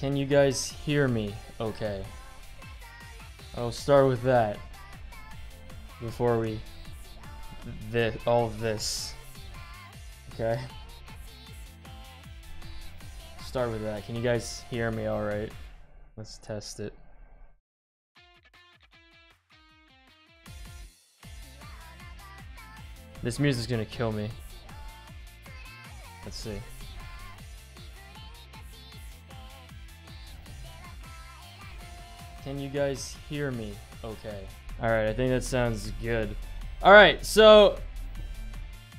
Can you guys hear me okay? I'll start with that before we all of this. Okay? Start with that. Can you guys hear me all right? Let's test it. This music's gonna kill me. Let's see. Can you guys hear me okay? Alright, I think that sounds good. Alright, so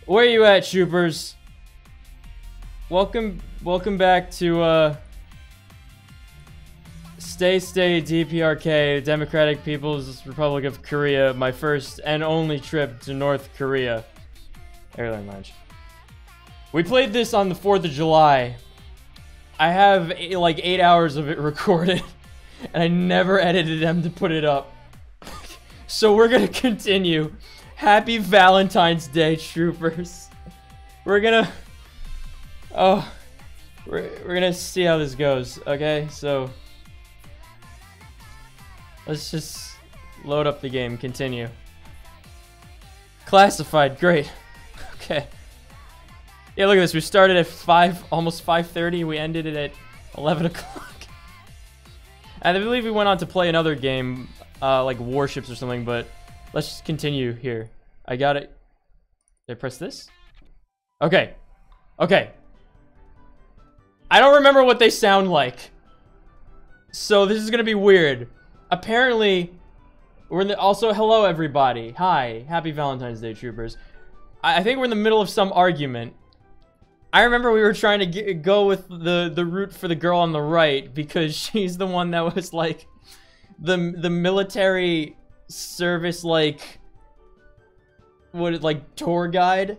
where are you at, troopers? Welcome back to Stay DPRK, Democratic People's Republic of Korea, my first and only trip to North Korea. Airline Lounge. We played this on the 4th of July. I have like 8 hours of it recorded, and I never edited them to put it up. So we're gonna continue. Happy Valentine's Day, troopers. We're gonna see how this goes, okay? So let's just load up the game, continue. Classified, great. Okay. Yeah, look at this. We started at almost 5:30. We ended it at 11 o'clock. And I believe we went on to play another game, like Warships or something, but let's just continue here. I got it. Did I press this? Okay. Okay. I don't remember what they sound like. So this is gonna be weird. Apparently, we're in the, also, hello everybody. Hi. Happy Valentine's Day, troopers. I think we're in the middle of some argument. I remember we were trying to go with the route for the girl on the right because she's the one that was like the military service, like tour guide,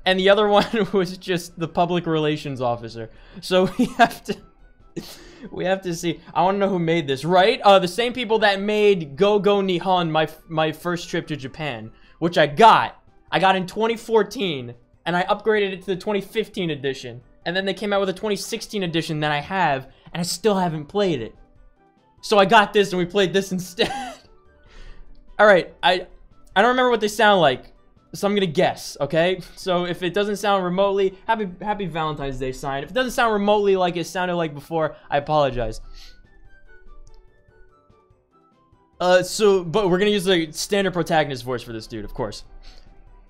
and the other one was just the public relations officer. So we have to see. I want to know who made this, right? The same people that made Go Go Nihon, my first trip to Japan, which I got in 2014, and I upgraded it to the 2015 edition, and then they came out with a 2016 edition that I have, and I still haven't played it. So I got this, and we played this instead. All right, I don't remember what they sound like, so I'm gonna guess. Okay, so if it doesn't sound remotely, happy Valentine's Day sign. If it doesn't sound remotely like it sounded like before, I apologize. But we're gonna use the standard protagonist voice for this dude, of course.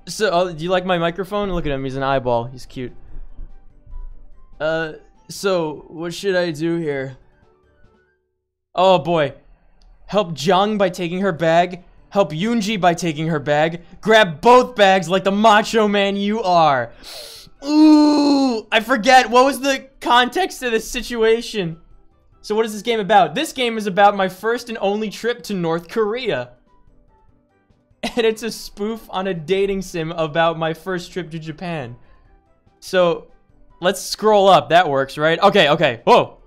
So, do you like my microphone? Look at him, he's an eyeball. He's cute. So, what should I do here? Oh boy. Help Jung by taking her bag. Help Yoonji by taking her bag. Grab both bags like the macho man you are. Ooh, I forget. What was the context of this situation? So what is this game about? This game is about my first and only trip to North Korea. And it's a spoof on a dating sim about my first trip to Japan. So, let's scroll up. That works, right? Okay, okay. Whoa.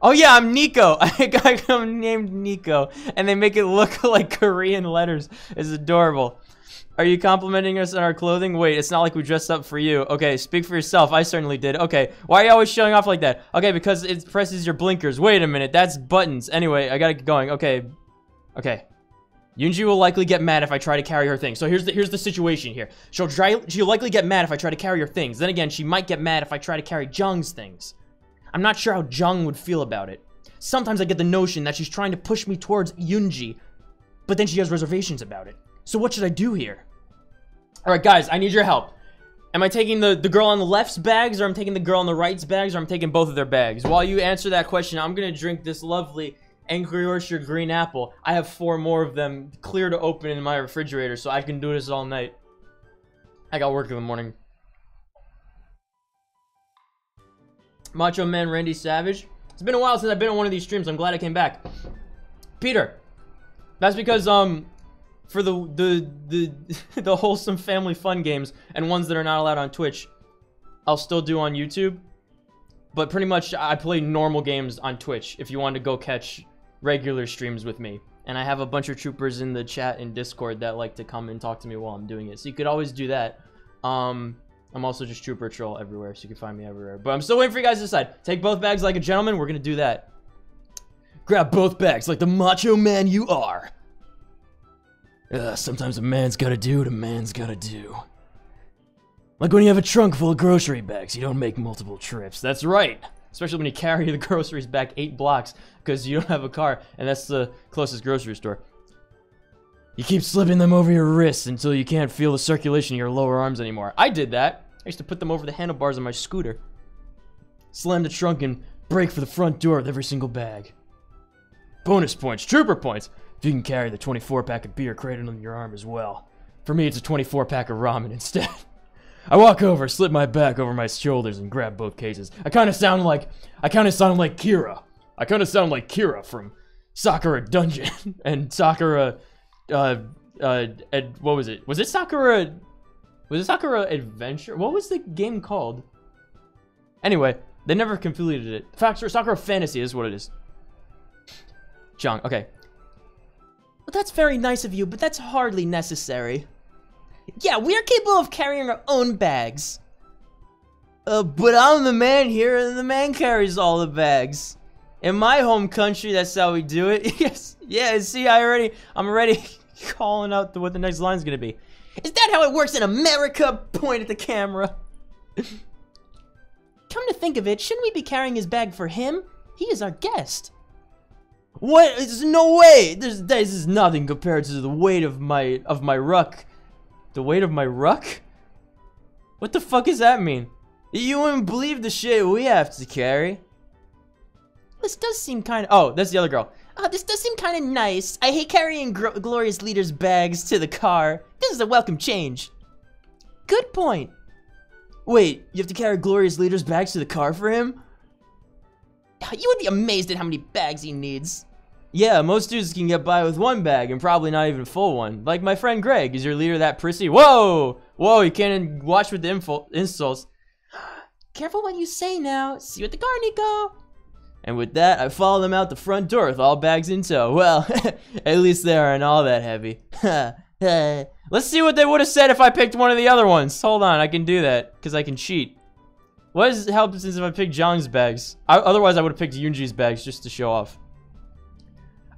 Oh yeah, I'm Nico. I'm named Nico. And they make it look like Korean letters. It's adorable. Are you complimenting us on our clothing? Wait, it's not like we dressed up for you. Okay, speak for yourself. I certainly did. Okay, why are you always showing off like that? Okay, because it presses your blinkers. Wait a minute, that's buttons. Anyway, I gotta get going. Okay. Okay. Yoonji will likely get mad if I try to carry her things. So here's the situation here. She'll likely get mad if I try to carry her things. Then again, she might get mad if I try to carry Jung's things. I'm not sure how Jung would feel about it. Sometimes I get the notion that she's trying to push me towards Yoonji, but then she has reservations about it. So what should I do here? Alright guys, I need your help. Am I taking the girl on the left's bags, or I'm taking the girl on the right's bags, or I'm taking both of their bags? While you answer that question, I'm gonna drink this lovely Angry Orchard green apple. I have 4 more of them clear to open in my refrigerator, so I can do this all night. I got work in the morning. Macho Man Randy Savage. It's been a while since I've been on one of these streams. I'm glad I came back. Peter. That's because for the wholesome family fun games and ones that are not allowed on Twitch, I'll still do on YouTube. But pretty much I play normal games on Twitch if you want to go catch regular streams with me. And I have a bunch of troopers in the chat and Discord that like to come and talk to me while I'm doing it. So you could always do that. I'm also just Troopertroll everywhere, so you can find me everywhere. But I'm still waiting for you guys to decide. Take both bags like a gentleman. We're gonna do that. Grab both bags like the macho man you are. Sometimes a man's gotta do what a man's gotta do. Like when you have a trunk full of grocery bags, you don't make multiple trips. That's right. Especially when you carry the groceries back 8 blocks because you don't have a car and that's the closest grocery store. You keep slipping them over your wrists until you can't feel the circulation in your lower arms anymore. I did that. I used to put them over the handlebars of my scooter. Slam the trunk and brake for the front door with every single bag. Bonus points, trooper points, if you can carry the 24-pack of beer cradled on your arm as well. For me, it's a 24-pack of ramen instead. I walk over, slip my back over my shoulders, and grab both cases. I kind of sound like Kira. I kind of sound like Kira from Sakura Dungeon and Sakura, what was it? Was it Sakura Adventure? What was the game called? Anyway, they never completed it. Sakura Fantasy is what it is. Jong, okay. Well, that's very nice of you, but that's hardly necessary. Yeah, we are capable of carrying our own bags. But I'm the man here, and the man carries all the bags. In my home country, that's how we do it. Yes, yeah, see, I'm already calling out what the next line's gonna be. Is that how it works in America? Point at the camera. Come to think of it, shouldn't we be carrying his bag for him? He is our guest. What? There's no way. This is nothing compared to the weight of my ruck. The weight of my ruck? What the fuck does that mean? You wouldn't believe the shit we have to carry. This does seem kind of... Oh, that's the other girl. This does seem kind of nice. I hate carrying Glorious Leader's bags to the car. This is a welcome change. Good point. Wait, you have to carry Glorious Leader's bags to the car for him? You would be amazed at how many bags he needs. Yeah, most dudes can get by with 1 bag and probably not even a full one. Like my friend Greg. Is your leader that prissy? Whoa! Whoa, you can't watch with the insults. Careful what you say now. See you at the car, Nico. And with that, I follow them out the front door with all bags in tow. Well, at least they aren't all that heavy. Let's see what they would have said if I picked one of the other ones. Hold on, I can do that, because I can cheat. What does it help since if I picked John's bags? Otherwise, I would have picked Yoonji's bags just to show off.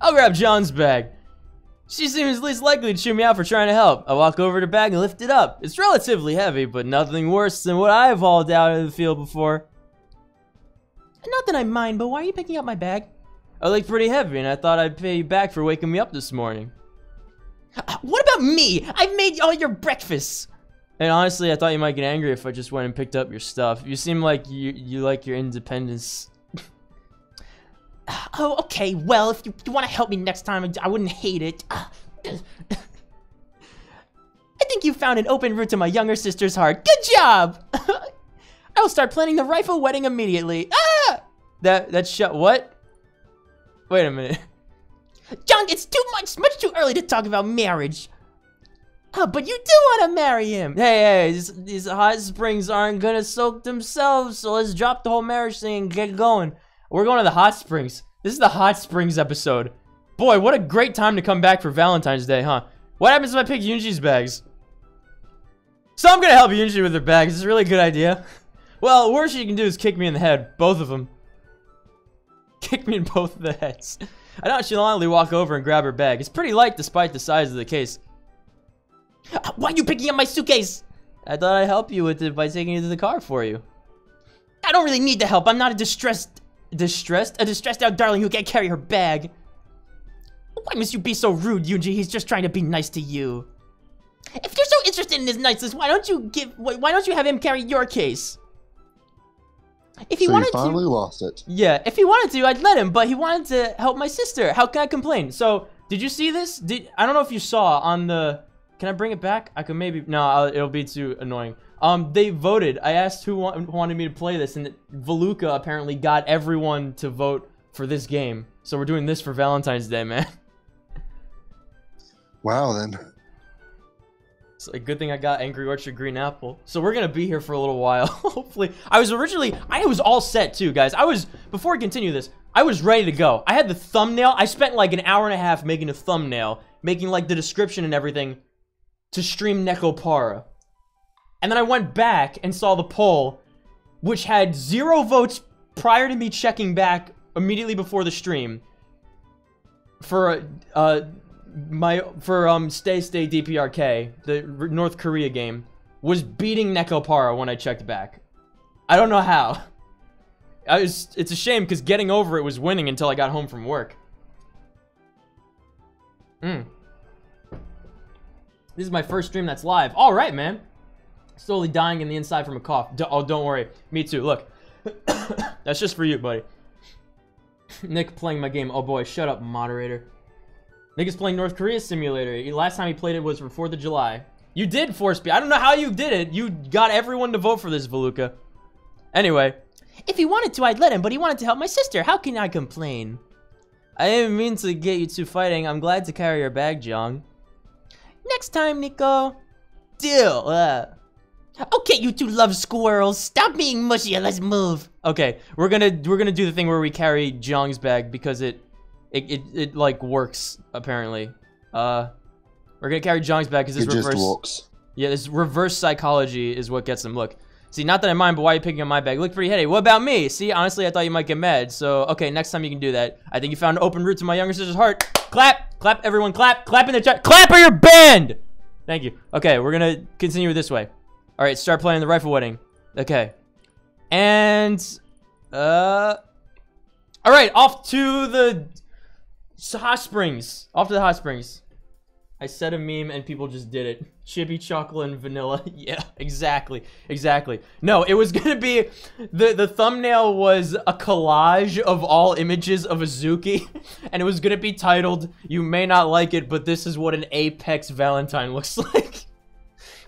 I'll grab John's bag. She seems least likely to chew me out for trying to help. I walk over to the bag and lift it up. It's relatively heavy, but nothing worse than what I've hauled out in the field before. Not that I mind, but why are you picking up my bag? I look pretty heavy, and I thought I'd pay you back for waking me up this morning. What about me? I've made all your breakfasts. And honestly, I thought you might get angry if I just went and picked up your stuff. You seem like you like your independence. Oh, okay. Well, if you want to help me next time, I wouldn't hate it. I think you found an open route to my younger sister's heart. Good job! I will start planning the rifle wedding immediately. Ah! That's what? Wait a minute. Jung, it's much too early to talk about marriage. But you do want to marry him. Hey, these hot springs aren't gonna soak themselves, so let's drop the whole marriage thing and get going. We're going to the hot springs. This is the hot springs episode. Boy, what a great time to come back for Valentine's Day, huh? What happens if I pick Yoonji's bags? So I'm gonna help Yoonji with her bags. It's a really good idea. Well, the worst she can do is kick me in the head. Both of them. Kick me in both of the heads. I nonchalantly walk over and grab her bag. It's pretty light despite the size of the case. Why are you picking up my suitcase? I thought I'd help you with it by taking it to the car for you. I don't really need the help. I'm not a distressed out darling who can't carry her bag. Why must you be so rude, Yoonji? He's just trying to be nice to you. If you're so interested in his niceness, why don't you have him carry your case? If he wanted you finally lost it. Yeah, if he wanted to, I'd let him, but he wanted to help my sister. How can I complain? So, did you see this? I don't know if you saw on the... Can I bring it back? I could maybe... No, it'll be too annoying. They voted. I asked who wanted me to play this, and Valuka apparently got everyone to vote for this game. So we're doing this for Valentine's Day, man. Wow, then. It's a good thing I got Angry Orchard Green Apple. So we're gonna be here for a little while. Hopefully. I was all set too, guys. Before we continue this, I was ready to go. I had the thumbnail. I spent like an hour and a half making a thumbnail, making like the description and everything to stream Nekopara. And then I went back and saw the poll, which had 0 votes prior to me checking back immediately before the stream. for Stay DPRK, the North Korea game, was beating Nekopara when I checked back. I don't know how. It's a shame because getting over it was winning until I got home from work. This is my first stream that's live. All right, man. Slowly dying in the inside from a cough. Oh, don't worry. Me too. Look. That's just for you, buddy. Nick playing my game. Oh boy, shut up, moderator. Nick is playing North Korea Simulator. Last time he played it was for 4th of July. You did force me. I don't know how you did it. You got everyone to vote for this, Voluka. Anyway. If he wanted to, I'd let him, but he wanted to help my sister. How can I complain? I didn't mean to get you two fighting. I'm glad to carry your bag, Jong. Next time, Nico. Deal. Okay, you two love squirrels. Stop being mushy and let's move. Okay, we're gonna do the thing where we carry Jong's bag because it like works apparently. We're gonna carry Jong's bag because this reverse. Just works. Yeah, this reverse psychology is what gets him. Look, see, not that I mind, but why are you picking up my bag? Look pretty heady. What about me? See, honestly, I thought you might get mad. So okay, next time you can do that. I think you found an open route to my younger sister's heart. Clap, clap, everyone, clap, clap in the chat. Clap or you're banned. Thank you. Okay, we're gonna continue this way. All right, start playing the rifle wedding. Okay. And, all right, off to the hot springs. Off to the hot springs. I said a meme and people just did it. Chibi chocolate and vanilla. Yeah, exactly. Exactly. No, it was gonna be, the thumbnail was a collage of all images of Azuki. And it was gonna be titled, "You may not like it, but this is what an Apex Valentine looks like."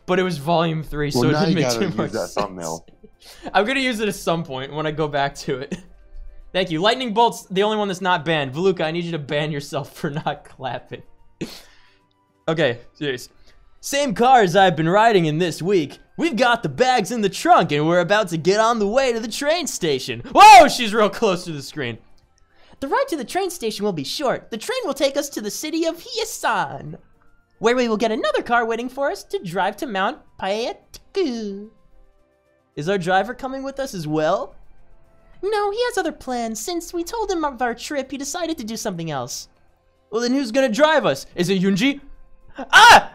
But it was volume 3, so it didn't make too much sense. Thumbnail. I'm gonna use it at some point when I go back to it. Thank you. Lightning Bolt's the only one that's not banned. Voluka, I need you to ban yourself for not clapping. Okay, serious. Same cars I've been riding in this week. We've got the bags in the trunk and we're about to get on the way to the train station. Whoa, she's real close to the screen. The ride to the train station will be short. The train will take us to the city of Hyasan, where we will get another car waiting for us to drive to Mount Paetaku. Is our driver coming with us as well? No, he has other plans. Since we told him of our trip, he decided to do something else. Well, then who's gonna drive us? Is it Yunji? Ah!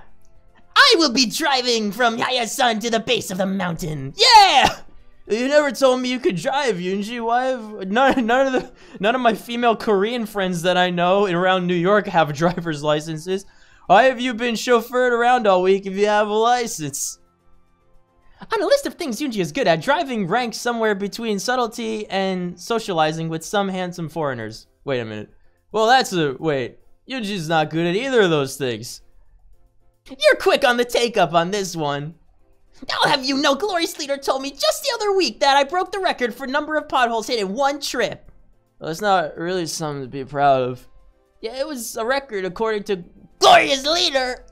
I will be driving from Hyasan to the base of the mountain. Yeah! You never told me you could drive, Yunji. Why have none of my female Korean friends that I know around New York have driver's licenses? Why have you been chauffeured around all week if you have a license? On a list of things Yunji is good at, driving ranks somewhere between subtlety and socializing with some handsome foreigners. Wait a minute. Well, wait. Yunji's not good at either of those things. You're quick on the take-up on this one. I'll have you know, Glorious Leader told me just the other week that I broke the record for number of potholes hit in one trip. Well, it's not really something to be proud of. Yeah, it was a record according to Glorious Leader!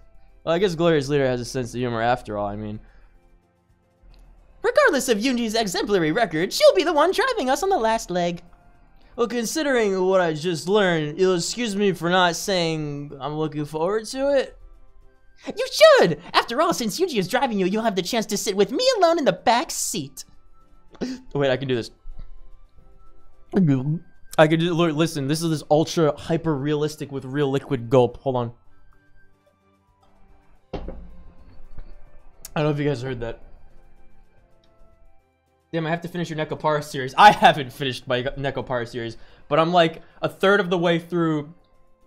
Well, I guess Glorious Leader has a sense of humor after all, I mean. Regardless of Yunji's exemplary record, she'll be the one driving us on the last leg. Well, considering what I just learned, you'll excuse me for not saying I'm looking forward to it? You should! After all, since Yunji is driving you, you'll have the chance to sit with me alone in the back seat. Wait, I can do this. I can do, listen, this is this ultra hyper realistic with real liquid gulp. Hold on. I don't know if you guys heard that. Damn, I have to finish your Nekopara series. I haven't finished my Nekopara series, but I'm like a third of the way through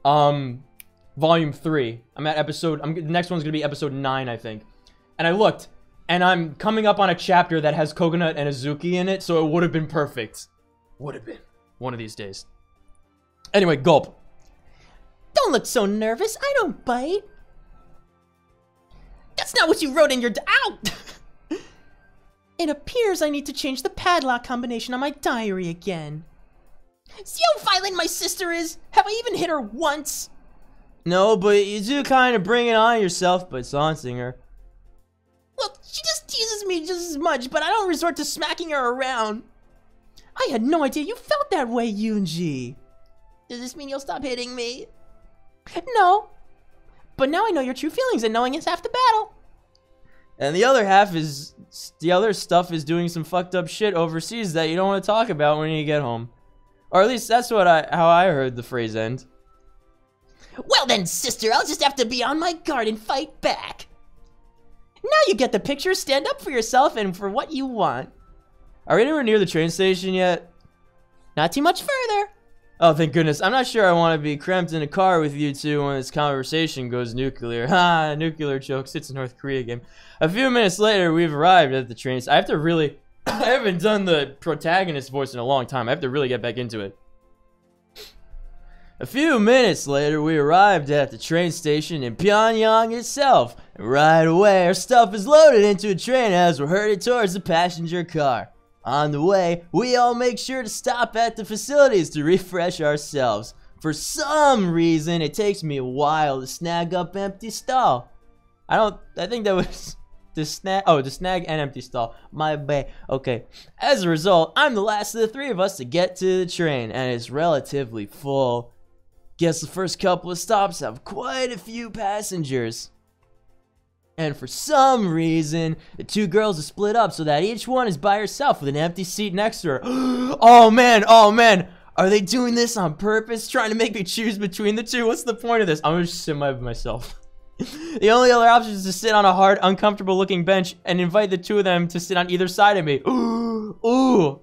volume 3. I'm at the next one's gonna be episode 9, I think. And I looked, and I'm coming up on a chapter that has Coconut and Azuki in it, so it would have been perfect. Would have been. One of these days. Anyway, gulp. Don't look so nervous. I don't bite. That's not what you wrote in your... Ow! It appears I need to change the padlock combination on my diary again. See how violent my sister is? Have I even hit her once? No, but you do kind of bring it on yourself by taunting her. Well, she just teases me just as much, but I don't resort to smacking her around. I had no idea you felt that way, Yunji. Does this mean you'll stop hitting me? No. But now I know your true feelings, and knowing is half the battle. And the other half is... the other stuff is doing some fucked up shit overseas that you don't want to talk about when you get home. Or at least that's what how I heard the phrase end. Well then, sister, I'll just have to be on my guard and fight back. Now you get the picture. Stand up for yourself and for what you want. Are we anywhere near the train station yet? Not too much further. Oh, thank goodness. I'm not sure I want to be cramped in a car with you two when this conversation goes nuclear. Ha, nuclear jokes. It's a North Korea game. A few minutes later, we've arrived at the train. I have to really... I haven't done the protagonist voice in a long time. I have to really get back into it. A few minutes later, we arrived at the train station in Pyongyang itself. And right away, our stuff is loaded into a train as we're headed towards the passenger car. On the way, we all make sure to stop at the facilities to refresh ourselves. For some reason, it takes me a while to snag up empty stall. I think that was to snag an empty stall. My bad. Okay. As a result, I'm the last of the three of us to get to the train, and it's relatively full. Guess the first couple of stops have quite a few passengers. And for some reason, the two girls are split up so that each one is by herself with an empty seat next to her. Oh man, are they doing this on purpose? Trying to make me choose between the two? What's the point of this? I'm gonna just sit by myself. The only other option is to sit on a hard, uncomfortable looking bench and invite the two of them to sit on either side of me. Ooh.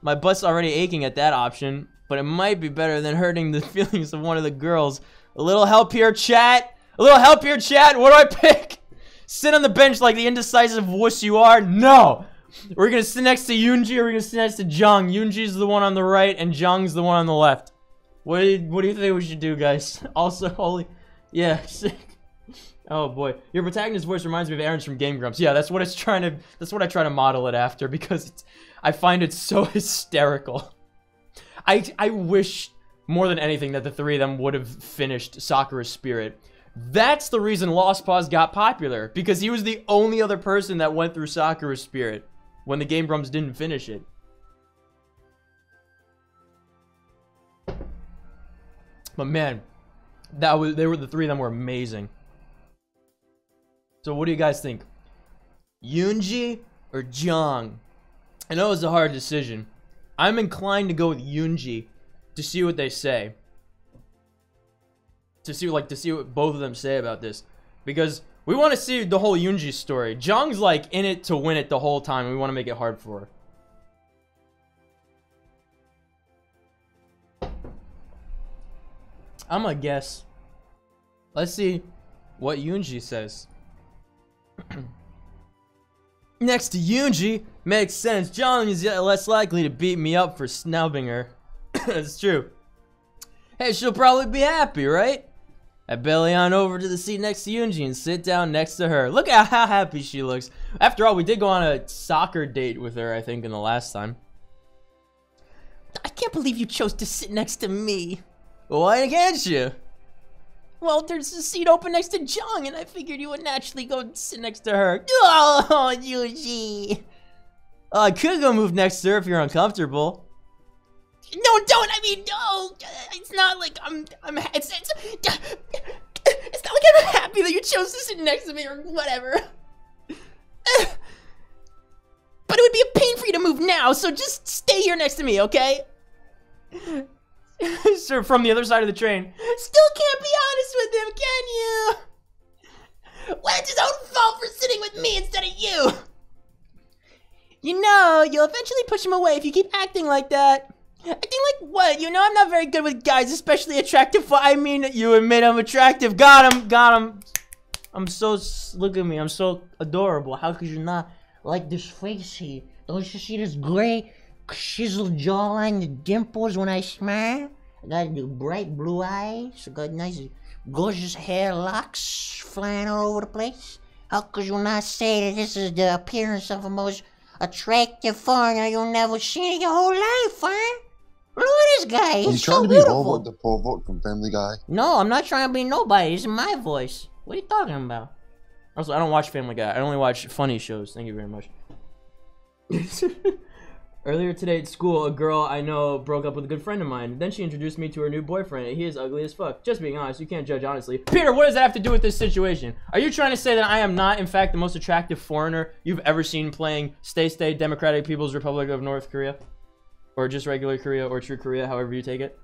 My butt's already aching at that option, but it might be better than hurting the feelings of one of the girls. A little help here, chat? A little help here, chat. What do I pick? Sit on the bench like the indecisive wuss you are? No. We're gonna sit next to Yoonji or we're gonna sit next to Jung. Yoonji's the one on the right and Jung's the one on the left. What do you think we should do, guys? Also, holy... Yeah, sick. Oh boy. Your protagonist's voice reminds me of Aaron's from Game Grumps. Yeah, that's what I try to model it after because I find it so hysterical. I wish more than anything that the three of them would have finished Sakura's Spirit. That's the reason Lost Pause got popular, because he was the only other person that went through Sakura's Spirit when the Game Grumps didn't finish it. But man, the three of them were amazing. So what do you guys think? Yoonji or Jung? I know it's a hard decision. I'm inclined to go with Yoonji to see what they say. To see what both of them say about this, because we want to see the whole Yoonji story. Jung's like in it to win it the whole time, and we want to make it hard for her. I'm gonna guess. Let's see what Yoonji says. Next to Yoonji, makes sense. Jung is yet less likely to beat me up for snubbing her. That's true. Hey, she'll probably be happy, right? I belly on over to the seat next to Yoonji and sit down next to her. Look at how happy she looks. After all, we did go on a soccer date with her, I think, in the last time. I can't believe you chose to sit next to me. Why can't you? Well, there's a seat open next to Jung, and I figured you would naturally go sit next to her. Oh, Yoonji. I could go move next to her if you're uncomfortable. No, don't. I mean, no. It's not like it's not like I'm happy that you chose to sit next to me or whatever. But it would be a pain for you to move now, so just stay here next to me, okay? Sir, from the other side of the train. Still can't be honest with him, can you? Well, it's his own fault for sitting with me instead of you. You know, you'll eventually push him away if you keep acting like that. Acting like what? You know I'm not very good with guys, especially attractive. I mean, you admit I'm attractive. Got him. I'm so, look at me, I'm so adorable. How could you not like this face here? Don't you see this gray chiseled jawline, the dimples when I smile? I got the bright blue eyes. I got nice gorgeous hair locks flying all over the place. How could you not say that this is the appearance of a most attractive foreigner you'll never see in your whole life, huh? Look at this guy, he's so beautiful. Are you trying to be Robert the Pervert from Family Guy? No, I'm not trying to be nobody. This is my voice. What are you talking about? Also, I don't watch Family Guy. I only watch funny shows. Thank you very much. Earlier today at school, a girl I know broke up with a good friend of mine. Then she introduced me to her new boyfriend. He is ugly as fuck. Just being honest, you can't judge honestly. Peter, what does that have to do with this situation? Are you trying to say that I am not, in fact, the most attractive foreigner you've ever seen playing Stay Democratic People's Republic of North Korea? Or just regular Korea or true Korea, however you take it?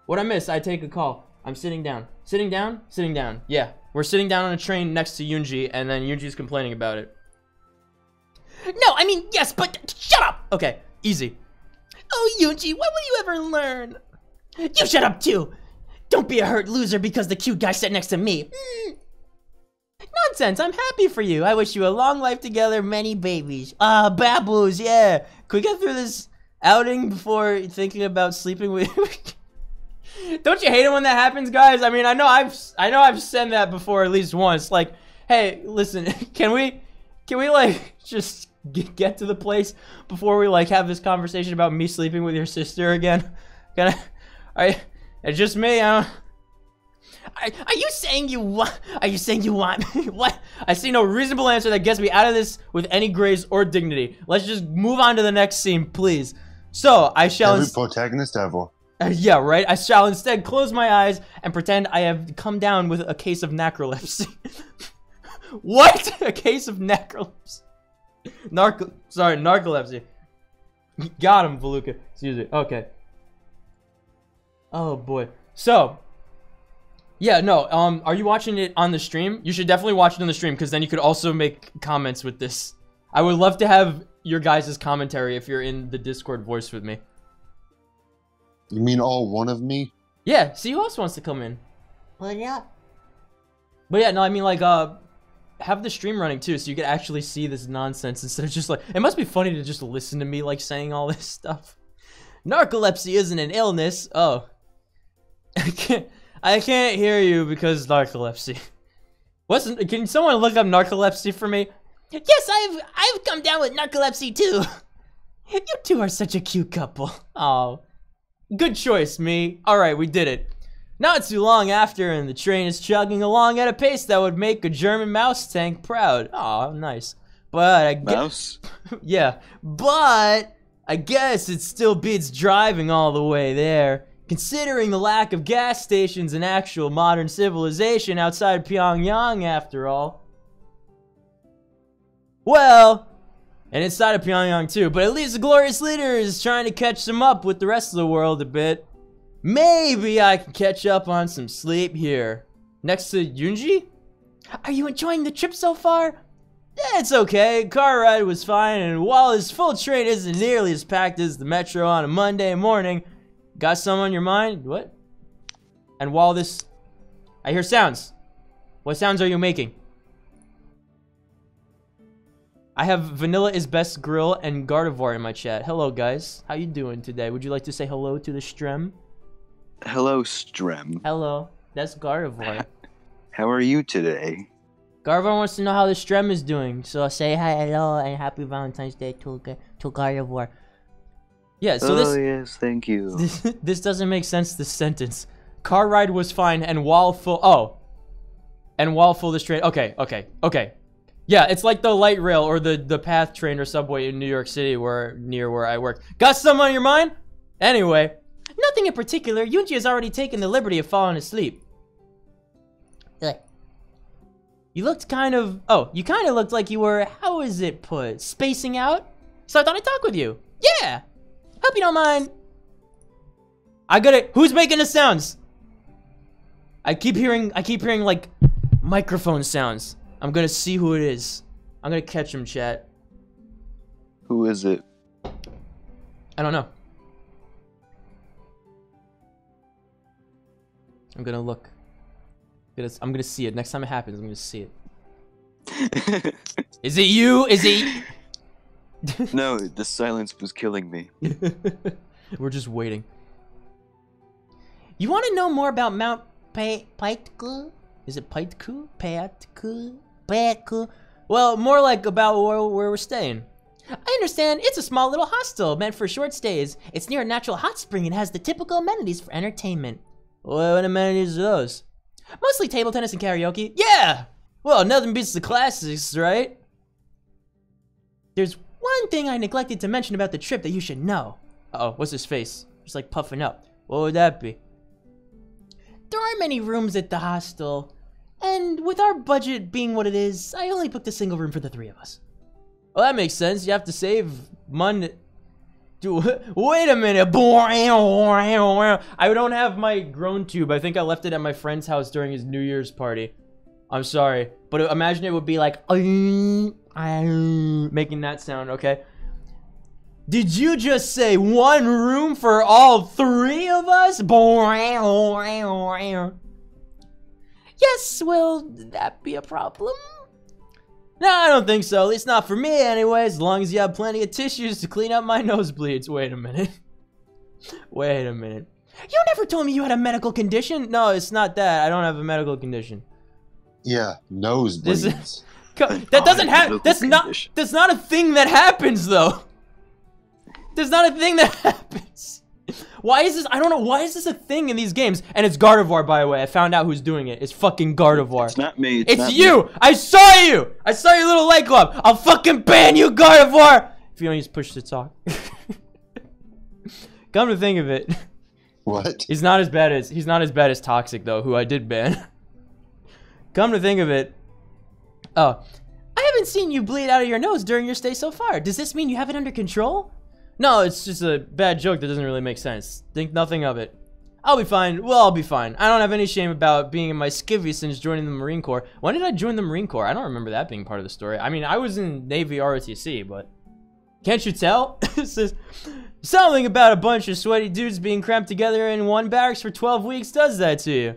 What I miss, I take a call. I'm sitting down. Sitting down? Sitting down. Yeah. We're sitting down on a train next to Yoonji, and then Yoonji's complaining about it. No, I mean, yes, but shut up! Okay, easy. Oh, Yoonji, when will you ever learn? You shut up, too! Don't be a hurt loser because the cute guy sat next to me. Nonsense, I'm happy for you. I wish you a long life together, many babies. Baboos, yeah. Can we get through this outing before thinking about sleeping with... Don't you hate it when that happens, guys? I mean, I know I've said that before at least once. Like, hey, listen, can we like just get to the place before we like have this conversation about me sleeping with your sister again? It's just me. Are you saying you want me? What? I see no reasonable answer that gets me out of this with any grace or dignity. Let's just move on to the next scene, please. So I shall. Every protagonist ever. Yeah, right. I shall instead close my eyes and pretend I have come down with a case of narcolepsy. What? A case of narcolepsy? Narcolepsy. Got him, Valuka. Excuse me. Okay. Oh boy. So, yeah, no. Are you watching it on the stream? You should definitely watch it on the stream because then you could also make comments with this. I would love to have your guys' commentary if you're in the Discord voice with me. You mean all one of me? Yeah, see who else wants to come in. But yeah. But yeah, no, I mean like have the stream running too so you can actually see this nonsense instead of just like it must be funny to just listen to me like saying all this stuff. Narcolepsy isn't an illness. Oh. I can't hear you because narcolepsy. Can someone look up narcolepsy for me? Yes, I've come down with narcolepsy too. You two are such a cute couple. Oh. Good choice, me. Alright, we did it. Not too long after, and the train is chugging along at a pace that would make a German mouse tank proud. Aw, nice. But I guess... Yeah. But I guess it still beats driving all the way there. Considering the lack of gas stations and actual modern civilization outside Pyongyang, after all. Well... And inside of Pyongyang too, but at least the glorious leader is trying to catch them up with the rest of the world a bit. Maybe I can catch up on some sleep here. Next to Yoonji? Are you enjoying the trip so far? It's okay, car ride was fine, and while this full train isn't nearly as packed as the metro on a Monday morning, got some on your mind? What? And while this... I hear sounds. What sounds are you making? I have Vanilla is Best Grill and Gardevoir in my chat. Hello, guys. How you doing today? Would you like to say hello to the Strem? Hello, Strem. Hello. That's Gardevoir. How are you today? Gardevoir wants to know how the Strem is doing, so say hi, Hello and happy Valentine's Day to Gardevoir. yeah. So yes, thank you. this doesn't make sense. This sentence. Car ride was fine, and while full. Oh, and while full this train. Okay. Yeah, it's like the light rail or the PATH train or subway in New York City near where I work. Got some on your mind? Anyway. Nothing in particular. Yoonji has already taken the liberty of falling asleep. You looked kind of... Oh, you kind of looked like you were... How is it put? Spacing out? So I thought I'd talk with you. Yeah. Hope you don't mind. I gotta... Who's making the sounds? I keep hearing like microphone sounds. I'm gonna see who it is. I'm gonna catch him, chat. Who is it? I don't know. I'm gonna look. I'm gonna see it. Next time it happens, I'm gonna see it. Is it you? Is it... No, the silence was killing me. We're just waiting. You want to know more about Mount Paitku? Is it Paitku? Paitku? Well, more like about where we're staying. I understand. It's a small little hostel meant for short stays. It's near a natural hot spring and has the typical amenities for entertainment. What amenities are those? Mostly table tennis and karaoke. Yeah! Well, nothing beats the classics, right? There's one thing I neglected to mention about the trip that you should know. Uh-oh, what's his face? Just like puffing up. What would that be? There aren't many rooms at the hostel. And with our budget being what it is, I only booked a single room for the three of us. Well, that makes sense. You have to save money. Wait a minute. I don't have my groan tube. I think I left it at my friend's house during his New Year's party. I'm sorry. But imagine it would be like... making that sound, okay? Did you just say one room for all three of us? Yes, will that be a problem? No, I don't think so. At least not for me anyway, as long as you have plenty of tissues to clean up my nosebleeds. Wait a minute. Wait a minute. You never told me you had a medical condition. No, it's not that. I don't have a medical condition. Yeah, nosebleeds. That doesn't happen. That's not a thing that happens though. There's not a thing that happens. Why is this? I don't know. Why is this a thing in these games? And it's Gardevoir, by the way. I found out who's doing it. It's fucking Gardevoir. It's not me. It's you. I saw you. I saw your little leg club. I'll fucking ban you, Gardevoir. If you don't use push to talk. Come to think of it. What? He's not as bad as Toxic though, who I did ban. Come to think of it. Oh, I haven't seen you bleed out of your nose during your stay so far. Does this mean you have it under control? no, it's just a bad joke that doesn't really make sense. Think nothing of it. I'll be fine. Well, I'll be fine. I don't have any shame about being in my skivvy since joining the Marine Corps. When did I join the Marine Corps? I don't remember that being part of the story. I mean, I was in Navy ROTC, but can't you tell? It says something about a bunch of sweaty dudes being cramped together in one barracks for 12 weeks does that to you.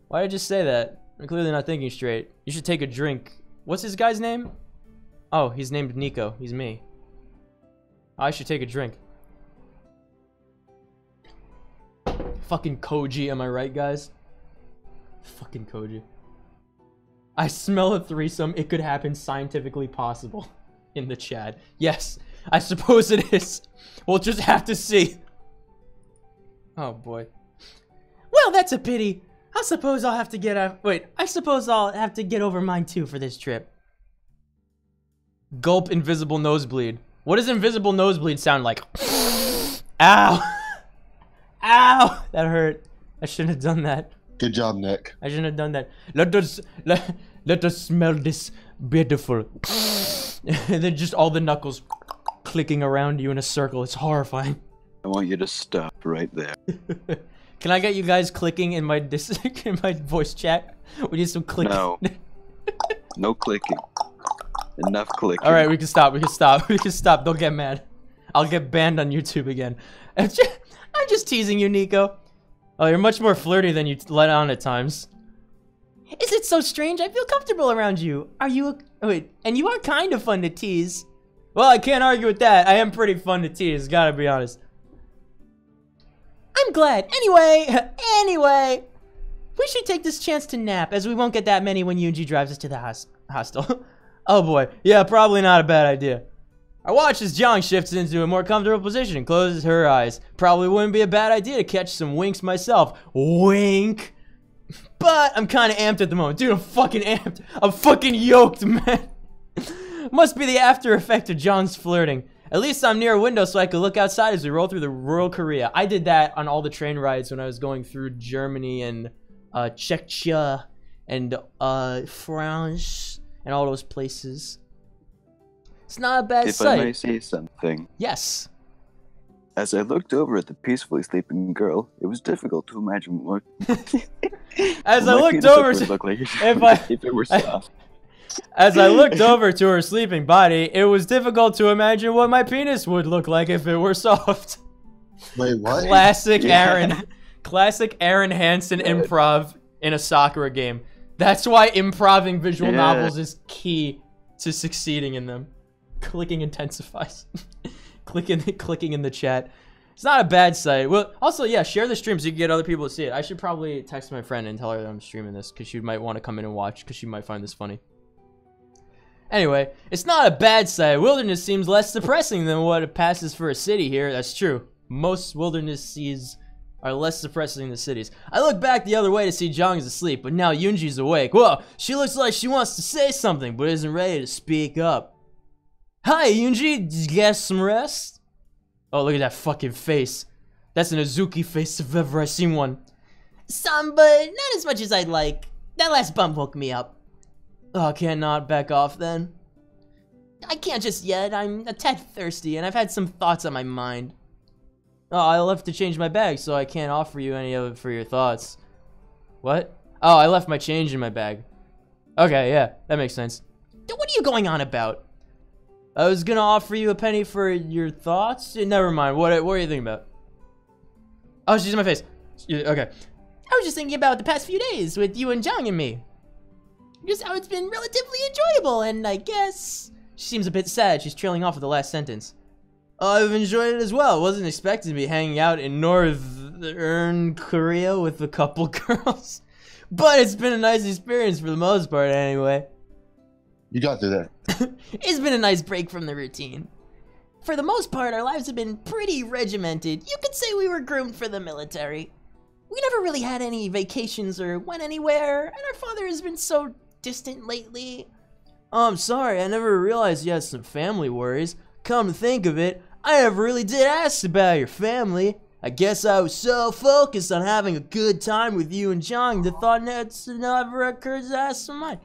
Why did I just say that? I'm clearly not thinking straight. You should take a drink. What's this guy's name? Oh, he's named Nico. He's me. I should take a drink. Fucking Koji, am I right, guys? Fucking Koji. I smell a threesome. It could happen scientifically possible. In the chat. Yes, I suppose it is. We'll just have to see. Oh, boy. Well, that's a pity. I suppose I'll have to get I suppose I'll have to get over mine too for this trip. Gulp invisible nosebleed. What does invisible nosebleed sound like? Ow! Ow! That hurt. I shouldn't have done that. Good job, Nick. I shouldn't have done that. Let us smell this beautiful. And then just all the knuckles clicking around you in a circle. It's horrifying. I want you to stop right there. Can I get you guys clicking in my in my voice chat? We need some clicking. No. No clicking. Enough clicking. All right, we can stop. We can stop. We can stop. Don't get mad. I'll get banned on YouTube again. I'm just teasing you, Nico. Oh, you're much more flirty than you let on at times. Is it so strange? I feel comfortable around you. Are you wait, and you are kind of fun to tease. Well, I can't argue with that. I am pretty fun to tease, gotta be honest. I'm glad. Anyway, we should take this chance to nap, as we won't get that many when Yunji drives us to the hostel. Oh boy, yeah, probably not a bad idea. I watch as Jiang shifts into a more comfortable position and closes her eyes. Probably wouldn't be a bad idea to catch some winks myself. Wink! But I'm kind of amped at the moment. Dude, I'm fucking amped. I'm fucking yoked, man. Must be the after effect of John's flirting. At least I'm near a window so I could look outside as we roll through the rural Korea. I did that on all the train rides when I was going through Germany and Czechia and France and all those places. It's not a bad sight. If I may say something. Yes. As I looked over at the peacefully sleeping girl, it was difficult to imagine what As I looked over to look like if it were soft. As I looked over to her sleeping body, it was difficult to imagine what my penis would look like if it were soft. Wait, what? Classic Aaron. Classic Aaron Hansen improv in a soccer game. That's why improving visual novels is key to succeeding in them. Clicking intensifies. Clicking in the chat. It's not a bad sight. Well, also, yeah, share the stream so you can get other people to see it. I should probably text my friend and tell her that I'm streaming this because she might want to come in and watch because she might find this funny. Anyway, it's not a bad sight. Wilderness seems less depressing than what it passes for a city here. That's true. Most wilderness seas are less depressing than cities. I look back the other way to see Jiang is asleep, but now Yunji's awake. Whoa, she looks like she wants to say something, but isn't ready to speak up. Hi, Yunji. Did you get some rest? Oh, look at that fucking face. That's an Azuki face if ever I seen one. Some, but not as much as I'd like. That last bump woke me up. Oh, can't not back off then? I can't just yet. I'm a tad thirsty, and I've had some thoughts on my mind. Oh, I left to change my bag, so I can't offer you any of it for your thoughts. What? Oh, I left my change in my bag. Okay, yeah, that makes sense. What are you going on about? I was gonna offer you a penny for your thoughts. Never mind. What are you thinking about? Oh, she's in my face. Okay. I was just thinking about the past few days with you and Jung and me. Just how it's been relatively enjoyable, and I guess... She seems a bit sad. She's trailing off at the last sentence. I've enjoyed it as well. Wasn't expecting to be hanging out in Northern Korea with a couple girls. But it's been a nice experience for the most part anyway. You got through that. It's been a nice break from the routine. For the most part, our lives have been pretty regimented. You could say we were groomed for the military. We never really had any vacations or went anywhere, and our father has been so distant lately. Oh, I'm sorry, I never realized you had some family worries. Come to think of it, I never really did ask about your family. I guess I was so focused on having a good time with you and Jong that thought never occurred to ask some mine.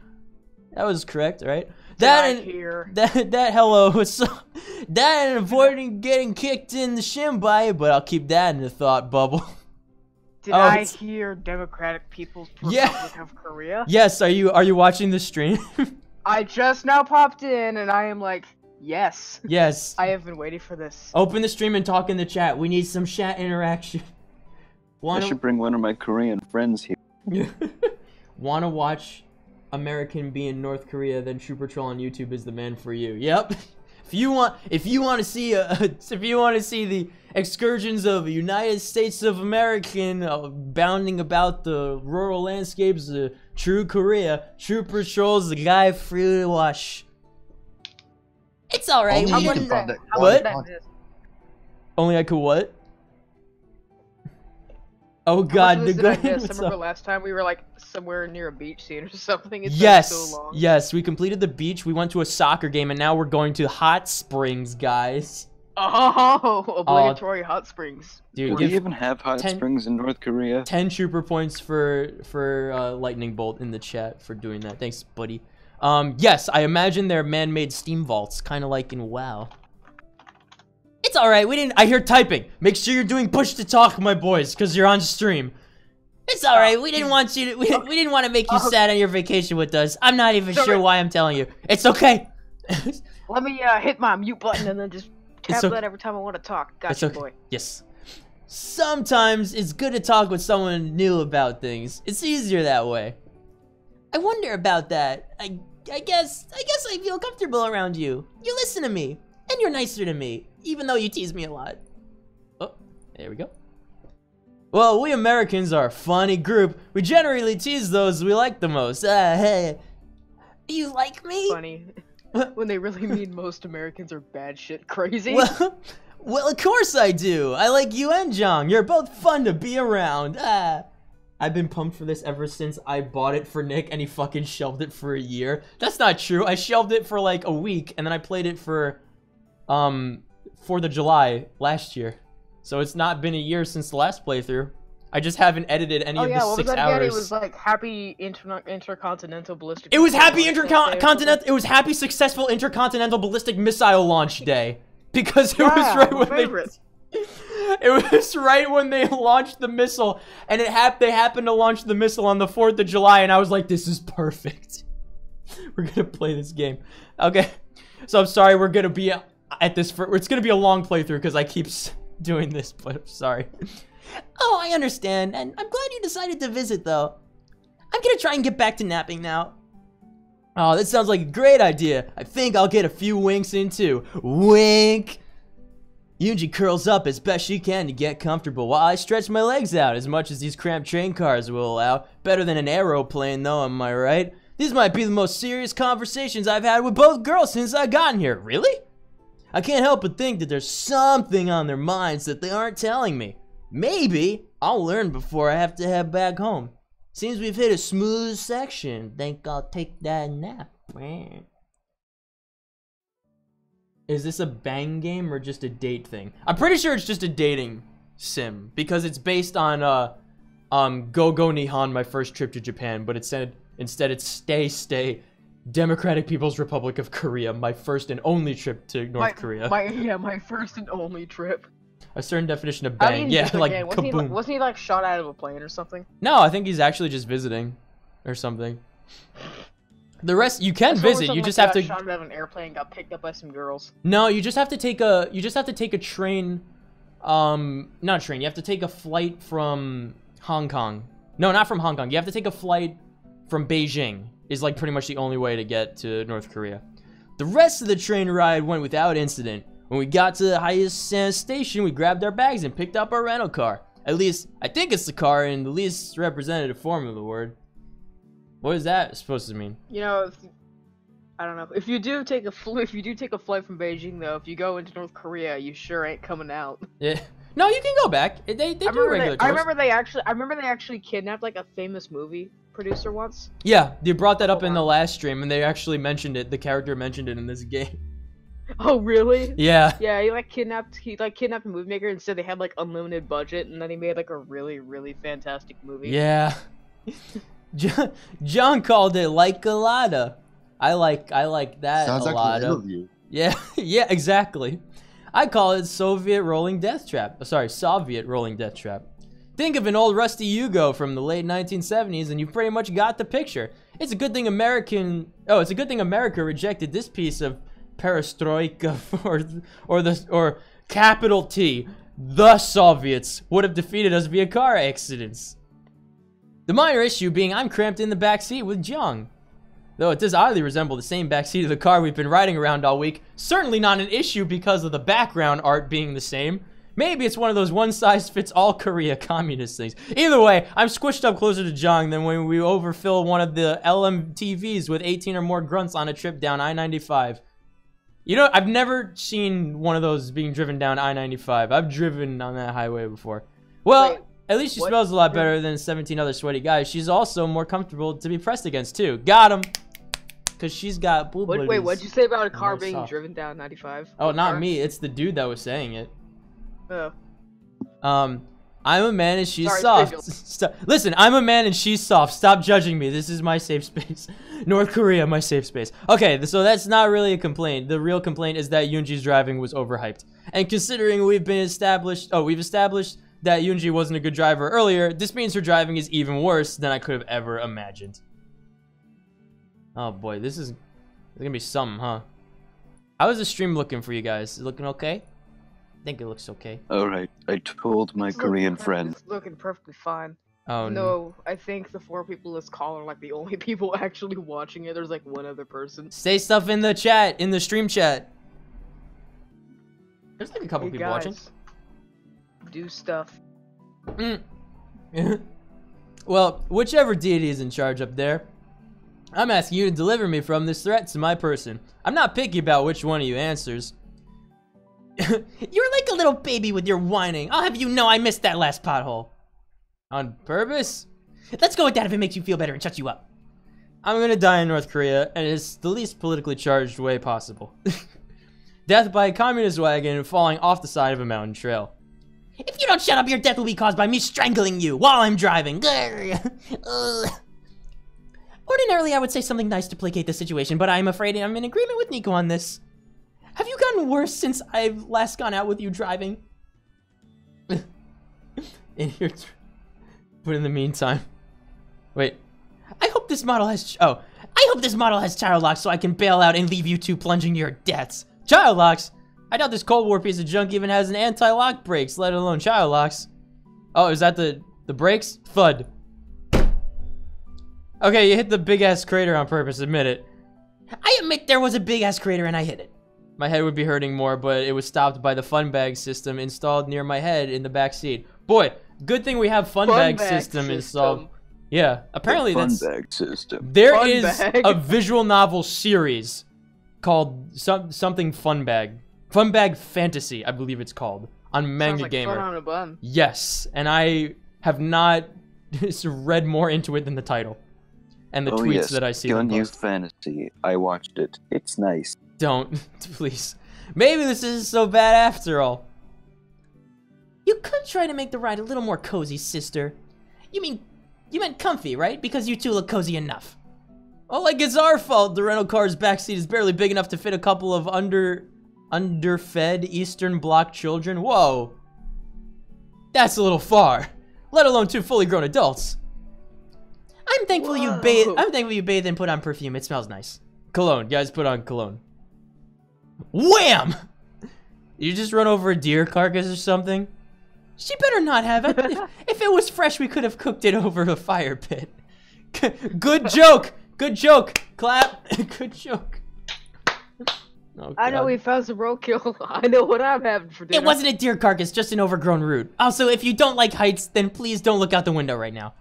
That was correct, right? That hello was so that and avoiding getting kicked in the shin by you, but I'll keep that in the thought bubble. Did I hear Democratic People's Republic of Korea? Yes, are you watching the stream? I just now popped in and I am like, yes. Yes. I have been waiting for this. Open the stream and talk in the chat. We need some chat interaction. I should bring one of my Korean friends here. Wanna watch American be in North Korea, then Troopertroll on YouTube is the man for you. Yep. If you want to see the excursions of United States of American bounding about the rural landscapes of true Korea, Troopertroll's the guy for you to watch. It's alright. Only you can find it. What? Only I could what? Oh god, the good. Remember last time we were like somewhere near a beach scene or something? It's yes, been so long. yes, we completed the beach. We went to a soccer game, and now we're going to hot springs, guys. Oh, obligatory hot springs. Dude, do you even have hot springs in North Korea? 10 trooper points for lightning bolt in the chat for doing that. Thanks, buddy. Yes, I imagine they're man-made steam vaults, kind of like in WoW. It's alright, I hear typing. Make sure you're doing push to talk, my boys, because you're on stream. It's alright, we didn't want you to, we didn't want to make you sad on your vacation with us. I'm not even sure why I'm telling you. It's okay. Let me hit my mute button and then just tap that every time I want to talk. Gotcha, boy. Yes. Sometimes it's good to talk with someone new about things. It's easier that way. I wonder about that. I guess I feel comfortable around you. You listen to me, and you're nicer to me, even though you tease me a lot. Oh, there we go. Well, we Americans are a funny group. We generally tease those we like the most. Hey. You like me? Funny. When they really mean most Americans are bad shit crazy. Well, of course I do. I like you and Jong. You're both fun to be around. I've been pumped for this ever since I bought it for Nick and he fucking shelved it for a year. That's not true. I shelved it for like a week and then I played it for 4th of July last year. So it's not been a year since the last playthrough. I just haven't edited any of the 6 hours. It was like happy intercontinental ballistic. It was happy intercontinental. It was happy successful intercontinental ballistic missile launch day because it was right when it was right when they launched the missile, and they happened to launch the missile on the 4th of July, and I was like, this is perfect. We're gonna play this game. Okay, so I'm sorry. We're gonna be at this for. It's gonna be a long playthrough because I keep doing this, but I'm sorry. Oh, I understand, and I'm glad you decided to visit, though. I'm gonna try and get back to napping now. Oh, that sounds like a great idea. I think I'll get a few winks in, too. Wink! Yunji curls up as best she can to get comfortable, while I stretch my legs out as much as these cramped train cars will allow. Better than an aeroplane, though, am I right? These might be the most serious conversations I've had with both girls since I gotten here. Really? I can't help but think that there's something on their minds that they aren't telling me. Maybe I'll learn before I have to head back home. Seems we've hit a smooth section. Think I'll take that nap. Is this a bang game or just a date thing? I'm pretty sure it's just a dating sim because it's based on Go Go Nihon, my first trip to Japan, but instead it's Stay Democratic People's Republic of Korea, my first and only trip to North Korea. My first and only trip. A certain definition of How bang. did he Yeah, do it like again? kaboom. Wasn't he like shot out of a plane or something? No, I think he's actually just visiting, or something. The rest you can I saw where visit. You someone just got have to. shot out of an airplane, got picked up by some girls. No, you just have to take a. You just have to take a train. Not a train. You have to take a flight from Hong Kong. No, not from Hong Kong. You have to take a flight from Beijing. Is like pretty much the only way to get to North Korea. The rest of the train ride went without incident. When we got to the highest station, we grabbed our bags and picked up our rental car. At least, I think it's the car in the least representative form of the word. What is that supposed to mean? You know, I don't know. If you do take a flight from Beijing, though, if you go into North Korea, you sure ain't coming out. Yeah. No, you can go back. They do regular tours. I remember they actually kidnapped like a famous movie producer once. Yeah, they brought that up in the last stream, and they actually mentioned it. The character mentioned it in this game. Oh, really? Yeah. Yeah, he kidnapped a movie maker and said they had like unlimited budget, and then he made like a really, really fantastic movie. Yeah. John called it like Galata. I like that Sounds a like lot. an interview. Yeah, yeah, exactly. I call it Soviet rolling death trap. Sorry, Soviet rolling death trap. Think of an old rusty Yugo from the late 1970s, and you pretty much got the picture. It's a good thing America rejected this piece of perestroika, or capital T. The Soviets would have defeated us via car accidents. The minor issue being I'm cramped in the back seat with Jung. Though it does oddly resemble the same backseat of the car we've been riding around all week, certainly not an issue because of the background art being the same. Maybe it's one of those one-size-fits-all Korea communist things. Either way, I'm squished up closer to Jong than when we overfill one of the LMTVs with 18 or more grunts on a trip down I-95. You know, I've never seen one of those being driven down I-95. I've driven on that highway before. Well, Wait, at least she what? smells a lot better than 17 other sweaty guys. She's also more comfortable to be pressed against, too. Got him. Because she's got boob Wait, booties. what'd you say about a car Very being soft. driven down 95? Oh, What not car? me. It's the dude that was saying it. Oh. I'm a man and she's Sorry, soft. Listen, I'm a man and she's soft. Stop judging me. This is my safe space. North Korea, my safe space. Okay, so that's not really a complaint. The real complaint is that Yoonji's driving was overhyped. And considering we've established that Yoonji wasn't a good driver earlier, this means her driving is even worse than I could have ever imagined. Oh boy, this is gonna be something, huh? How is the stream looking for you guys? Is it looking okay? I think it looks okay. Alright, I told my Korean friend. It's looking perfectly fine. Oh No, I think the 4 people in this call are like the only people actually watching it. There's like one other person. Say stuff in the chat, in the stream chat. There's like a couple Hey, people watching. guys, do stuff. Well, whichever deity is in charge up there, I'm asking you to deliver me from this threat to my person. I'm not picky about which one of you answers. You're like a little baby with your whining. I'll have you know I missed that last pothole. On purpose? Let's go with that if it makes you feel better and shuts you up. I'm gonna die in North Korea, and it's the least politically charged way possible. Death by a communist wagon falling off the side of a mountain trail. If you don't shut up, your death will be caused by me strangling you while I'm driving. Ordinarily, I would say something nice to placate the situation, but I'm afraid I'm in agreement with Nico on this. Have you gotten worse since I've last gone out with you driving? But in the meantime, wait. I hope this model has child locks so I can bail out and leave you two plunging to your deaths. Child locks? I doubt this Cold War piece of junk even has an anti-lock brakes, let alone child locks. Oh, is that the brakes? Thud. Okay, you hit the big-ass crater on purpose, admit it. I admit there was a big-ass crater and I hit it. My head would be hurting more, but it was stopped by the fun bag system installed near my head in the back seat. Boy, good thing we have fun bag system installed. Yeah, apparently Fun that's... bag system. There Fun is bag. a visual novel series called something Fun Bag. Fun Bag Fantasy, I believe it's called, on Manga Sounds like Gamer. fun on a bun. Yes, and I have not read more into it than the title and the Oh tweets yes, that I see. them Gun-used post. fantasy. I watched it. It's nice. Don't, please. Maybe this isn't so bad after all. You could try to make the ride a little more cozy, sister. You meant comfy, right? Because you two look cozy enough. Well, like it's our fault the rental car's backseat is barely big enough to fit a couple of underfed Eastern Bloc children. Whoa. That's a little far. Let alone 2 fully grown adults. I'm thankful you bathe and put on perfume. It smells nice. Cologne. Guys, put on cologne. Wham! You just run over a deer carcass or something? She better not have it. If it was fresh, we could have cooked it over a fire pit. Good joke! Good joke! Clap! Good joke. Oh, I know God. we found some roadkill. I know what I'm having for dinner. It wasn't a deer carcass, just an overgrown root. Also, if you don't like heights, then please don't look out the window right now.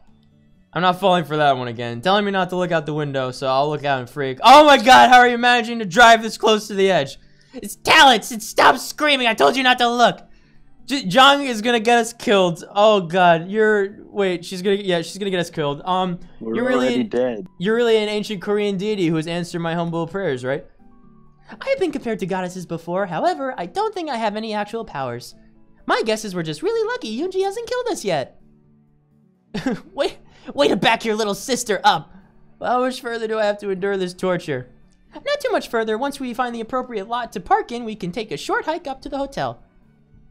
I'm not falling for that one again. Telling me not to look out the window, so I'll look out and freak. Oh my God, how are you managing to drive this close to the edge? It's talents. Stop screaming. I told you not to look. Jong is gonna get us killed. Oh God, wait, she's gonna get us killed. We're already dead. You're really an ancient Korean deity who has answered my humble prayers, right? I have been compared to goddesses before. However, I don't think I have any actual powers. My guess is we're just really lucky Yoonji hasn't killed us yet. Way to back your little sister up. Well, how much further do I have to endure this torture? Not too much further. Once we find the appropriate lot to park in, we can take a short hike up to the hotel.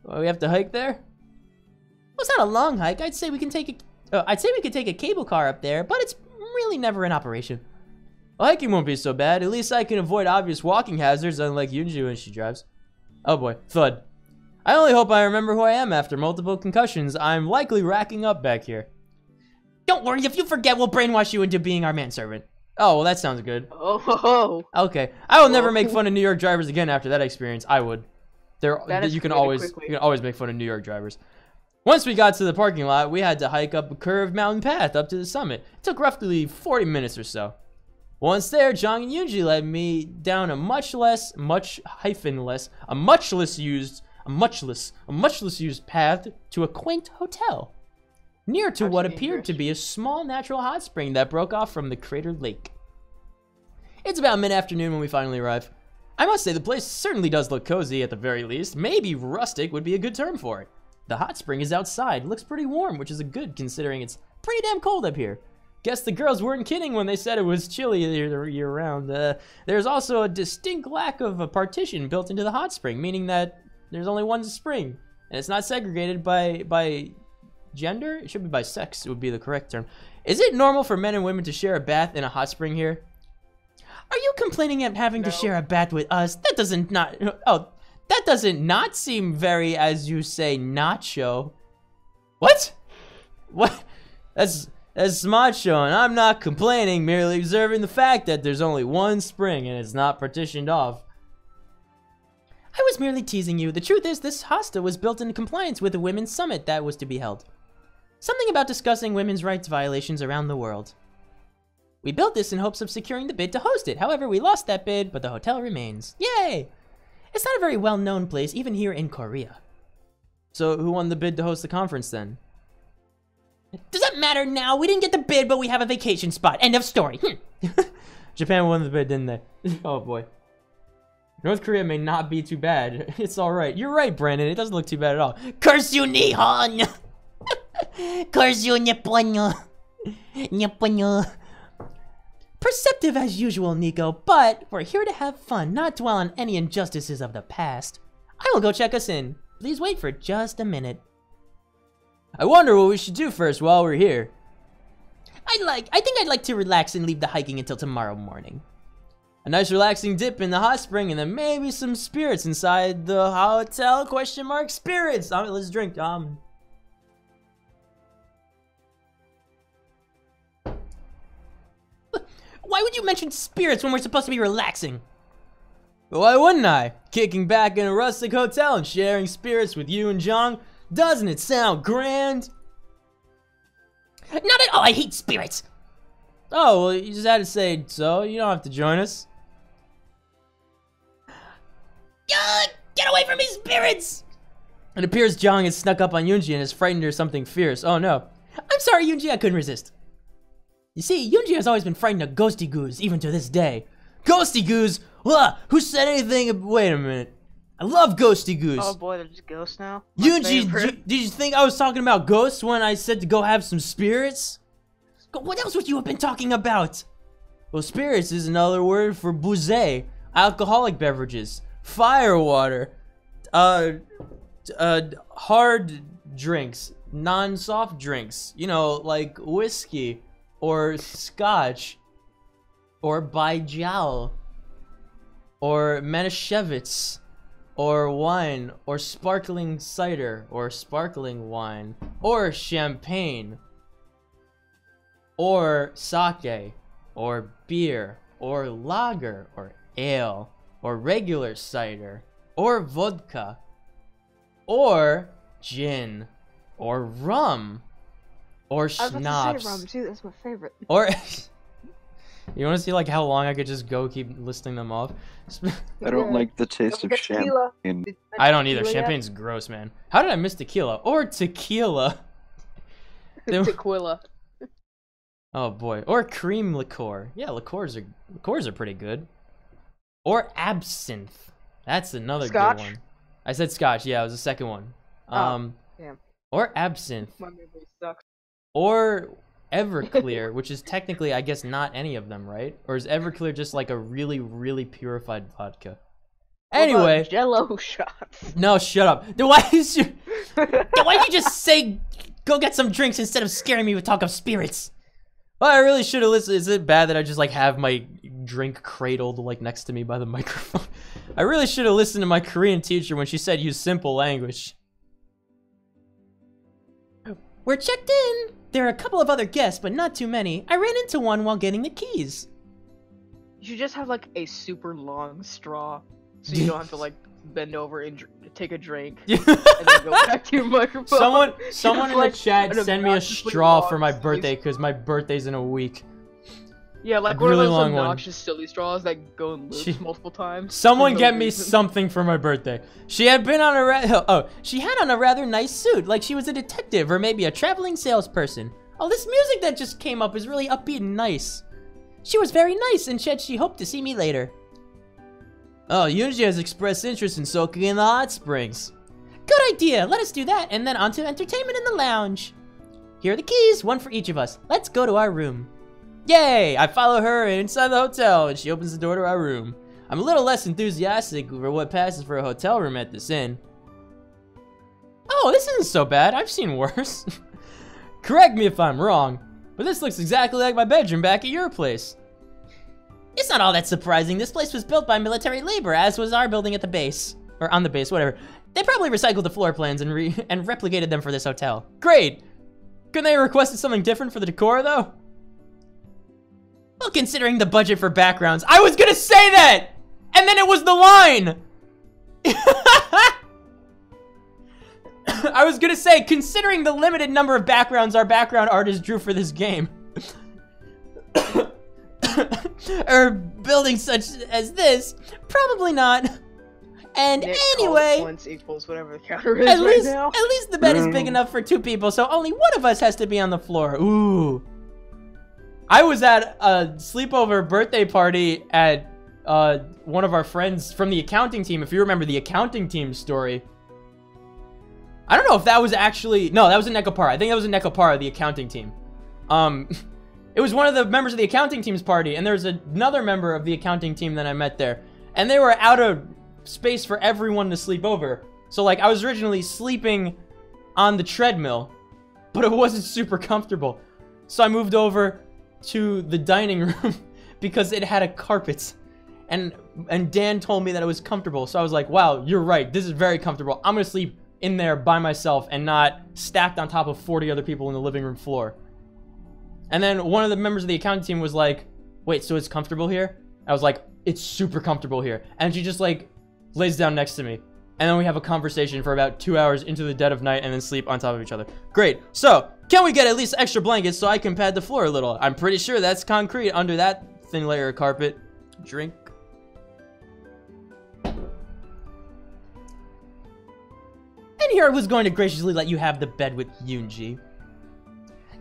Well, we have to hike there? Well, it's not a long hike. I'd say we could take a cable car up there, but it's really never in operation. Well, hiking won't be so bad. At least I can avoid obvious walking hazards, unlike Yoonji when she drives. Oh boy, thud. I only hope I remember who I am after multiple concussions I'm likely racking up back here. Don't worry, if you forget, we'll brainwash you into being our manservant. Oh, well, that sounds good. Oh. Okay, I will never make fun of New York drivers again after that experience. I would. You can always make fun of New York drivers. Once we got to the parking lot, we had to hike up a curved mountain path up to the summit. It took roughly 40 minutes or so. Once there, Jong and Yoonji led me down a much less used path to a quaint hotel near to what appeared to be a small natural hot spring that broke off from the cratered lake. It's about mid-afternoon when we finally arrive. I must say the place certainly does look cozy at the very least. Maybe rustic would be a good term for it. The hot spring is outside, looks pretty warm, which is a good considering it's pretty damn cold up here. Guess the girls weren't kidding when they said it was chilly year-round. There's also a distinct lack of a partition built into the hot spring, meaning that there's only one spring, and it's not segregated by gender? It should be by sex, it would be the correct term. Is it normal for men and women to share a bath in a hot spring here? Are you complaining at having to share a bath with us? That doesn't not seem very, as you say, nacho. What? What? That's macho, and I'm not complaining, merely observing the fact that there's only one spring and it's not partitioned off. I was merely teasing you. The truth is, this hostel was built in compliance with the women's summit that was to be held. Something about discussing women's rights violations around the world. We built this in hopes of securing the bid to host it. However, we lost that bid, but the hotel remains. Yay! It's not a very well-known place, even here in Korea. So, who won the bid to host the conference then? Does that matter now? We didn't get the bid, but we have a vacation spot. End of story. Japan won the bid, didn't they? Oh boy. North Korea may not be too bad. It's alright. You're right, Brandon. It doesn't look too bad at all. Curse you, Nihon! Curse you, Nipponyo! Nipponyo! Perceptive as usual, Nico, but we're here to have fun, not dwell on any injustices of the past. I will go check us in. Please wait for just a minute. I wonder what we should do first while we're here. I think I'd like to relax and leave the hiking until tomorrow morning. A nice relaxing dip in the hot spring and then maybe some spirits inside the hotel, ? Spirits! Let's drink, Why would you mention spirits when we're supposed to be relaxing? But why wouldn't I? Kicking back in a rustic hotel and sharing spirits with you and Jong? Doesn't it sound grand? Not at all, I hate spirits! Oh, well, you just had to say so. You don't have to join us. Get away from me, spirits! It appears Jong has snuck up on Yoonji and has frightened her something fierce. Oh no. I'm sorry, Yoonji, I couldn't resist. You see, Yoonji has always been frightened of ghosty goos, even to this day. Ghosty goos? Who said anything? Wait a minute. I love ghosty goos. Oh boy, there's ghosts now. Yoonji, did you think I was talking about ghosts when I said to go have some spirits? What else would you have been talking about? Well, spirits is another word for bousé, alcoholic beverages, fire water, hard drinks, non-soft drinks, you know, like whiskey or scotch or bajau or Manischewitz or wine or sparkling cider or sparkling wine or champagne or sake or beer or lager or ale or regular cider or vodka or gin or rum or I was about to schnapps say rum too. That's my favorite. or you want to see like how long I could just go keep listing them off? I don't like the taste of Tequila. champagne. I don't either. Tequila yet? Champagne's gross, man. How did I miss tequila? Or tequila. Tequila. Oh boy. Or cream liqueur. Yeah, liqueurs are pretty good. Or absinthe. That's another Scotch? good one. I said scotch. Yeah, it was the second one. Damn. Or absinthe. My memory sucks. Or Everclear, which is technically, I guess, not any of them, right? Or is Everclear just like a really, really purified vodka? What about Anyway. Jello shots. No, shut up. Then why did you just say go get some drinks instead of scaring me with talk of spirits? Well, I really should have listened. Is it bad that I just like have my drink cradled like next to me by the microphone? I really should have listened to my Korean teacher when she said use simple language. We're checked in. There are a couple of other guests, but not too many. I ran into one while getting the keys. You should just have like a super long straw, so you don't have to like bend over and take a drink and then go back to your microphone. Someone in the chat send me a straw for my birthday because my birthday's in a week. Yeah, like A one really of those long one. obnoxious silly straws that go in loops multiple times. Someone for no get me reason. something for my birthday. She had been on a she had on a rather nice suit, like she was a detective or maybe a traveling salesperson. Oh, this music that just came up is really upbeat and nice. She was very nice and said she hoped to see me later. Oh, Yunji has expressed interest in soaking in the hot springs. Good idea. Let us do that and then on to entertainment in the lounge. Here are the keys, one for each of us. Let's go to our room. Yay! I follow her inside the hotel and she opens the door to our room. I'm a little less enthusiastic for what passes for a hotel room at this inn. Oh, this isn't so bad. I've seen worse. Correct me if I'm wrong, but this looks exactly like my bedroom back at your place. It's not all that surprising. This place was built by military labor, as was our building at the base. Or on the base, whatever. They probably recycled the floor plans and replicated them for this hotel. Great! Couldn't they have requested something different for the decor, though? Well, considering the budget for backgrounds, I was gonna say that! And then it was the line! I was gonna say, considering the limited number of backgrounds our background artist drew for this game. Or buildings such as this, probably not. And Nick anyway, points equals whatever the counter is at right now. least the bed is big enough for 2 people, so only one of us has to be on the floor. Ooh. I was at a sleepover birthday party at one of our friends from the accounting team. If you remember the accounting team story. I don't know if that was actually... No, that was in Nekopara. I think that was in Nekopara, the accounting team. It was one of the members of the accounting team's party, and there was another member of the accounting team that I met there. And they were out of space for everyone to sleep over. So, like, I was originally sleeping on the treadmill, but it wasn't super comfortable. So I moved over to the dining room because it had a carpet. And Dan told me that it was comfortable. So I was like, wow, you're right. This is very comfortable. I'm going to sleep in there by myself and not stacked on top of 40 other people in the living room floor. And then one of the members of the accounting team was like, wait, so it's comfortable here? I was like, it's super comfortable here. And she just like lays down next to me. And then we have a conversation for about 2 hours into the dead of night and then sleep on top of each other. Great. So, can we get at least extra blankets so I can pad the floor a little? I'm pretty sure that's concrete under that thin layer of carpet. Drink. And here I was going to graciously let you have the bed with Yoonji.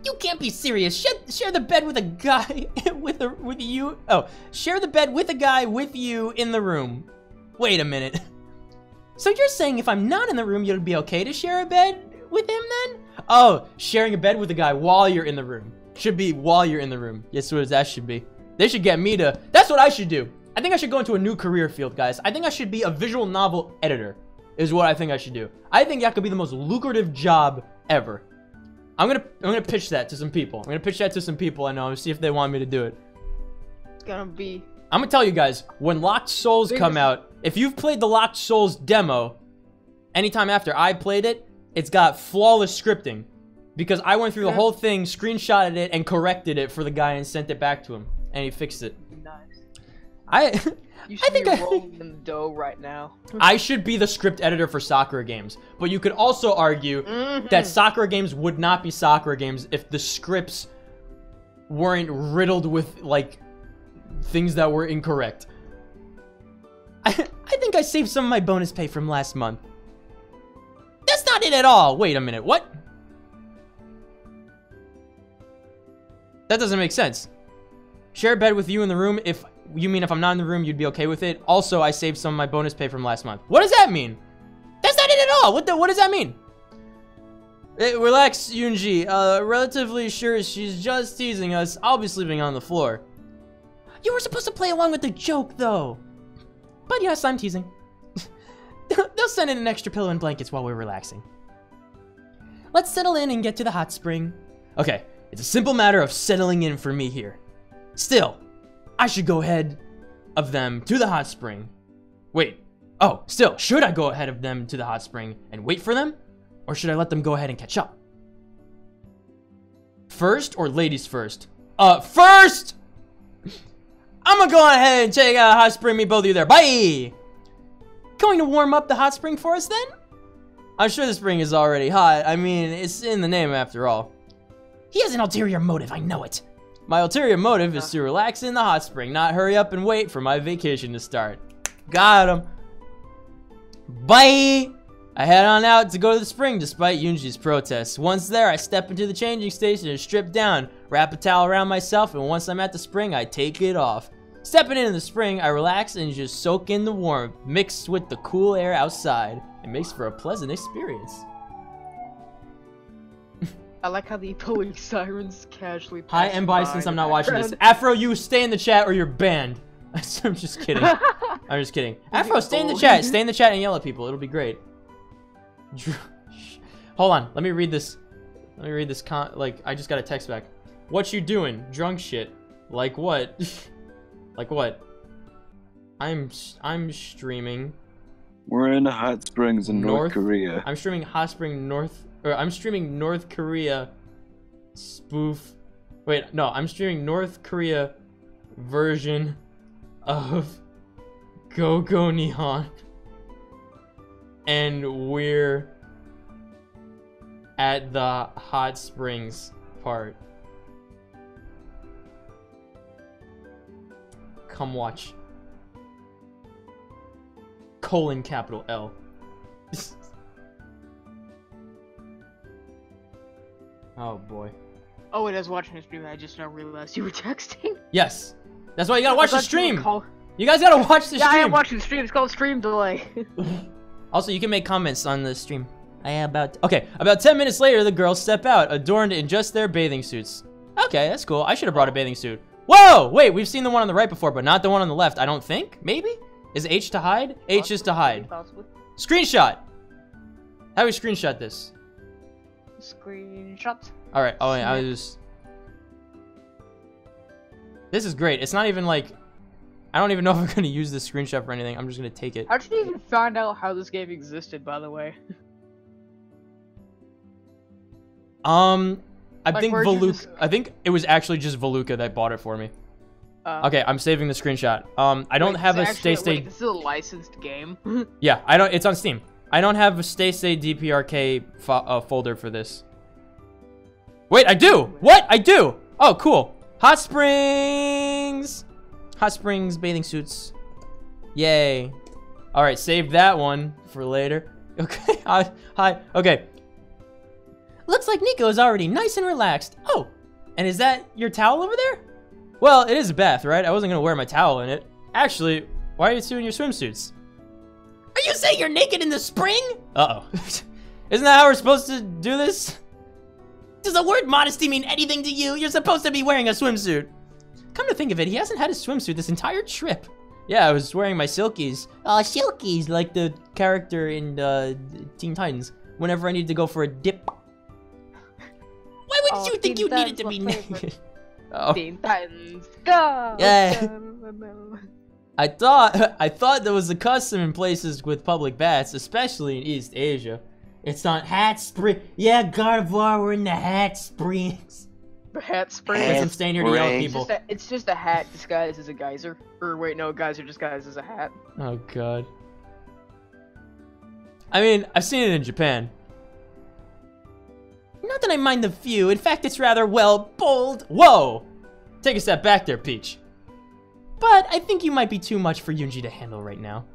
You can't be serious. Share the bed with a guy with you. Oh, share the bed with a guy with you in the room. Wait a minute. So you're saying if I'm not in the room, you'd be okay to share a bed with him then? Oh, sharing a bed with a guy while you're in the room. Should be while you're in the room. Yes, what that should be. They should get me to... That's what I should do. I think I should go into a new career field, guys. I think I should be a visual novel editor. is what I think I should do. I think that could be the most lucrative job ever. I'm gonna pitch that to some people. I'm gonna pitch that to some people I know and see if they want me to do it. It's gonna be... I'm gonna tell you guys, when Locked Souls come out, if you've played the Locked Souls demo, anytime after I played it, it's got flawless scripting. Because I went through the whole thing, screenshotted it, and corrected it for the guy and sent it back to him. And he fixed it. Nice. You should be rolling in the dough right now. I should be the script editor for soccer games. But you could also argue that soccer games would not be soccer games if the scripts weren't riddled with, like, things that were incorrect. I think I saved some of my bonus pay from last month. That's not it at all. Wait a minute. What? That doesn't make sense. Share a bed with you in the room. If you mean if I'm not in the room, you'd be okay with it. Also, I saved some of my bonus pay from last month. What does that mean? That's not it at all. What does that mean? Relax, Yoonji. Relatively sure she's just teasing us. I'll be sleeping on the floor. You were supposed to play along with the joke, though. But yes, I'm teasing. They'll send in an extra pillow and blankets while we're relaxing. Let's settle in and get to the hot spring. Okay, it's a simple matter of settling in for me here. Still, I should go ahead of them to the hot spring. Wait. Oh, still, should I go ahead of them to the hot spring and wait for them? Or should I let them go ahead and catch up? First or ladies first? First! I'm gonna go ahead and take a hot spring, meet both of you there. Bye! Going to warm up the hot spring for us then? I'm sure the spring is already hot. I mean, it's in the name after all. He has an ulterior motive, I know it. My ulterior motive is to relax in the hot spring, not hurry up and wait for my vacation to start. Got him. Bye! I head on out to go to the spring despite Yoonji's protests. Once there, I step into the changing station and strip down, wrap a towel around myself, and once I'm at the spring, I take it off. Stepping into the spring, I relax and just soak in the warmth, mixed with the cool air outside. It makes for a pleasant experience. I like how the police sirens casually pass Hi, and bye since I'm not watching this. background. Afro, you stay in the chat or you're banned. I'm just kidding. I'm just kidding. Afro, stay in the chat. Stay in the chat and yell at people. It'll be great. Hold on. Let me read this. Let me read this. Like, I just got a text back. What you doing? Drunk shit. Like what? Like what? I'm streaming. We're in hot springs in North Korea. I'm streaming hot spring North. Or I'm streaming North Korea spoof. Wait, no, I'm streaming North Korea version of Go Go Nihon. And we're at the hot springs part. Come watch. Capital L. Oh boy. Oh, it is watching a stream. I just now realized you were texting. Yes. That's why you gotta watch the I thought you stream. were You guys gotta watch the Yeah, I stream. am watching the stream. It's called stream delay. Also, you can make comments on the stream. Okay, about 10 minutes later, the girls step out, adorned in just their bathing suits. Okay, that's cool. I should have brought a bathing suit. Whoa! Wait, we've seen the one on the right before, but not the one on the left, I don't think? Maybe? Is H to hide? H is to hide. Screenshot! How do we screenshot this? Screenshot. Alright, oh wait, I was... This is great. It's not even like... I don't even know if I'm gonna use this screenshot for anything. I'm just gonna take it. How did you even find out how this game existed, by the way? I Like, think where'd you Valuka. just- I think it was actually just Valuka that bought it for me. Okay, I'm saving the screenshot. I don't have a Stay. Wait, this is a licensed game. Yeah, I don't. It's on Steam. I don't have a Stay DPRK folder for this. Wait, I do. What? I do. Oh, cool. Hot springs. Hot springs bathing suits. Yay. All right, save that one for later. Okay. Hi. Okay. Looks like Nico is already nice and relaxed. Oh, and is that your towel over there? Well, it is a bath, right? I wasn't gonna wear my towel in it. Actually, why are you two in your swimsuits? Are you saying you're naked in the spring? Uh-oh. Isn't that how we're supposed to do this? Does the word modesty mean anything to you? You're supposed to be wearing a swimsuit. Come to think of it, he hasn't had his swimsuit this entire trip. Yeah, I was wearing my silkies. Oh, silkies. Like the character in Teen Titans. Whenever I needed to go for a dip. Why would you think you needed to be naked? Oh. Teen Titans, go! Yeah. Go. I thought there was a custom in places with public baths, especially in East Asia. It's on Hat Spring. Yeah, Gardevoir, we're in the Hat Springs. The hat spray. Guess I'm staying here to yell at people. It's just a hat disguised as a geyser. Or wait, no, geyser disguised as a hat. Oh god. I mean, I've seen it in Japan. Not that I mind the view. In fact, it's rather, well, bold. Whoa! Take a step back there, Peach. But I think you might be too much for Yoonji to handle right now.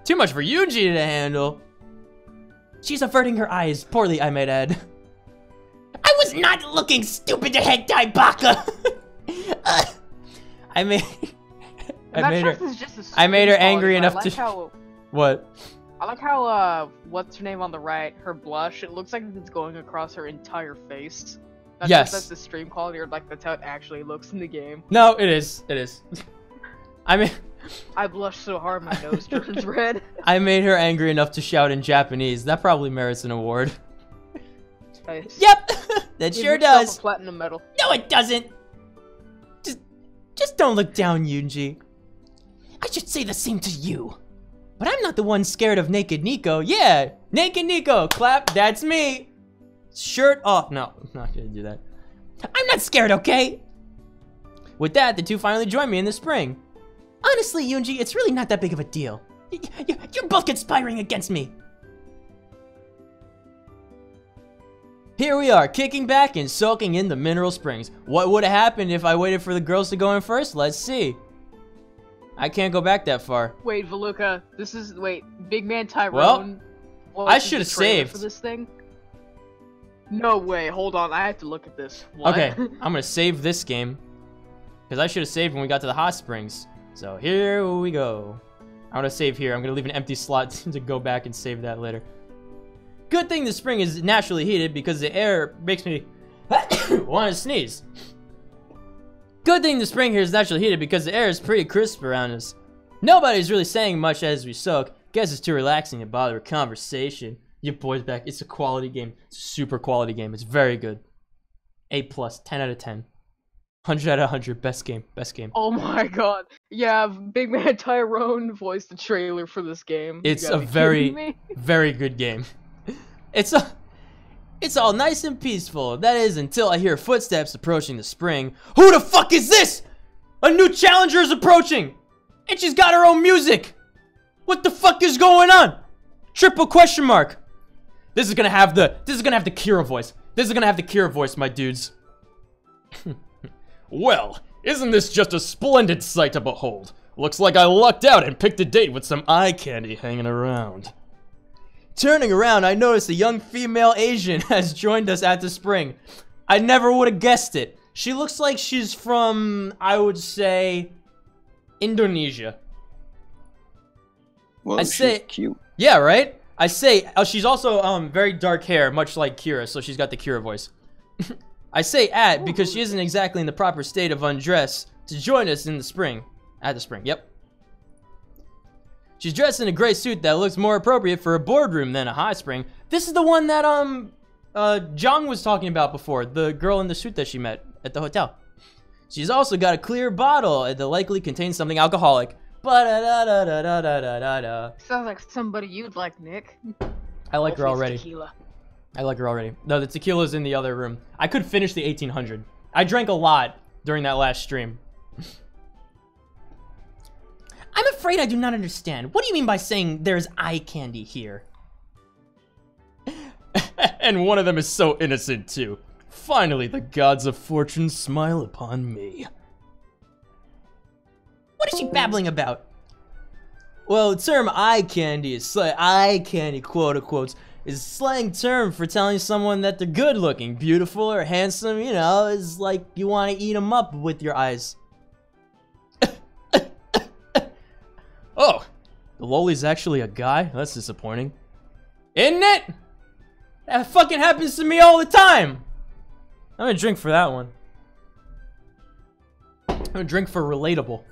Too much for Yoonji to handle. She's averting her eyes, poorly I might add. I was not looking, stupid hentai baka! I made I made her angry enough to... What? I like how, what's her name on the right? Her blush, it looks like it's going across her entire face. Not Yes. just that's the stream quality, or like that's how it actually looks in the game. No, it is. It is. I mean... I blushed so hard my nose turns red. I made her angry enough to shout in Japanese. That probably merits an award. Nice. Yep, that Give sure yourself does. a platinum medal. No, it doesn't. Just don't look down, Yoonji. I should say the same to you. But I'm not the one scared of Naked Nico. Yeah, Naked Nico, clap, that's me. Shirt off. No, I'm not gonna do that. I'm not scared, okay? With that, the two finally joined me in the spring. Honestly, Yoonji, it's really not that big of a deal. You're both conspiring against me. Here we are, kicking back and soaking in the mineral springs. What would have happened if I waited for the girls to go in first? Let's see. I can't go back that far. Wait, Veluca, Big Man Tyrone. Well, I should have saved for this thing. No way, hold on, I have to look at this. What? Okay, I'm gonna save this game. Because I should have saved when we got to the hot springs. So here we go. I'm gonna save here. I'm gonna leave an empty slot to go back and save that later. Good thing the spring is naturally heated because the air makes me want to sneeze. Good thing the spring here is naturally heated because the air is pretty crisp around us. Nobody's really saying much as we soak. Guess it's too relaxing to bother a conversation. Your boy's back. It's a quality game. It's a super quality game. It's very good. A+, 10 out of 10. 100 out of 100. Best game. Best game. Oh my god. Yeah, Big Man Tyrone voiced the trailer for this game. It's a very, very good game. It's all nice and peaceful. That is until I hear footsteps approaching the spring. Who the fuck is this? A new challenger is approaching! And she's got her own music! What the fuck is going on? Triple question mark. This is gonna have the Kira voice. This is gonna have the Kira voice, my dudes. Well, isn't this just a splendid sight to behold? Looks like I lucked out and picked a date with some eye candy hanging around. Turning around, I noticed a young female Asian has joined us at the spring. I never would have guessed it. She looks like she's from, I would say, Indonesia. Well, she's cute. Yeah, right? I say, she's also very dark hair, much like Kira, so she's got the Kira voice. I say because she isn't exactly in the proper state of undress to join us in the spring. At the spring, yep. She's dressed in a gray suit that looks more appropriate for a boardroom than a hot spring. This is the one that, Jong was talking about before. The girl in the suit that she met at the hotel. She's also got a clear bottle that likely contains something alcoholic. Sounds like somebody you'd like, Nick. I like her already. Tequila. I like her already. No, the tequila's in the other room. I could finish the 1800. I drank a lot during that last stream. I'm afraid I do not understand. What do you mean by saying there's eye candy here? And one of them is so innocent too. Finally, the gods of fortune smile upon me. What is she babbling about? Well, the term eye candy is eye candy, quote unquote, is a slang term for telling someone that they're good looking, beautiful, or handsome, you know, is like you want to eat them up with your eyes. Oh, the loli's actually a guy? That's disappointing. Isn't it? That fucking happens to me all the time. I'm gonna drink for that one. I'm gonna drink for relatable.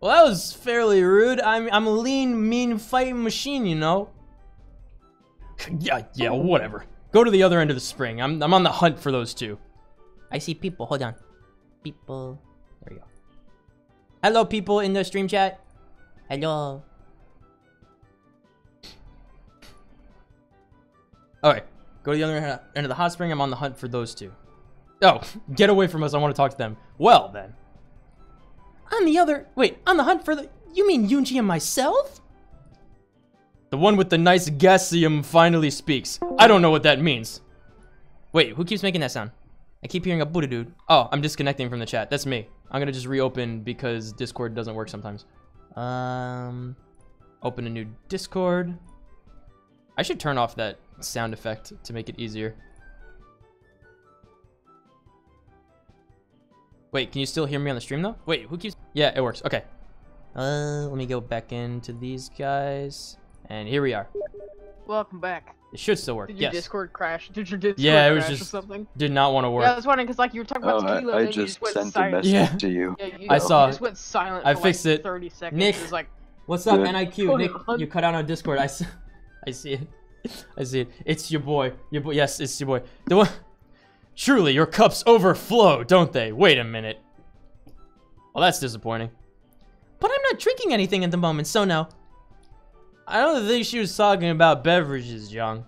Well, that was fairly rude. I'm a lean, mean fighting machine, you know. Yeah, whatever. Go to the other end of the spring. I'm on the hunt for those two. I see people. Hold on. People. There we go. Hello, people in the stream chat. Hello. Alright. Go to the other end of the hot spring. I'm on the hunt for those two. Oh, get away from us. I want to talk to them. Well, then. On the hunt for the... You mean Yoonji and myself? The one with the nice gasium finally speaks. I don't know what that means. Wait, who keeps making that sound? I keep hearing a Buddha dude. Oh, I'm disconnecting from the chat. That's me. I'm gonna just reopen because Discord doesn't work sometimes. Open a new Discord. I should turn off that sound effect to make it easier. Wait, can you still hear me on the stream though? Wait, who keeps... Yeah, it works. Okay. Let me go back into these guys. And here we are. Welcome back. It should still work. Did your Yes. Discord crash? Did your Discord Yeah, it was crash just or something? did not want to work. Yeah, I was wondering because like you were talking about tequila, I and then you just went sent a silent. message Yeah. to you. Yeah, you I saw You it. just went silent. I for fixed like it. 30 seconds. Nick. It was like, What's up, Yeah. NIQ? Nick, on. you cut out on Discord. I see it. I see it. It's your boy. Yes, it's your boy. The one. Surely your cups overflow, don't they? Wait a minute. Well, that's disappointing. But I'm not drinking anything at the moment, so no. I don't think she was talking about beverages, Young.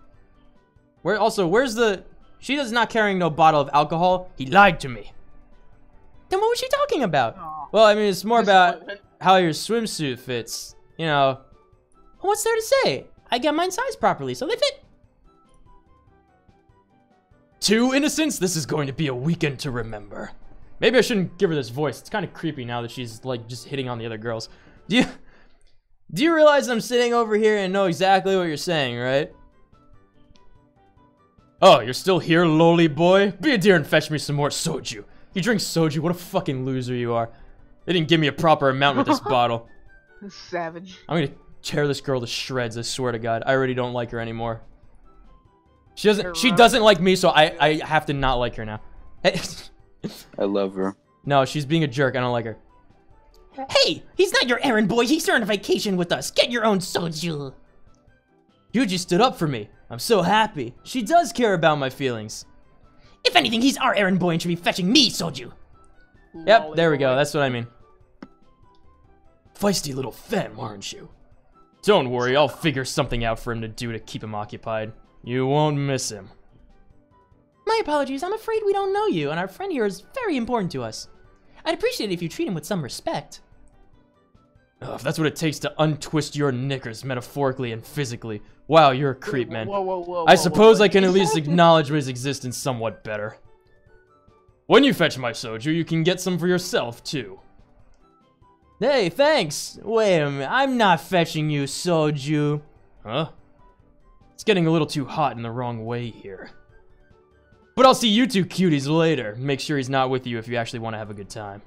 Where's the... She is not carrying no bottle of alcohol. He lied to me. Then what was she talking about? oh, Well, I mean, it's more about disappointment. how your swimsuit fits. You know. What's there to say? I got mine sized properly, so they fit. Two innocents? This is going to be a weekend to remember. Maybe I shouldn't give her this voice. It's kind of creepy now that she's, like, just hitting on the other girls. Do you realize I'm sitting over here and know exactly what you're saying, right? Oh, you're still here, lowly boy? Be a dear and fetch me some more soju. You drink soju? What a fucking loser you are. They didn't give me a proper amount with this bottle. Savage. I'm gonna tear this girl to shreds, I swear to God. I already don't like her anymore. She doesn't like me, so I have to not like her now. I love her. No, she's being a jerk. I don't like her. Hey, he's not your errand boy. He's on vacation with us. Get your own soju. Yuji stood up for me. I'm so happy. She does care about my feelings. If anything, he's our errand boy and should be fetching me soju. Yep, Lolly there we go. boy. That's what I mean. Feisty little femme, aren't you? Don't worry, I'll figure something out for him to do to keep him occupied. You won't miss him. My apologies. I'm afraid we don't know you, and our friend here is very important to us. I'd appreciate it if you treat him with some respect. If that's what it takes to untwist your knickers metaphorically and physically. Wow, you're a creep, man. Whoa, I suppose I can at least acknowledge his existence somewhat better. When you fetch my soju, you can get some for yourself, too. Hey, thanks! Wait a minute, I'm not fetching you soju. Huh? It's getting a little too hot in the wrong way here. But I'll see you two cuties later. Make sure he's not with you if you actually want to have a good time.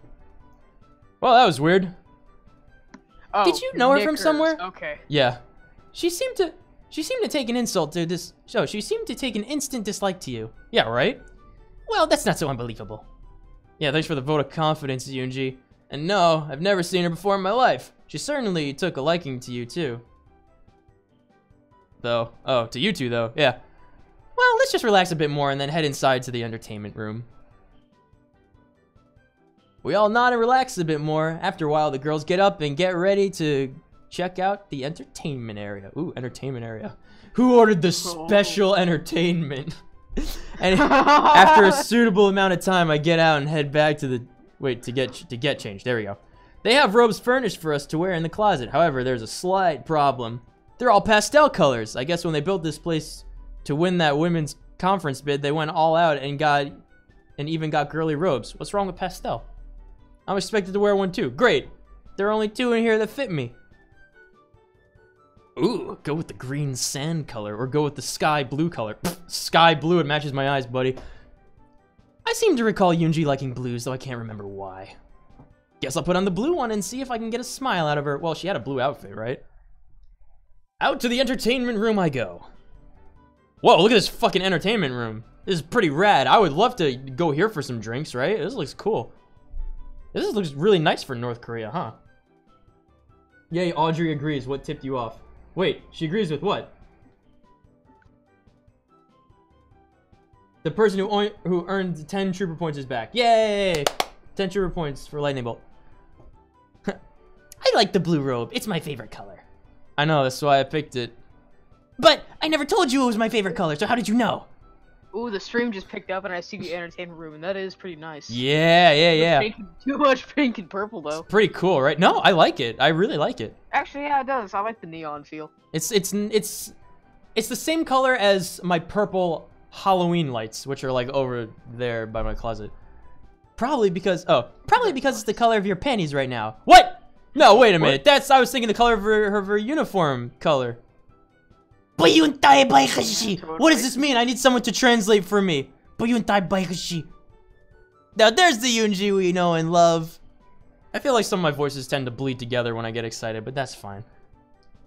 Well, that was weird. Oh, Did you know her from knickers. somewhere? Okay. Yeah. She seemed to take an insult to this. So she seemed to take an instant dislike to you. Yeah, right? Well, that's not so unbelievable. Yeah, thanks for the vote of confidence, Yoonji. And no, I've never seen her before in my life. She certainly took a liking to you, too. Though. Oh, to you two, though. Yeah. Well, let's just relax a bit more and then head inside to the entertainment room. We all nod and relax a bit more. After a while, the girls get up and get ready to check out the entertainment area. Ooh, entertainment area. Who ordered the special entertainment? And after a suitable amount of time, I get out and head back to the... Wait, to get changed. There we go. They have robes furnished for us to wear in the closet. However, there's a slight problem. They're all pastel colors. I guess when they built this place to win that women's conference bid, they went all out and even got girly robes. What's wrong with pastel? I'm expected to wear one too. Great. There are only two in here that fit me. Ooh, go with the green sand color or go with the sky blue color. Pfft, sky blue, it matches my eyes, buddy. I seem to recall Yoonji liking blues, though I can't remember why. Guess I'll put on the blue one and see if I can get a smile out of her. Well, she had a blue outfit, right? Out to the entertainment room I go. Whoa, look at this fucking entertainment room. This is pretty rad. I would love to go here for some drinks, right? This looks cool. This looks really nice for North Korea, huh? Yay, Audrey agrees. What tipped you off? Wait, she agrees with what? The person who earned 10 trooper points is back. Yay! 10 trooper points for lightning bolt. I like the blue robe. It's my favorite color. I know, that's why I picked it. But I never told you it was my favorite color, so how did you know? Ooh, the stream just picked up and I see the entertainment room, and that is pretty nice. Yeah. Too much pink and purple, though. Pretty cool, right? No, I like it. I really like it. Actually, yeah, it does. I like the neon feel. It's the same color as my purple Halloween lights, which are like over there by my closet. Probably because it's the color of your panties right now. What? No, wait a minute. I was thinking the color of her uniform color. What does this mean? I need someone to translate for me. Now there's the Yoonji we know and love. I feel like some of my voices tend to bleed together when I get excited, but that's fine.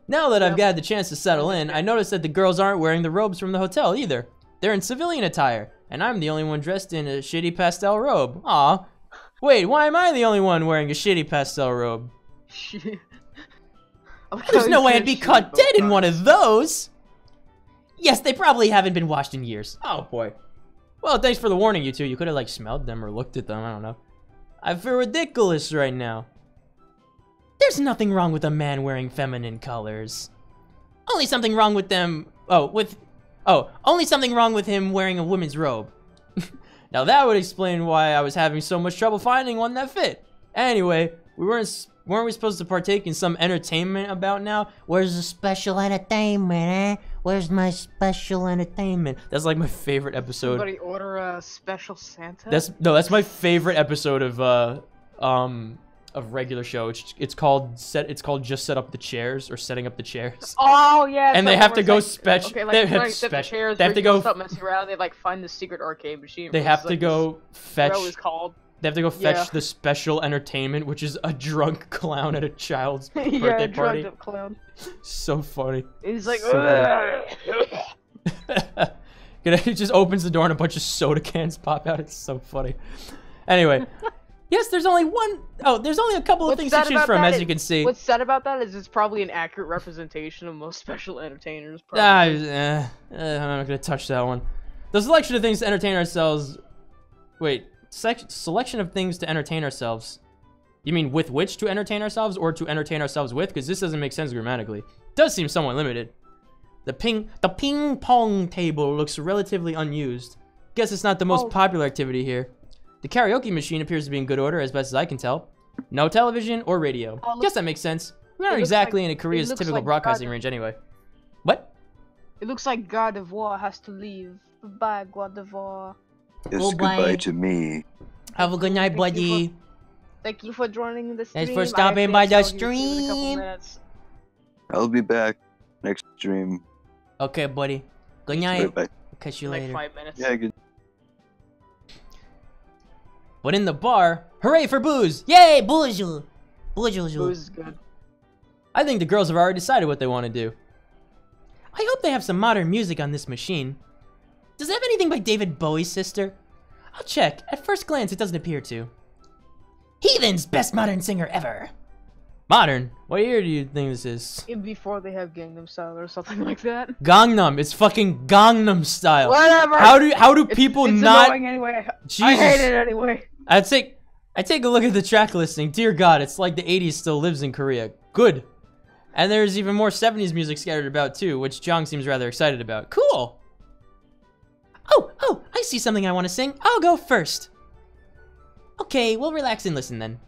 Now that I've had the chance to settle in, I noticed that the girls aren't wearing the robes from the hotel either. They're in civilian attire, and I'm the only one dressed in a shitty pastel robe. Aw. Wait, why am I the only one wearing a shitty pastel robe? There's no way I'd be caught dead in one of those. Yes, they probably haven't been washed in years. Oh boy. Well, thanks for the warning, you two. You could have like smelled them or looked at them. I don't know. I feel ridiculous right now. There's nothing wrong with a man wearing feminine colors. Only something wrong with them. Only something wrong with him wearing a woman's robe. Now that would explain why I was having so much trouble finding one that fit. Anyway, weren't we supposed to partake in some entertainment about now? Where's the special entertainment, eh? Where's my special entertainment? That's like my favorite episode. Somebody order a special Santa? That's my favorite episode of regular show. It's called Just Set Up the Chairs or Setting Up the Chairs. Oh yeah. And they have to go special. Okay, like, they have the chairs. They have to go. Stop messing around. They like find the secret arcade machine. They have to go fetch. What was called? They have to go fetch the special entertainment, which is a drunk clown at a child's birthday party. Drugged up clown. So funny. He's like, He just opens the door and a bunch of soda cans pop out. It's so funny. Anyway, yes, there's only a couple of things to choose from, as you can see. What's sad about that is it's probably an accurate representation of most special entertainers. I'm not gonna touch that one. The selection of things to entertain ourselves. Wait. Selection of things to entertain ourselves. You mean with which to entertain ourselves or to entertain ourselves with? Because this doesn't make sense grammatically. It does seem somewhat limited. The ping pong table looks relatively unused. Guess it's not the most popular activity here. The karaoke machine appears to be in good order as best as I can tell. No television or radio. Guess that makes sense. We're not exactly in Korea's typical broadcasting range anyway. What? It looks like God of War has to leave. Bye, God of War. Yes, Goodbye. goodbye to me. Have a good night, buddy. Thank you for joining the stream. Thanks for stopping by the stream. I'll be back next stream. Okay, buddy. Good night. Bye. Catch you Like later. 5 minutes. Yeah, good. But in the bar, hooray for booze! Yay, bonjour. Bonjour. Booze is good. I think the girls have already decided what they want to do. I hope they have some modern music on this machine. Does it have anything by David Bowie's sister? I'll check. At first glance, it doesn't appear to. Heathen's best modern singer ever. Modern? What year do you think this is? Before they have Gangnam Style or something like that. Gangnam. It's fucking Gangnam Style. Whatever. How do people it's not? Annoying anyway. Jesus. I hate it anyway. I take a look at the track listing. Dear God, it's like the 80s still lives in Korea. Good. And there's even more 70s music scattered about too, which Jong seems rather excited about. Cool. Oh, I see something I want to sing. I'll go first. Okay, we'll relax and listen then.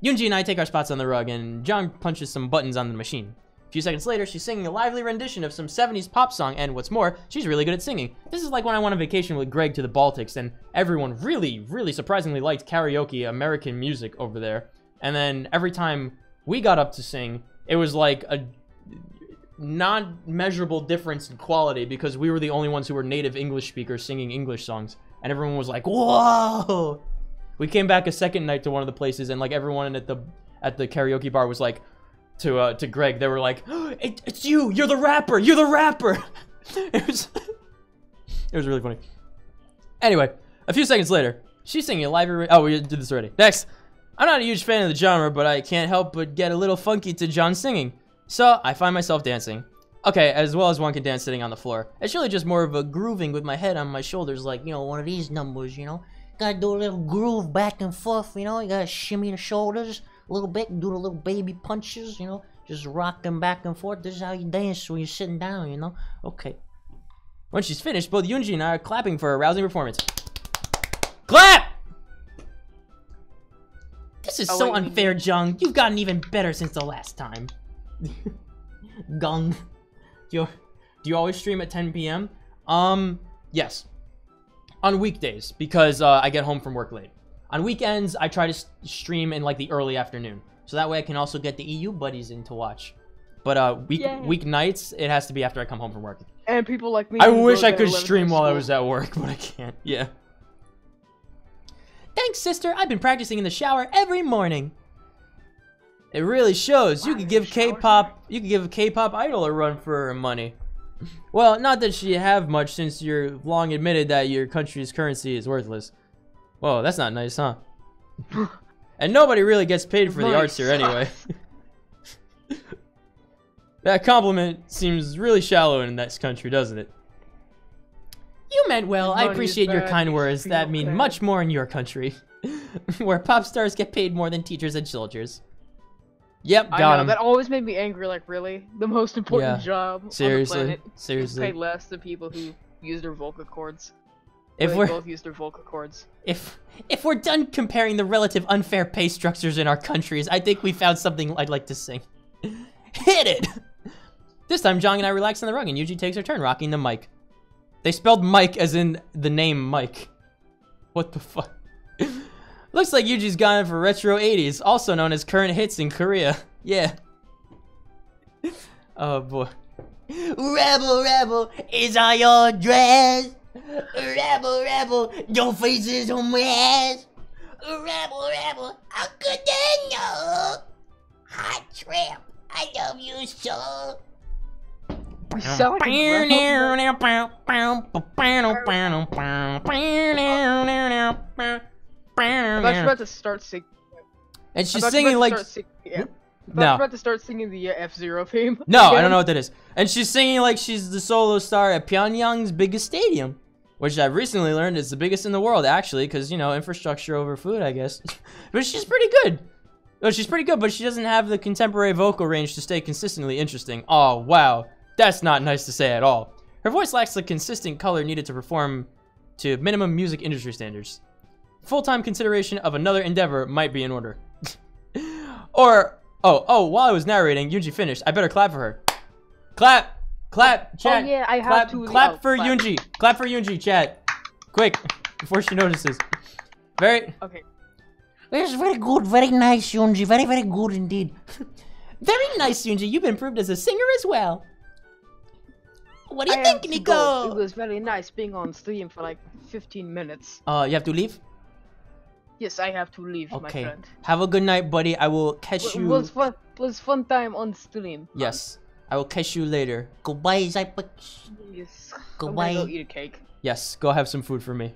Yoonji and I take our spots on the rug, and Jong punches some buttons on the machine. A few seconds later, she's singing a lively rendition of some 70s pop song, and what's more, she's really good at singing. This is like when I went on vacation with Greg to the Baltics, and everyone really surprisingly liked karaoke American music over there. And then every time we got up to sing, it was like a non-measurable difference in quality because we were the only ones who were native English speakers singing English songs, and everyone was like, whoa! We came back a second night to one of the places, and like everyone at the karaoke bar was like to Greg, they were like, it's you're the rapper, it was really funny. Anyway, a few seconds later, she's singing a live we did this already. Next, I'm not a huge fan of the genre, but I can't help but get a little funky to John singing. So, I find myself dancing. Okay, as well as one can dance sitting on the floor. It's really just more of a grooving with my head on my shoulders, like, You know, one of these numbers, you know? Gotta do a little groove back and forth, you know? You gotta shimmy the shoulders a little bit, do the little baby punches, you know? Just rock them back and forth. This is how you dance when you're sitting down, you know? Okay. When she's finished, both Yoonji and I are clapping for a rousing performance. Clap! This is so unfair, Jung. You've gotten even better since the last time. Gung. Do you always stream at 10 p.m.? Yes. On weekdays, because I get home from work late. On weekends, I try to stream in like the early afternoon. So that way I can also get the EU buddies in to watch. But weeknights, it has to be after I come home from work. And people like me. I wish I could stream while I was at work, but I can't. Yeah. Thanks, sister. I've been practicing in the shower every morning. It really shows. You could give a K-pop idol a run for her money. Well, not that she have much, since you're long admitted that your country's currency is worthless. Whoa, that's not nice, huh? And nobody really gets paid for the arts here anyway. That compliment seems really shallow in this country, doesn't it? You meant well. I appreciate your kind words that mean much more in your country, where pop stars get paid more than teachers and soldiers. Yep, got him. That always made me angry. Like, really, the most important job seriously, on the planet. Seriously, Pay less to people who use their vocal cords. If they we're both use their vocal cords. If we're done comparing the relative unfair pay structures in our countries, I think we found something I'd like to sing. Hit it! This time, Jong and I relax on the rug, and Yuji takes her turn rocking the mic. They spelled Mike as in the name Mike. What the fuck? Looks like Yuji's gone for retro 80s, also known as current hits in Korea. Yeah. Oh boy. Rebel, rebel, is all your dress. Rebel, rebel, your face is a mess. Rebel, rebel, how could they know? Hot tramp, I love you so. We sound like I'm actually about to start singing. And she's singing like... I'm about to start singing the F-Zero theme. No, I don't know what that is. And she's singing like she's the solo star at Pyongyang's biggest stadium. Which I've recently learned is the biggest in the world, actually. Because, you know, infrastructure over food, I guess. But she's pretty good. Well, she's pretty good, but she doesn't have the contemporary vocal range to stay consistently interesting. Oh, wow. That's not nice to say at all. Her voice lacks the consistent color needed to perform to minimum music industry standards. Full-time consideration of another endeavor might be in order. Or, while I was narrating, Yoonji finished. I better clap for her. Clap! Clap, chat! Oh yeah, I have to. Clap for Yoonji! Clap for Yoonji, chat! Quick, before she notices. Okay. That's very good, very nice, Yoonji. Very, very good indeed. Very nice, Yoonji. You've improved as a singer as well. What do you think, Nico? It was very nice being on stream for like 15 minutes. You have to leave? Yes, I have to leave, my friend. Have a good night, buddy. I will catch you. It was fun time on stream. Yes. I will catch you later. Goodbye, Zypek. Yes. Goodbye. I'm gonna go eat a cake. Yes, go have some food for me.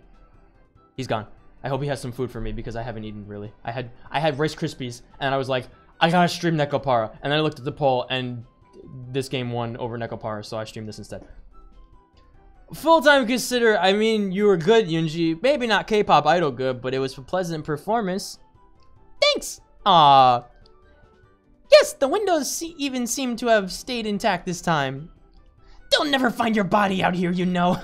He's gone. I hope he has some food for me because I haven't eaten really. I had Rice Krispies and I was like, I gotta stream Nekopara. And then I looked at the poll and this game won over Nekopara, so I streamed this instead. Full-time consider, I mean, you were good, Yoonji. Maybe not K-pop idol good, but it was a pleasant performance. Thanks! Aww. Yes, the windows even seem to have stayed intact this time. They'll never find your body out here, you know.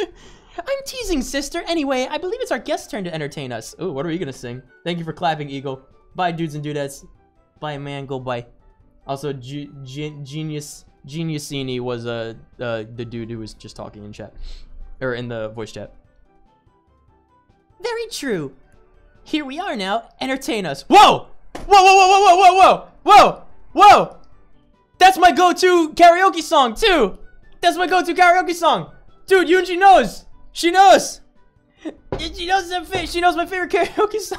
I'm teasing, sister. Anyway, I believe it's our guest's turn to entertain us. Ooh, what are we gonna sing? Thank you for clapping, Eagle. Bye, dudes and dudettes. Bye, man. Go bye. Also, Geniusini was the dude who was just talking in chat. Or in the voice chat. Very true. Here we are now. Entertain us. Whoa! Whoa, whoa, whoa, whoa, whoa, whoa, whoa! Whoa! Whoa! That's my go-to karaoke song, too! That's my go-to karaoke song! Dude, Yoonji knows! She knows! She knows my favorite karaoke song!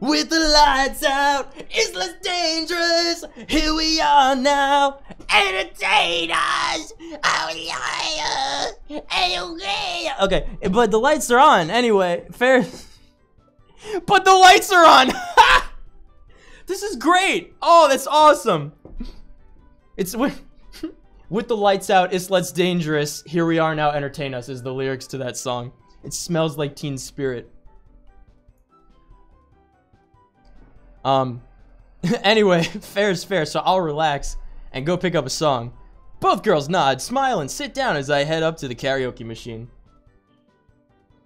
With the lights out, it's less dangerous. Here we are now. Entertain us. Oh yeah. Okay, but the lights are on anyway. Fair. But the lights are on! This is great! Oh, that's awesome! It's with the lights out, it's less dangerous. Here we are now, entertain us, is the lyrics to that song. It smells like Teen Spirit. Anyway, fair is fair, so I'll relax and go pick up a song. Both girls nod, smile, and sit down as I head up to the karaoke machine.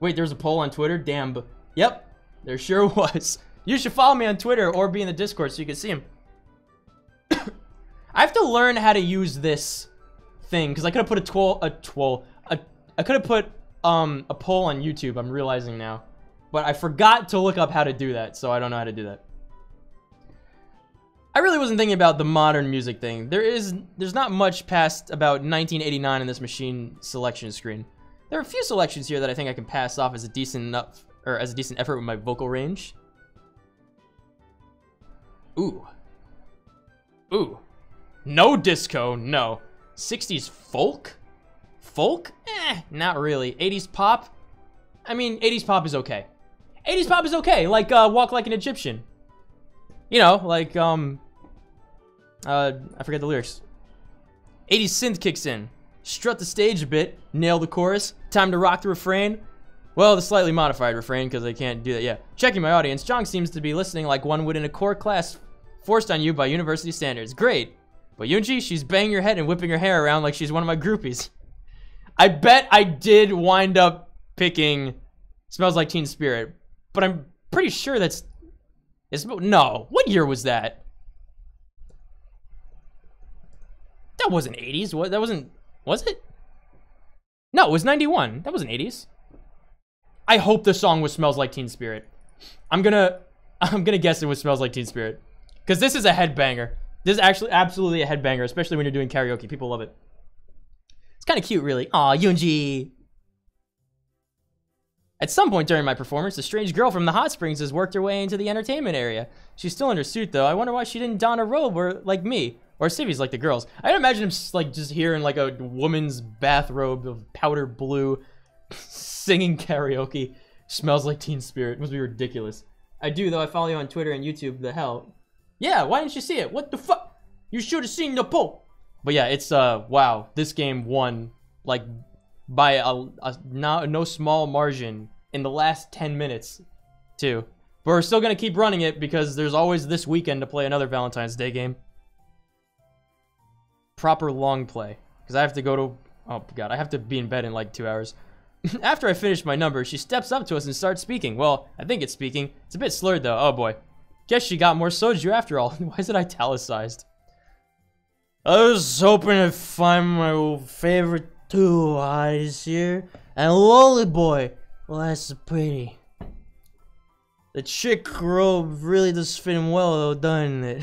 Wait, there's a poll on Twitter? Damn. Yep, there sure was. You should follow me on Twitter or be in the Discord so you can see him. I have to learn how to use this thing, because I could have put I could have put a poll on YouTube, I'm realizing now. But I forgot to look up how to do that, so I don't know how to do that. I really wasn't thinking about the modern music thing. There's not much past about 1989 in this machine selection screen. There are a few selections here that I think I can pass off as a decent effort with my vocal range. Ooh. Ooh. No disco, no. 60s folk? Folk? Not really. 80s pop? I mean, 80s pop is okay. 80s pop is okay, like Walk Like an Egyptian. You know, like, I forget the lyrics. 80s synth kicks in. Strut the stage a bit, nail the chorus, time to rock the refrain. Well, the slightly modified refrain, because I can't do that, yeah. Checking my audience, Jong seems to be listening like one would in a core class forced on you by university standards. Great. But Yoonji, she's banging her head and whipping her hair around like she's one of my groupies. I bet I did wind up picking Smells Like Teen Spirit, but I'm pretty sure no, what year was that? That wasn't 80s. What? That wasn't. Was it? No, it was 91. That wasn't 80s. I hope the song was Smells Like Teen Spirit. I'm gonna guess it was Smells Like Teen Spirit, because this is a headbanger. This is actually absolutely a headbanger, especially when you're doing karaoke. People love it. It's kind of cute, really. Aw, Yoonji. At some point during my performance, a strange girl from the hot springs has worked her way into the entertainment area. She's still in her suit, though. I wonder why she didn't don a robe like me. Or civvies like the girls. I can imagine him like just here in like a woman's bathrobe of powder blue, singing karaoke. Smells Like Teen Spirit. It must be ridiculous. I do, though. I follow you on Twitter and YouTube. The hell? Yeah, why didn't you see it? What the fuck? You should have seen the poll. But yeah, it's wow. This game won like by a no small margin in the last 10 minutes, too. But we're still gonna keep running it because there's always this weekend to play another Valentine's Day game. Proper long play, because I have to go to, oh god, I have to be in bed in like 2 hours. After I finish my number, she steps up to us and starts speaking. Well, I think it's speaking. It's a bit slurred though. Oh boy. Guess she got more soju after all. Why is it italicized? I was hoping to find my favorite two eyes here. And Lolly Boy. Well, that's pretty. The chick robe really does fit him well though, doesn't it?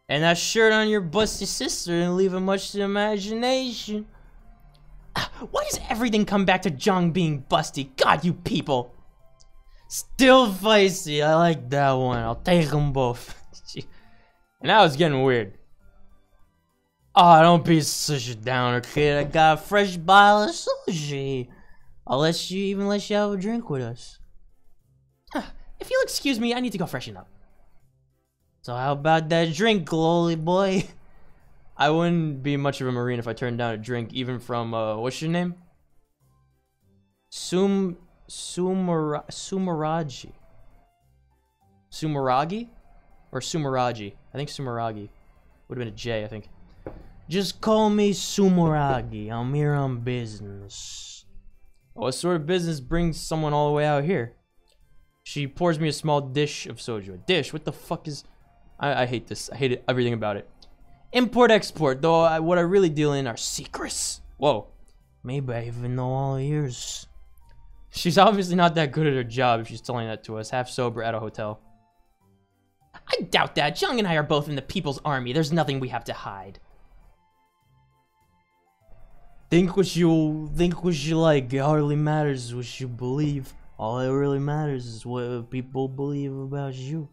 And that shirt on your busty sister didn't leave much to the imagination. Why does everything come back to Jong being busty? God, you people. Still feisty. I like that one. I'll take them both. And now it's getting weird. Oh, don't be such a downer, kid. I got a fresh bottle of sushi. I'll even let you have a drink with us. If you'll excuse me, I need to go freshen up. So how about that drink, lolly boy? I wouldn't be much of a marine if I turned down a drink, even from, what's your name? Sumaragi? Sumaragi? Or Sumaragi? I think Sumaragi. Would have been a J, I think. Just call me Sumaragi. I'm here on business. What sort of business brings someone all the way out here? She pours me a small dish of soju. A dish? What the fuck is... I hate this. I hate everything about it. Import-export, though what I really deal in are secrets. Whoa. Maybe I even know all yours. She's obviously not that good at her job if she's telling that to us, half sober at a hotel. I doubt that. Jung and I are both in the People's Army. There's nothing we have to hide. Think what you like. It hardly matters what you believe. All that really matters is what people believe about you.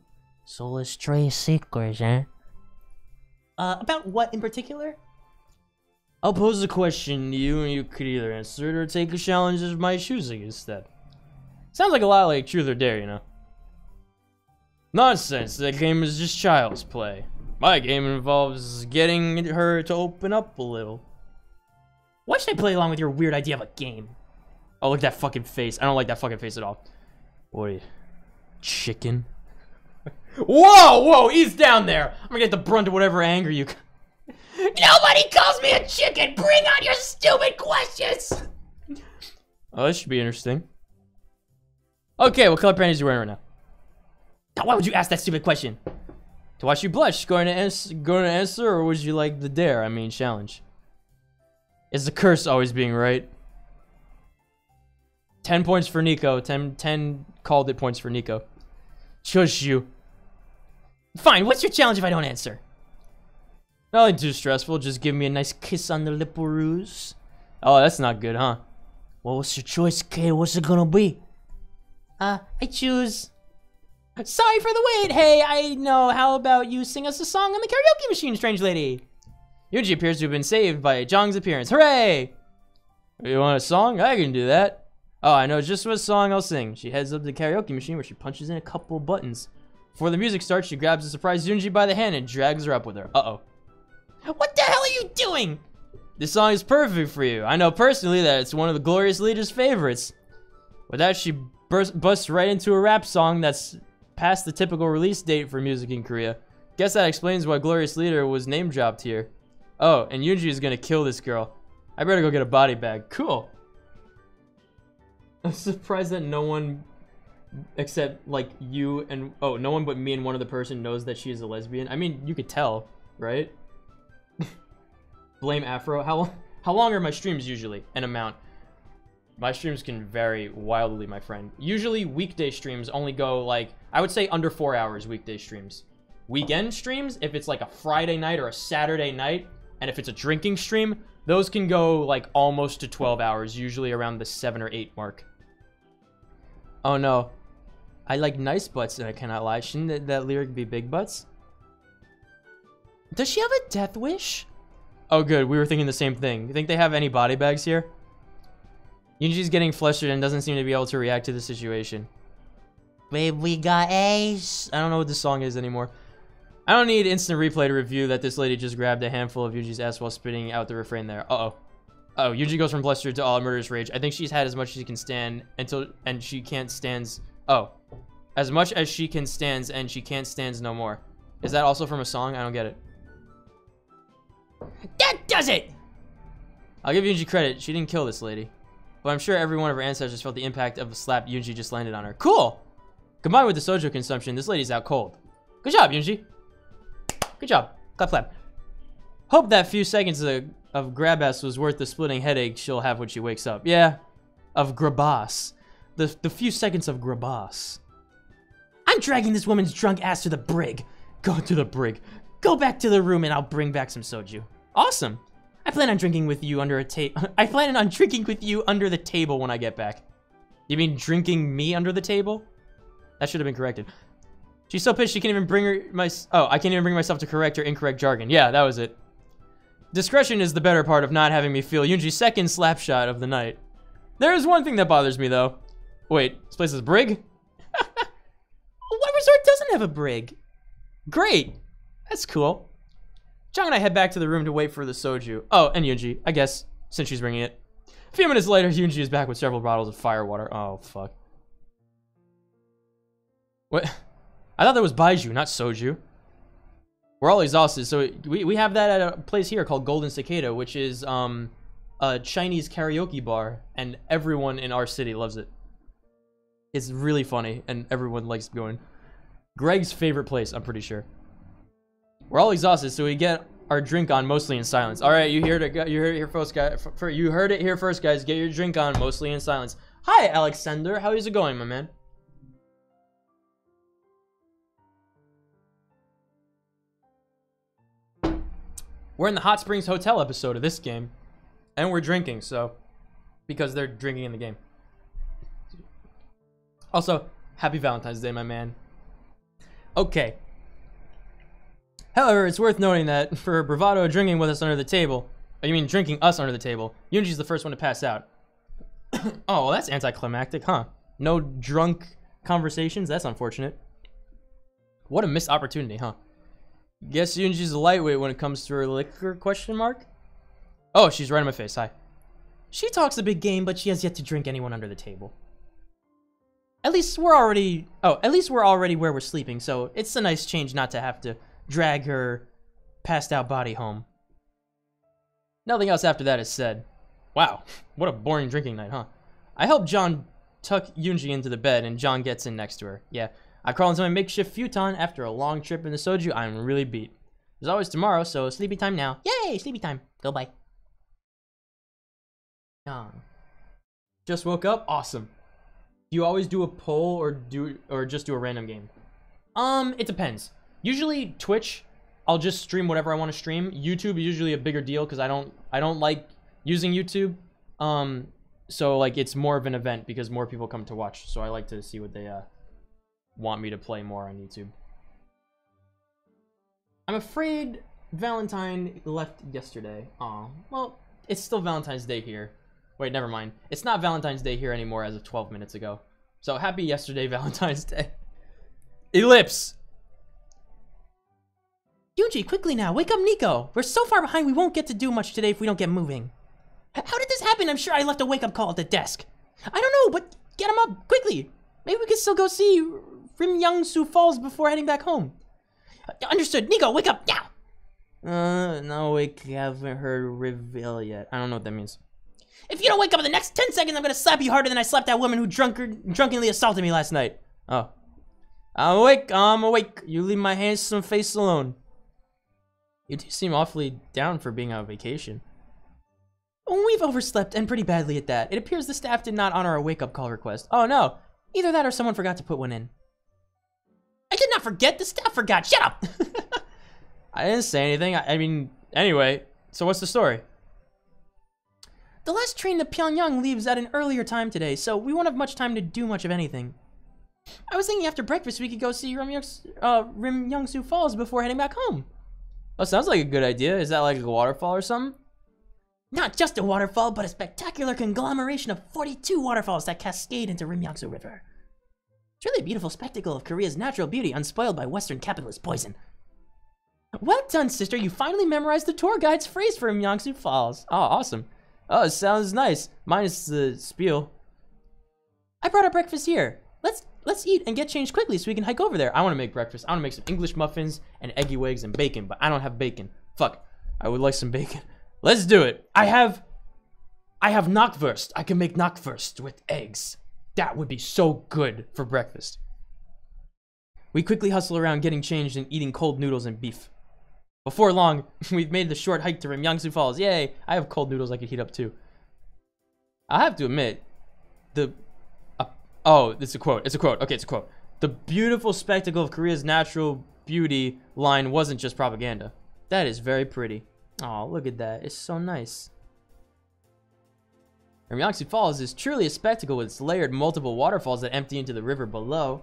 So let's trade secrets, huh? About what in particular? I'll pose a question to you, and you could either answer it or take a challenge of my choosing instead. Sounds like a lot like Truth or Dare, you know? Nonsense, that game is just child's play. My game involves getting her to open up a little. Why should I play along with your weird idea of a game? Oh, look at that fucking face. I don't like that fucking face at all. Boy, chicken. Whoa, ease down there. I'm gonna get the brunt of whatever anger you... Nobody calls me a chicken! Bring on your stupid questions! Oh, this should be interesting. Okay, what color panties are you wearing right now? Now, why would you ask that stupid question? To watch you blush. Going to answer, or would you like the dare? I mean, challenge. Is the curse always being right? 10 points for Nico. 10 called it points for Nico. Shush you. Fine, what's your challenge if I don't answer? Nothing too stressful. Just give me a nice kiss on the lip-a-roos. Oh, that's not good, huh? Well, what's your choice, kid? What's it gonna be? I choose... Sorry for the wait. Hey, I know. How about you sing us a song on the karaoke machine, strange lady? Yuji appears to have been saved by Zhang's appearance. Hooray! You want a song? I can do that. Oh, I know just what song I'll sing. She heads up to the karaoke machine where she punches in a couple buttons. Before the music starts, she grabs a surprised Yunji by the hand and drags her up with her. Uh-oh. What the hell are you doing? This song is perfect for you. I know personally that it's one of the Glorious Leader's favorites. With that, she busts right into a rap song that's past the typical release date for music in Korea. Guess that explains why Glorious Leader was name dropped here. Oh, and Yunji is gonna kill this girl. I better go get a body bag. Cool. I'm surprised that no one except like you and no one but me and one other person knows that she is a lesbian. I mean, you could tell, right? Blame Afro. How long are my streams usually? An amount. My streams can vary wildly, my friend. Usually weekday streams only go like, I would say under 4 hours weekday streams. Weekend streams, if it's like a Friday night or a Saturday night, and if it's a drinking stream, those can go like almost to 12 hours, usually around the 7 or 8 mark. Oh no. I like nice butts and I cannot lie. Shouldn't that lyric be big butts? Does she have a death wish? Oh good, we were thinking the same thing. You think they have any body bags here? Yunji's getting flustered and doesn't seem to be able to react to the situation. Babe, we got Ace. I don't know what this song is anymore. I don't need instant replay to review that this lady just grabbed a handful of Yunji's ass while spitting out the refrain there. Uh-oh. Oh, Yunji goes from flustered to all murderous rage. I think she's had as much as she can stand and she can't stands. Oh. As much as she can stands and she can't stands no more. Is that also from a song? I don't get it. That does it! I'll give Yunji credit. She didn't kill this lady. But I'm sure every one of her ancestors felt the impact of the slap Yunji just landed on her. Cool! Combined with the soju consumption, this lady's out cold. Good job, Yunji. Good job. Clap, clap. Hope that few seconds of grab-ass was worth the splitting headache she'll have when she wakes up. Yeah, of grabas. The few seconds of grabas. I'm dragging this woman's drunk ass to the brig. Go to the brig. Go back to the room and I'll bring back some soju. Awesome. I plan on drinking with you under the table when I get back. You mean drinking me under the table? That should have been corrected. She's so pissed she can't even I can't even bring myself to correct her incorrect jargon. Yeah, that was it. Discretion is the better part of not having me feel Yunji's second slap shot of the night. There is one thing that bothers me though. Wait, this place is a brig? What resort doesn't have a brig? Great. That's cool. Jung and I head back to the room to wait for the soju. Oh, and Yunji, I guess, since she's bringing it. A few minutes later, Yunji is back with several bottles of firewater. Oh, fuck. What? I thought that was Baiju, not soju. We're all exhausted, so we have that at a place here called Golden Cicada, which is a Chinese karaoke bar, and everyone in our city loves it. It's really funny, and everyone likes going. Greg's favorite place, I'm pretty sure. We're all exhausted, so we get our drink on mostly in silence. All right, you heard it here first, guys. You heard it here first, guys. Get your drink on mostly in silence. Hi, Alexander. How is it going, my man? We're in the Hot Springs Hotel episode of this game, and we're drinking, so because they're drinking in the game. Also, happy Valentine's Day, my man. Okay. However, it's worth noting that for her bravado drinking with us under the table, drinking us under the table, Yunji's the first one to pass out. Oh, well, that's anticlimactic, huh? No drunk conversations? That's unfortunate. What a missed opportunity, huh? Guess Yunji's a lightweight when it comes to her liquor, question mark? Oh, she's right in my face. Hi. She talks a big game, but she has yet to drink anyone under the table. At least we're already where we're sleeping, so it's a nice change not to have to drag her passed out body home. Nothing else after that is said. Wow, what a boring drinking night, huh? I help John tuck Yunji into the bed, and John gets in next to her. Yeah, I crawl into my makeshift futon after a long trip in the soju. I'm really beat. There's always tomorrow, so sleepy time now. Yay, sleepy time. Go bye. Just woke up? Awesome. Do you always do a poll or just do a random game? It depends. Usually Twitch, I'll just stream whatever I want to stream. YouTube is usually a bigger deal because I don't like using YouTube. So like it's more of an event because more people come to watch. So I like to see what they want me to play more on YouTube. I'm afraid Valentine left yesterday. Aw, well, it's still Valentine's Day here. Wait, never mind. It's not Valentine's Day here anymore as of 12 minutes ago. So happy yesterday, Valentine's Day. Ellipse! Yunji, quickly now, wake up Nico. We're so far behind we won't get to do much today if we don't get moving. How did this happen? I'm sure I left a wake-up call at the desk. I don't know, but get him up, quickly. Maybe we can still go see Rimyangsu Falls before heading back home. Understood. Nico, wake up now. No, we haven't heard reveal yet. I don't know what that means. If you don't wake up in the next 10 seconds, I'm gonna slap you harder than I slapped that woman who drunkenly assaulted me last night. Oh. I'm awake. You leave my handsome face alone. You do seem awfully down for being on vacation. We've overslept, and pretty badly at that. It appears the staff did not honor our wake-up call request. Oh no. Either that or someone forgot to put one in. I did not forget, the staff forgot. Shut up! I didn't say anything. I mean, anyway, so what's the story? The last train to Pyongyang leaves at an earlier time today, so we won't have much time to do much of anything. I was thinking after breakfast we could go see Rimyangsu Falls before heading back home. Oh, sounds like a good idea. Is that like a waterfall or something? Not just a waterfall, but a spectacular conglomeration of 42 waterfalls that cascade into Rimyangsu River. It's really a beautiful spectacle of Korea's natural beauty, unspoiled by Western capitalist poison. Well done, sister. You finally memorized the tour guide's phrase for Rimyangsu Falls. Oh, awesome. Oh, it sounds nice. Minus the spiel. I brought our breakfast here. Let's eat and get changed quickly so we can hike over there. I want to make breakfast. I want to make some English muffins and eggy wigs and bacon, but I don't have bacon. Fuck. I would like some bacon. Let's do it. I have knockwurst. I can make knockwurst with eggs. That would be so good for breakfast. We quickly hustle around getting changed and eating cold noodles and beef. Before long, we've made the short hike to Rimyangsu Falls. Yay! I have cold noodles I could heat up too. I have to admit, oh, it's a quote. It's a quote. Okay, it's a quote. The beautiful spectacle of Korea's natural beauty line wasn't just propaganda. That is very pretty. Oh, look at that. It's so nice. Rimyangsu Falls is truly a spectacle with its layered multiple waterfalls that empty into the river below.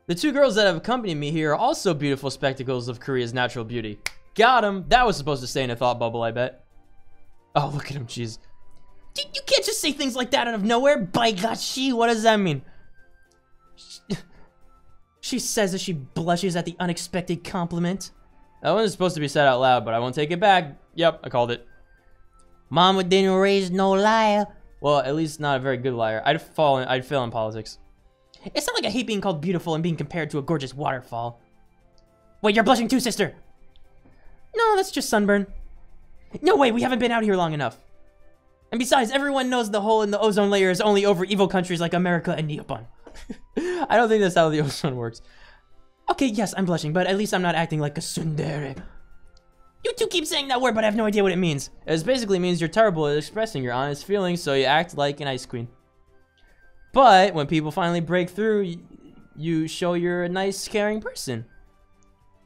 The two girls that have accompanied me here are also beautiful spectacles of Korea's natural beauty. Got him. That was supposed to stay in a thought bubble, I bet. Oh, look at him, jeez. You can't just say things like that out of nowhere. By God, what does that mean? She says as she blushes at the unexpected compliment. That wasn't supposed to be said out loud, but I won't take it back. Yep, I called it. Mama didn't raise no liar. Well, at least not a very good liar. I'd fail in politics. It's not like I hate being called beautiful and being compared to a gorgeous waterfall. Wait, you're blushing too, sister. No, that's just sunburn. No way, we haven't been out here long enough. And besides, everyone knows the hole in the ozone layer is only over evil countries like America and Japan. I don't think that's how the ozone works. Okay, yes, I'm blushing, but at least I'm not acting like a tsundere. You two keep saying that word, but I have no idea what it means. It basically means you're terrible at expressing your honest feelings, so you act like an ice queen. But when people finally break through, you show you're a nice, caring person.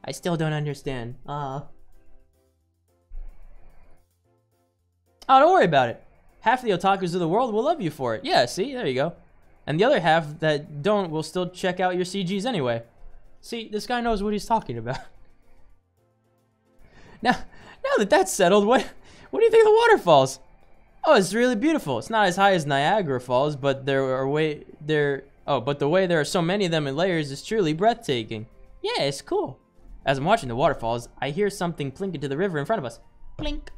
I still don't understand. Oh, don't worry about it. Half the otakus of the world will love you for it. Yeah, see? There you go. And the other half that don't will still check out your CGs anyway. See, this guy knows what he's talking about. Now that that's settled, what do you think of the waterfalls? Oh, it's really beautiful. It's not as high as Niagara Falls, but there Oh, but the way there are so many of them in layers is truly breathtaking. Yeah, it's cool. As I'm watching the waterfalls, I hear something plink into the river in front of us. Plink.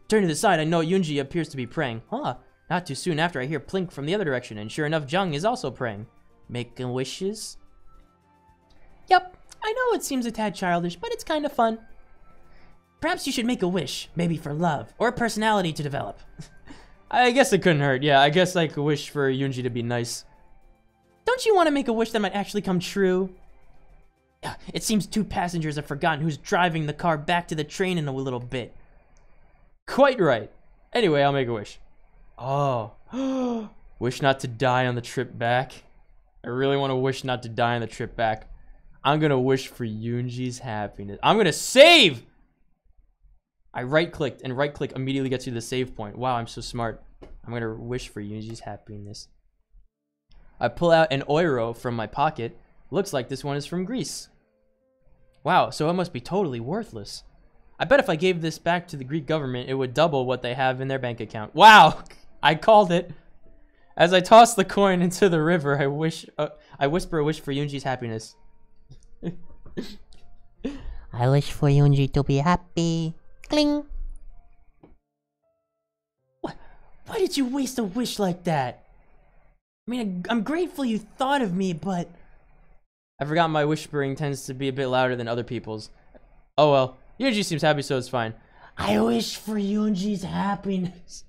Turn to the side, I know Yoonji appears to be praying. Huh. Not too soon after I hear plink from the other direction, and sure enough, Jung is also praying. Making wishes? Yep. I know it seems a tad childish, but it's kind of fun. Perhaps you should make a wish, maybe for love, or a personality to develop. I guess it couldn't hurt. Yeah, I guess I could wish for Yoonji to be nice. Don't you want to make a wish that might actually come true? It seems 2 passengers have forgotten who's driving the car back to the train in a little bit. Quite right. Anyway, I'll make a wish. Oh. Wish not to die on the trip back. I really want to wish not to die on the trip back. I'm going to wish for Yoonji's happiness. I'm going to save! I right-clicked, and right-click immediately gets you to the save point. Wow, I'm so smart. I'm going to wish for Yoonji's happiness. I pull out an euro from my pocket. Looks like this one is from Greece. Wow, so it must be totally worthless. I bet if I gave this back to the Greek government, it would double what they have in their bank account. Wow! I called it. As I toss the coin into the river, I whisper a wish for Yoonji's happiness. I wish for Yoonji to be happy. Cling. Why did you waste a wish like that? I mean, I'm grateful you thought of me, but... I forgot my whispering tends to be a bit louder than other people's. Oh well, Yoonji seems happy, so it's fine. I wish for Yoonji's happiness.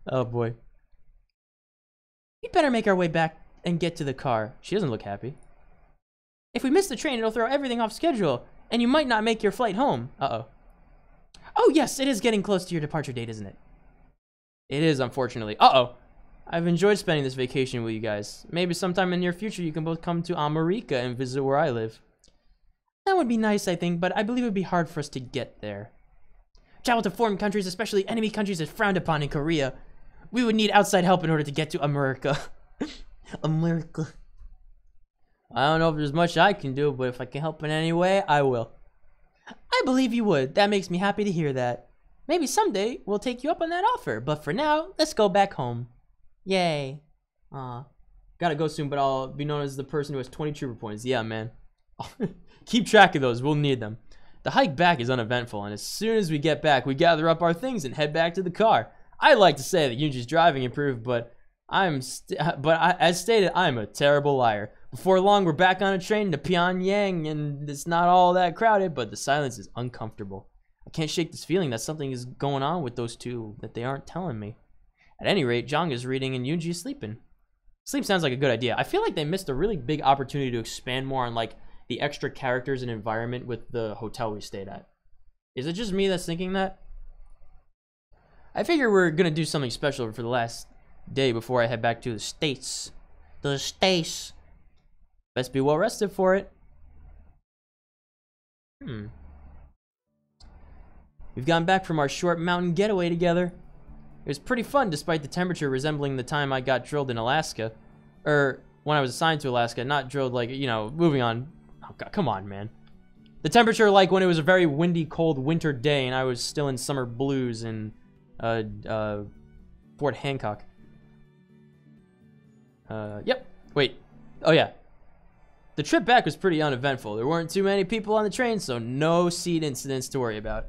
Oh boy. We'd better make our way back and get to the car. She doesn't look happy. If we miss the train, it'll throw everything off schedule, and you might not make your flight home. Uh-oh. Oh yes, it is getting close to your departure date, isn't it? It is, unfortunately. Uh-oh. I've enjoyed spending this vacation with you guys. Maybe sometime in the near future you can both come to America and visit where I live. That would be nice, I think, but I believe it would be hard for us to get there. Travel to foreign countries, especially enemy countries, is frowned upon in Korea. We would need outside help in order to get to America. America. I don't know if there's much I can do, but if I can help in any way, I will. I believe you would. That makes me happy to hear that. Maybe someday we'll take you up on that offer, but for now, let's go back home. Yay. Gotta go soon, but I'll be known as the person who has 20 trooper points. Yeah, man. Keep track of those. We'll need them. The hike back is uneventful, and as soon as we get back, we gather up our things and head back to the car. I'd like to say that Yoonji's driving improved, but as stated, I'm a terrible liar. Before long, we're back on a train to Pyongyang, and it's not all that crowded, but the silence is uncomfortable. I can't shake this feeling that something is going on with those two that they aren't telling me. At any rate, Jong is reading and Yoonji is sleeping. Sleep sounds like a good idea. I feel like they missed a really big opportunity to expand more on like the extra characters and environment with the hotel we stayed at. Is it just me that's thinking that? I figure we're gonna do something special for the last day before I head back to the States. The States. Best be well rested for it. We've gone back from our short mountain getaway together. It was pretty fun despite the temperature resembling the time I got drilled in Alaska. Or when I was assigned to Alaska, not drilled like, you know, moving on. Oh God, come on, man. The temperature like when it was a very windy, cold winter day and I was still in summer blues in Fort Hancock. Yep. Wait. Oh yeah. The trip back was pretty uneventful. There weren't too many people on the train, so no seat incidents to worry about.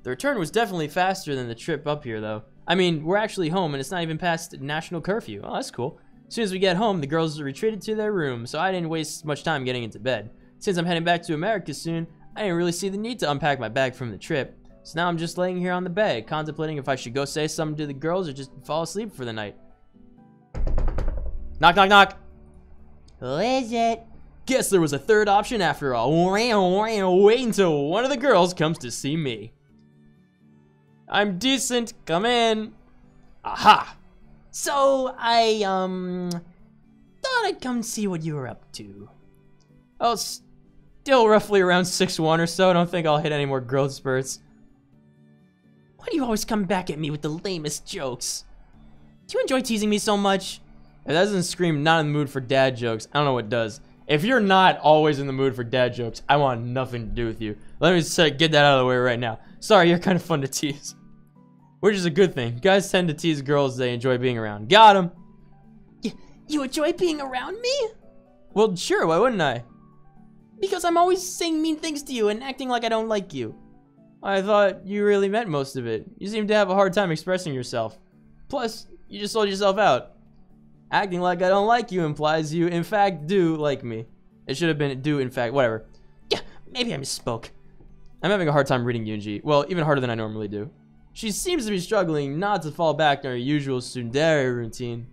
The return was definitely faster than the trip up here, though. I mean, we're actually home, and it's not even past national curfew. Oh, that's cool. As soon as we get home, the girls retreated to their room, so I didn't waste much time getting into bed. Since I'm heading back to America soon, I didn't really see the need to unpack my bag from the trip. So now I'm just laying here on the bed, contemplating if I should go say something to the girls or just fall asleep for the night. Knock, knock, knock. Who is it? Guess there was a third option after all. Wait until one of the girls comes to see me. I'm decent. Come in. Aha. So, I, thought I'd come see what you were up to. Oh, still roughly around 6'1" or so. I don't think I'll hit any more growth spurts. Why do you always come back at me with the lamest jokes? Do you enjoy teasing me so much? If that doesn't scream not in the mood for dad jokes, I don't know what does. If you're not always in the mood for dad jokes, I want nothing to do with you. Let me say, get that out of the way right now. Sorry, you're kind of fun to tease. Which is a good thing. Guys tend to tease girls they enjoy being around. Got him. You enjoy being around me? Well, sure, why wouldn't I? Because I'm always saying mean things to you and acting like I don't like you. I thought you really meant most of it. You seem to have a hard time expressing yourself. Plus, you just sold yourself out. Acting like I don't like you implies you, in fact, do like me. It should have been do, in fact, whatever. Yeah, maybe I misspoke. I'm having a hard time reading Yoonji. Well, even harder than I normally do. She seems to be struggling not to fall back on her usual tsundere routine.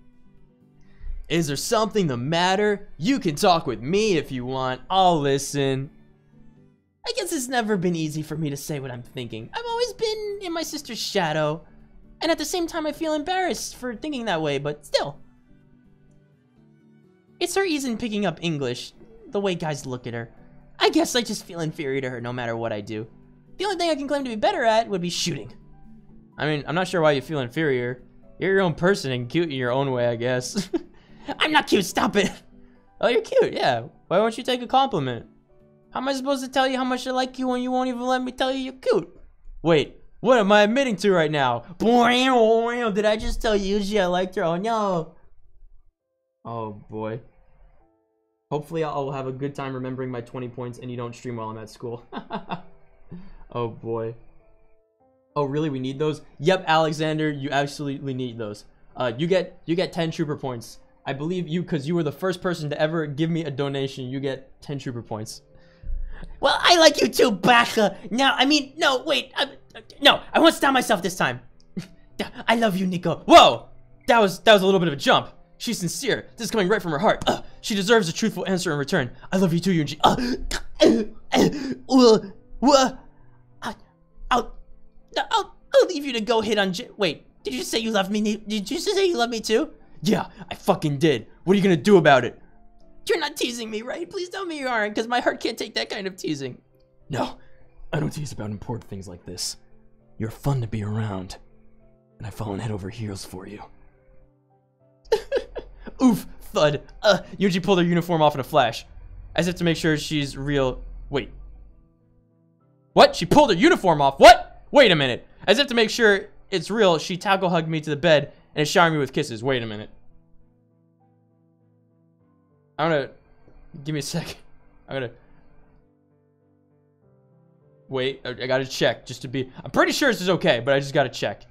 Is there something the matter? You can talk with me if you want. I'll listen. I guess it's never been easy for me to say what I'm thinking. I've always been in my sister's shadow. And at the same time, I feel embarrassed for thinking that way, but still. It's her ease in picking up English, the way guys look at her. I guess I just feel inferior to her no matter what I do. The only thing I can claim to be better at would be shooting. I mean, I'm not sure why you feel inferior. You're your own person and cute in your own way, I guess. I'm not cute, stop it! Oh, you're cute, yeah. Why won't you take a compliment? How am I supposed to tell you how much I like you when you won't even let me tell you you're cute? Wait, what am I admitting to right now? Did I just tell Yuji I liked her? Oh no. Oh boy. Hopefully I'll have a good time remembering my 20 points and you don't stream while I'm at school. Oh boy. Oh really, we need those? Yep, Alexander, you absolutely need those. You get 10 trooper points. I believe you, because you were the first person to ever give me a donation. You get 10 trooper points. Well, I like you too, Baka. Now, I mean, no, wait. No, I won't stop myself this time. I love you, Nico. Whoa! That was a little bit of a jump. She's sincere. This is coming right from her heart. She deserves a truthful answer in return. I love you too, Yoonji. I'll leave you to go hit on Wait, did you say you love me? Did you say you love me too? Yeah, I fucking did. What are you gonna do about it? You're not teasing me, right? Please tell me you aren't, because my heart can't take that kind of teasing. No, I don't tease about important things like this. You're fun to be around, and I've fallen head over heels for you. Oof, thud. Yuji pulled her uniform off in a flash, as if to make sure she's real. Wait. What? She pulled her uniform off? What? Wait a minute. As if to make sure it's real, she tackle hugged me to the bed and is showering me with kisses. Wait a minute. I'm gonna... Give me a second. I'm gonna... Wait, I gotta check just to be... I'm pretty sure this is okay, but I just gotta check.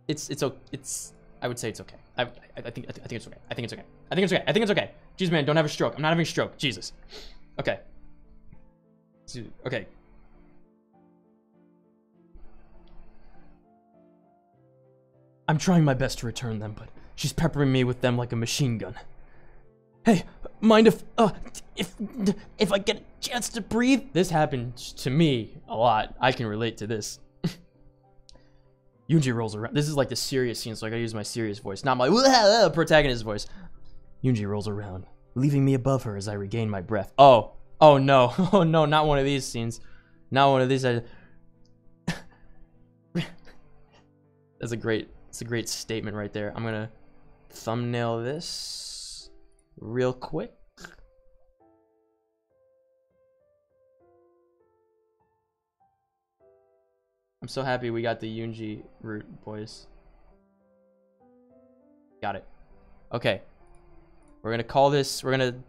It's I would say it's okay. I think it's okay. I think it's okay. I think it's okay. I think it's okay. Jeez, man, don't have a stroke. I'm not having a stroke. Jesus. Okay. Okay. I'm trying my best to return them, but she's peppering me with them like a machine gun. Hey, mind if I get a chance to breathe? This happened to me a lot. I can relate to this. Yoonji rolls around. This is like the serious scene, so I gotta use my serious voice, not my protagonist voice. Yoonji rolls around, leaving me above her as I regain my breath. Oh no, oh no, not one of these scenes. Not one of these. That's a great statement right there. I'm gonna thumbnail this real quick. I'm so happy we got the Yoonji route, boys. Got it. Okay. We're gonna call this Yoonji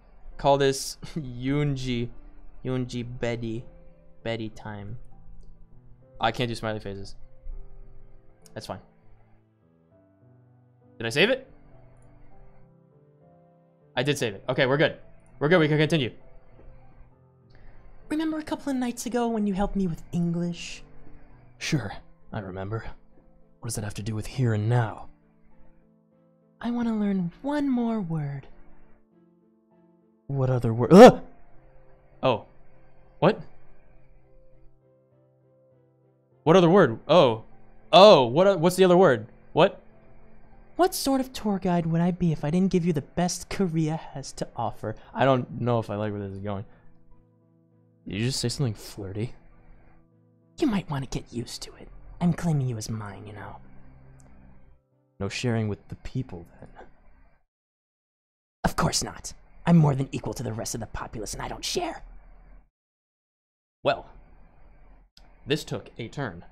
Betty time. I can't do smiley faces. That's fine. Did I save it? I did save it. Okay, we're good. We're good, we can continue. Remember a couple of nights ago when you helped me with English? Sure, I remember. What does that have to do with here and now? I want to learn one more word. What other word? Oh. What? What other word? Oh. Oh, what's the other word? What? What sort of tour guide would I be if I didn't give you the best Korea has to offer? I don't know if I like where this is going. Did you just say something flirty? You might want to get used to it. I'm claiming you as mine, you know. No sharing with the people, then. Of course not. I'm more than equal to the rest of the populace, and I don't share. Well, This took a turn.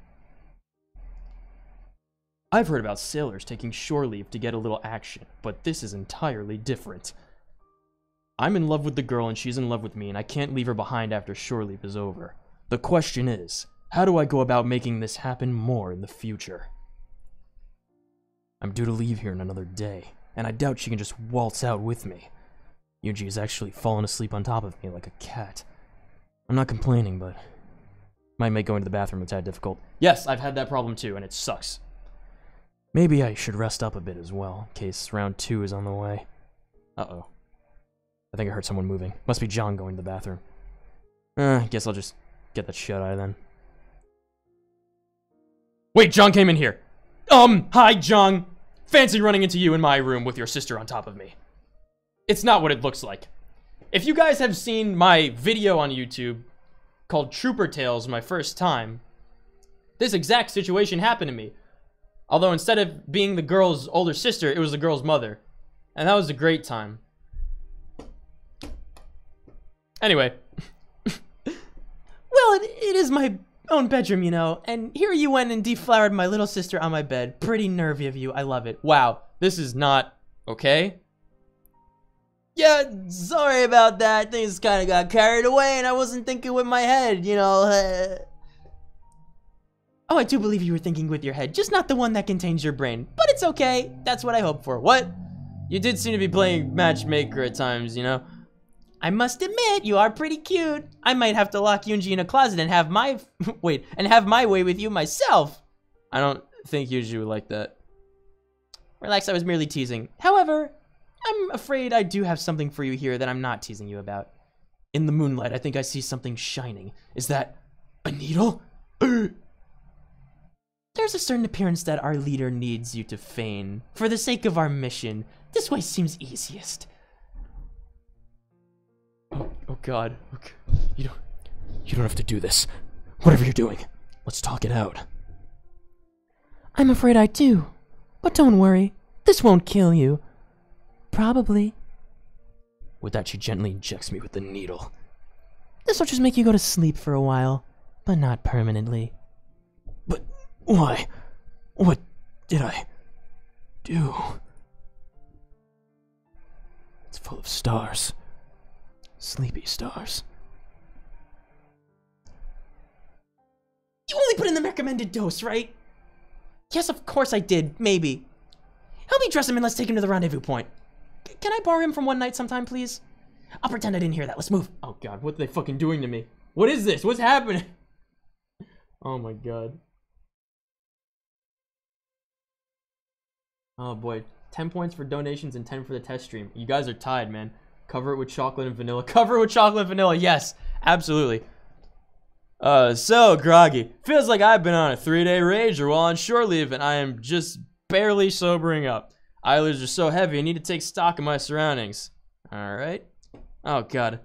I've heard about sailors taking shore leave to get a little action, but this is entirely different. I'm in love with the girl and she's in love with me, and I can't leave her behind after shore leave is over. The question is, how do I go about making this happen more in the future? I'm due to leave here in another day, and I doubt she can just waltz out with me. Yuji has actually fallen asleep on top of me like a cat. I'm not complaining, but might make going to the bathroom a tad difficult. Yes, I've had that problem too, and it sucks. Maybe I should rest up a bit as well, in case round 2 is on the way. Uh-oh. I think I heard someone moving. Must be John going to the bathroom. Guess I'll just get that shut-eye then. Wait, John came in here. Hi, John. Fancy running into you in my room with your sister on top of me. It's not what it looks like. If you guys have seen my video on YouTube called Troopertroll my first time, this exact situation happened to me. Although instead of being the girl's older sister, it was the girl's mother. And that was a great time. Anyway. Well, it is my own bedroom, you know. And here you went and deflowered my little sister on my bed. Pretty nervy of you. I love it. Wow, this is not okay. Yeah, sorry about that. Things kind of got carried away and I wasn't thinking with my head, you know. Oh, I do believe you were thinking with your head, just not the one that contains your brain. But it's okay. That's what I hoped for. What? You did seem to be playing matchmaker at times, you know? I must admit, you are pretty cute. I might have to lock Yunji in a closet and have my have my way with you myself. I don't think Yuji would like that. Relax, I was merely teasing. However, I'm afraid I do have something for you here that I'm not teasing you about. In the moonlight, I think I see something shining. Is that a needle? There's a certain appearance that our leader needs you to feign. For the sake of our mission, this way seems easiest. Oh God. Okay. You don't have to do this. Whatever you're doing, let's talk it out. I'm afraid I do. But don't worry. This won't kill you. Probably. With that, she gently injects me with the needle. This will just make you go to sleep for a while, but not permanently. But why? What did I do? It's full of stars. Sleepy stars. You only put in the recommended dose, right? Yes, of course I did. Maybe. Help me dress him and let's take him to the rendezvous point. Can I borrow him for one night sometime, please? I'll pretend I didn't hear that. Let's move. Oh God, what are they fucking doing to me? What is this? What's happening? Oh my God. Oh boy. 10 points for donations and 10 for the test stream. You guys are tied, man. Cover it with chocolate and vanilla. Cover it with chocolate and vanilla. Yes, absolutely. So groggy. Feels like I've been on a 3-day rager while on shore leave and I am just barely sobering up. Eyelids are so heavy, I need to take stock of my surroundings. Alright. Oh God.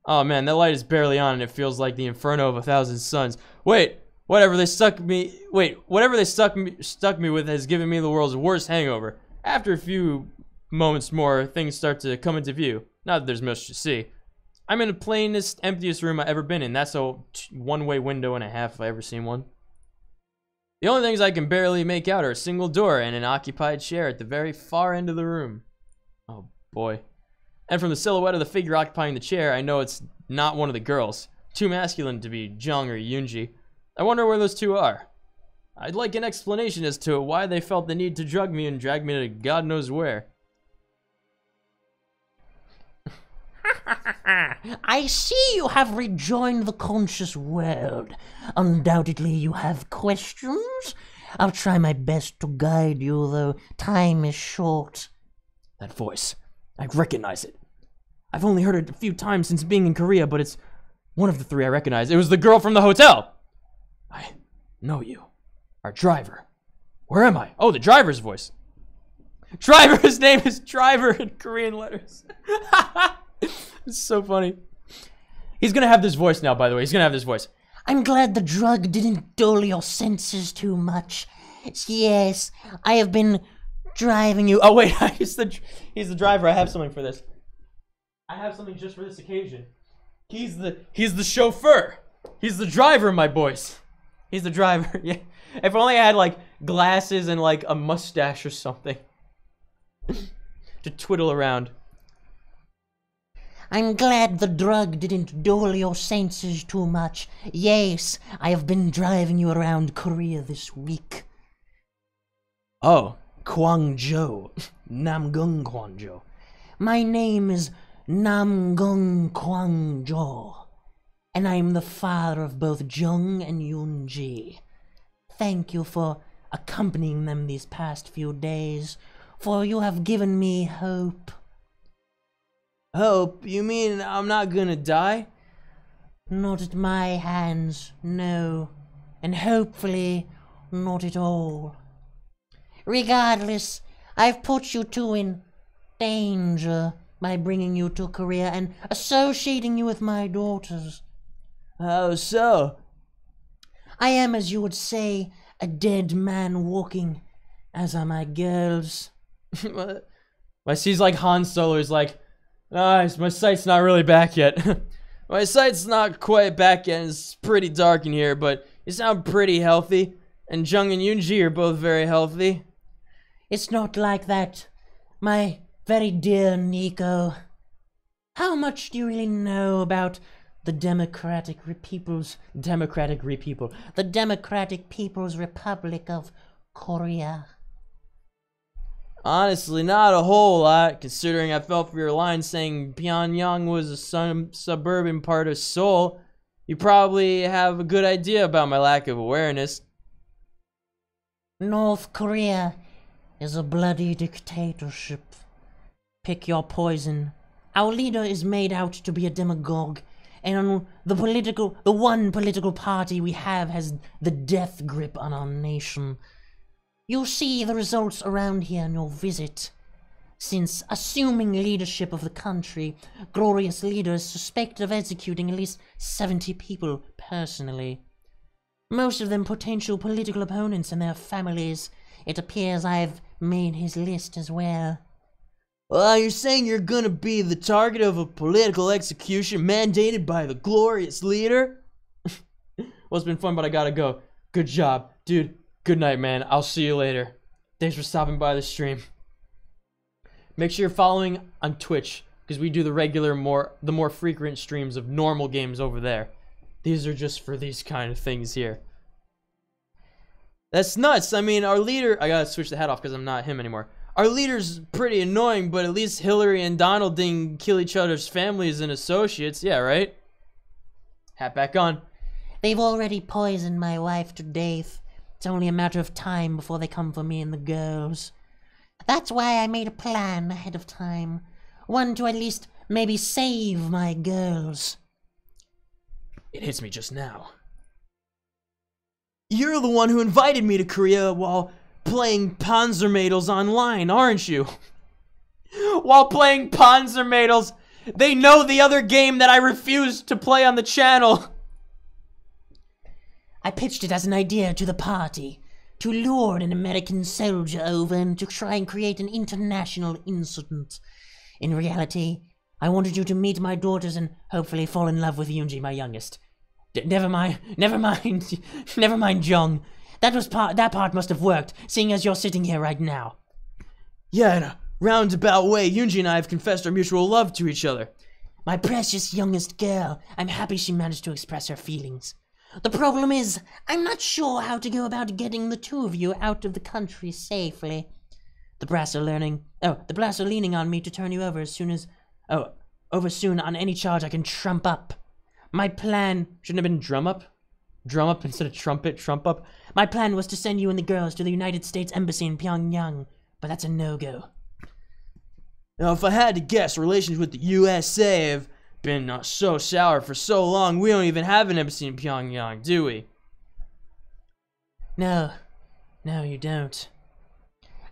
Oh man, that light is barely on and it feels like the inferno of 1,000 suns. Wait, whatever they stuck me with has given me the world's worst hangover. After a few moments more, things start to come into view. Not that there's much to see. I'm in the plainest, emptiest room I've ever been in. That's a one-way window and a half if I ever seen one. The only things I can barely make out are a single door and an occupied chair at the very far end of the room. Oh boy. And from the silhouette of the figure occupying the chair, I know it's not one of the girls. Too masculine to be Jung or Yunji. I wonder where those two are. I'd like an explanation as to why they felt the need to drug me and drag me to God knows where. I see you have rejoined the conscious world. Undoubtedly you have questions. I'll try my best to guide you, though time is short. That voice. I recognize it. I've only heard it a few times since being in Korea, but it's one of the three I recognize. It was the girl from the hotel. I know you. Our driver. Where am I? Oh, the driver's voice. Driver, his name is Driver in Korean letters. It's so funny. He's gonna have this voice now, by the way. He's gonna have this voice. I'm glad the drug didn't dull your senses too much. Yes, I have been driving you. Oh wait, he's the driver. I have something for this. I have something just for this occasion. He's the chauffeur. He's the driver, my boys. He's the driver. Yeah. If only I had like glasses and like a mustache or something to twiddle around. I'm glad the drug didn't dull your senses too much. Yes, I have been driving you around Korea this week. Oh, Kwangjo. Namgung Kwangjo. My name is Namgung Kwangjo, and I am the father of both Jung and Yoonji. Thank you for accompanying them these past few days, for you have given me hope. Hope? You mean I'm not gonna die? Not at my hands, no. And hopefully, not at all. Regardless, I've put you two in danger by bringing you to Korea and associating you with my daughters. How so? I am, as you would say, a dead man walking, as are my girls. My C's like Han Solo is like, nice, my sight's not really back yet. My sight's not quite back yet, it's pretty dark in here, but you sound pretty healthy. And Jung and Yoonji are both very healthy. It's not like that, my very dear Nico. How much do you really know about the Democratic People's Republic of Korea? Honestly, not a whole lot, considering I fell for your line saying Pyongyang was a suburban part of Seoul. You probably have a good idea about my lack of awareness. North Korea is a bloody dictatorship. Pick your poison. Our leader is made out to be a demagogue, and the one political party we have has the death grip on our nation. You'll see the results around here in your visit. Since assuming leadership of the country, glorious leader is suspected of executing at least 70 people personally. Most of them potential political opponents and their families. It appears I've made his list as well. You're saying you're gonna be the target of a political execution mandated by the glorious leader? Well, it's been fun, but I gotta go. Good job. Dude, good night, man. I'll see you later. Thanks for stopping by the stream. Make sure you're following on Twitch, because we do the more frequent streams of normal games over there. These are just for these kind of things here. That's nuts. I mean, our leader... I gotta switch the hat off because I'm not him anymore. Our leader's pretty annoying, but at least Hillary and Donald didn't kill each other's families and associates. Yeah, right? Hat back on. They've already poisoned my wife to death. It's only a matter of time before they come for me and the girls. That's why I made a plan ahead of time. One to at least maybe save my girls. It hits me just now. You're the one who invited me to Korea while playing Panzermädels online, aren't you? While playing Panzermädels, they know the other game that I refused to play on the channel. I pitched it as an idea to the party, to lure an American soldier over and to try and create an international incident. In reality, I wanted you to meet my daughters and hopefully fall in love with Yoonji, my youngest. Never mind, Jung. That part must have worked, seeing as you're sitting here right now. Yeah, in a roundabout way, Yoonji and I have confessed our mutual love to each other. My precious youngest girl, I'm happy she managed to express her feelings. The problem is, I'm not sure how to go about getting the two of you out of the country safely. The brass are leaning on me to turn you over over soon on any charge I can trump up. My plan shouldn't have been drum up instead of trumpet, trump up. My plan was to send you and the girls to the United States Embassy in Pyongyang, but that's a no-go. Now, if I had to guess, relations with the USA have been so sour for so long, we don't even have an embassy in Pyongyang, do we? No, you don't.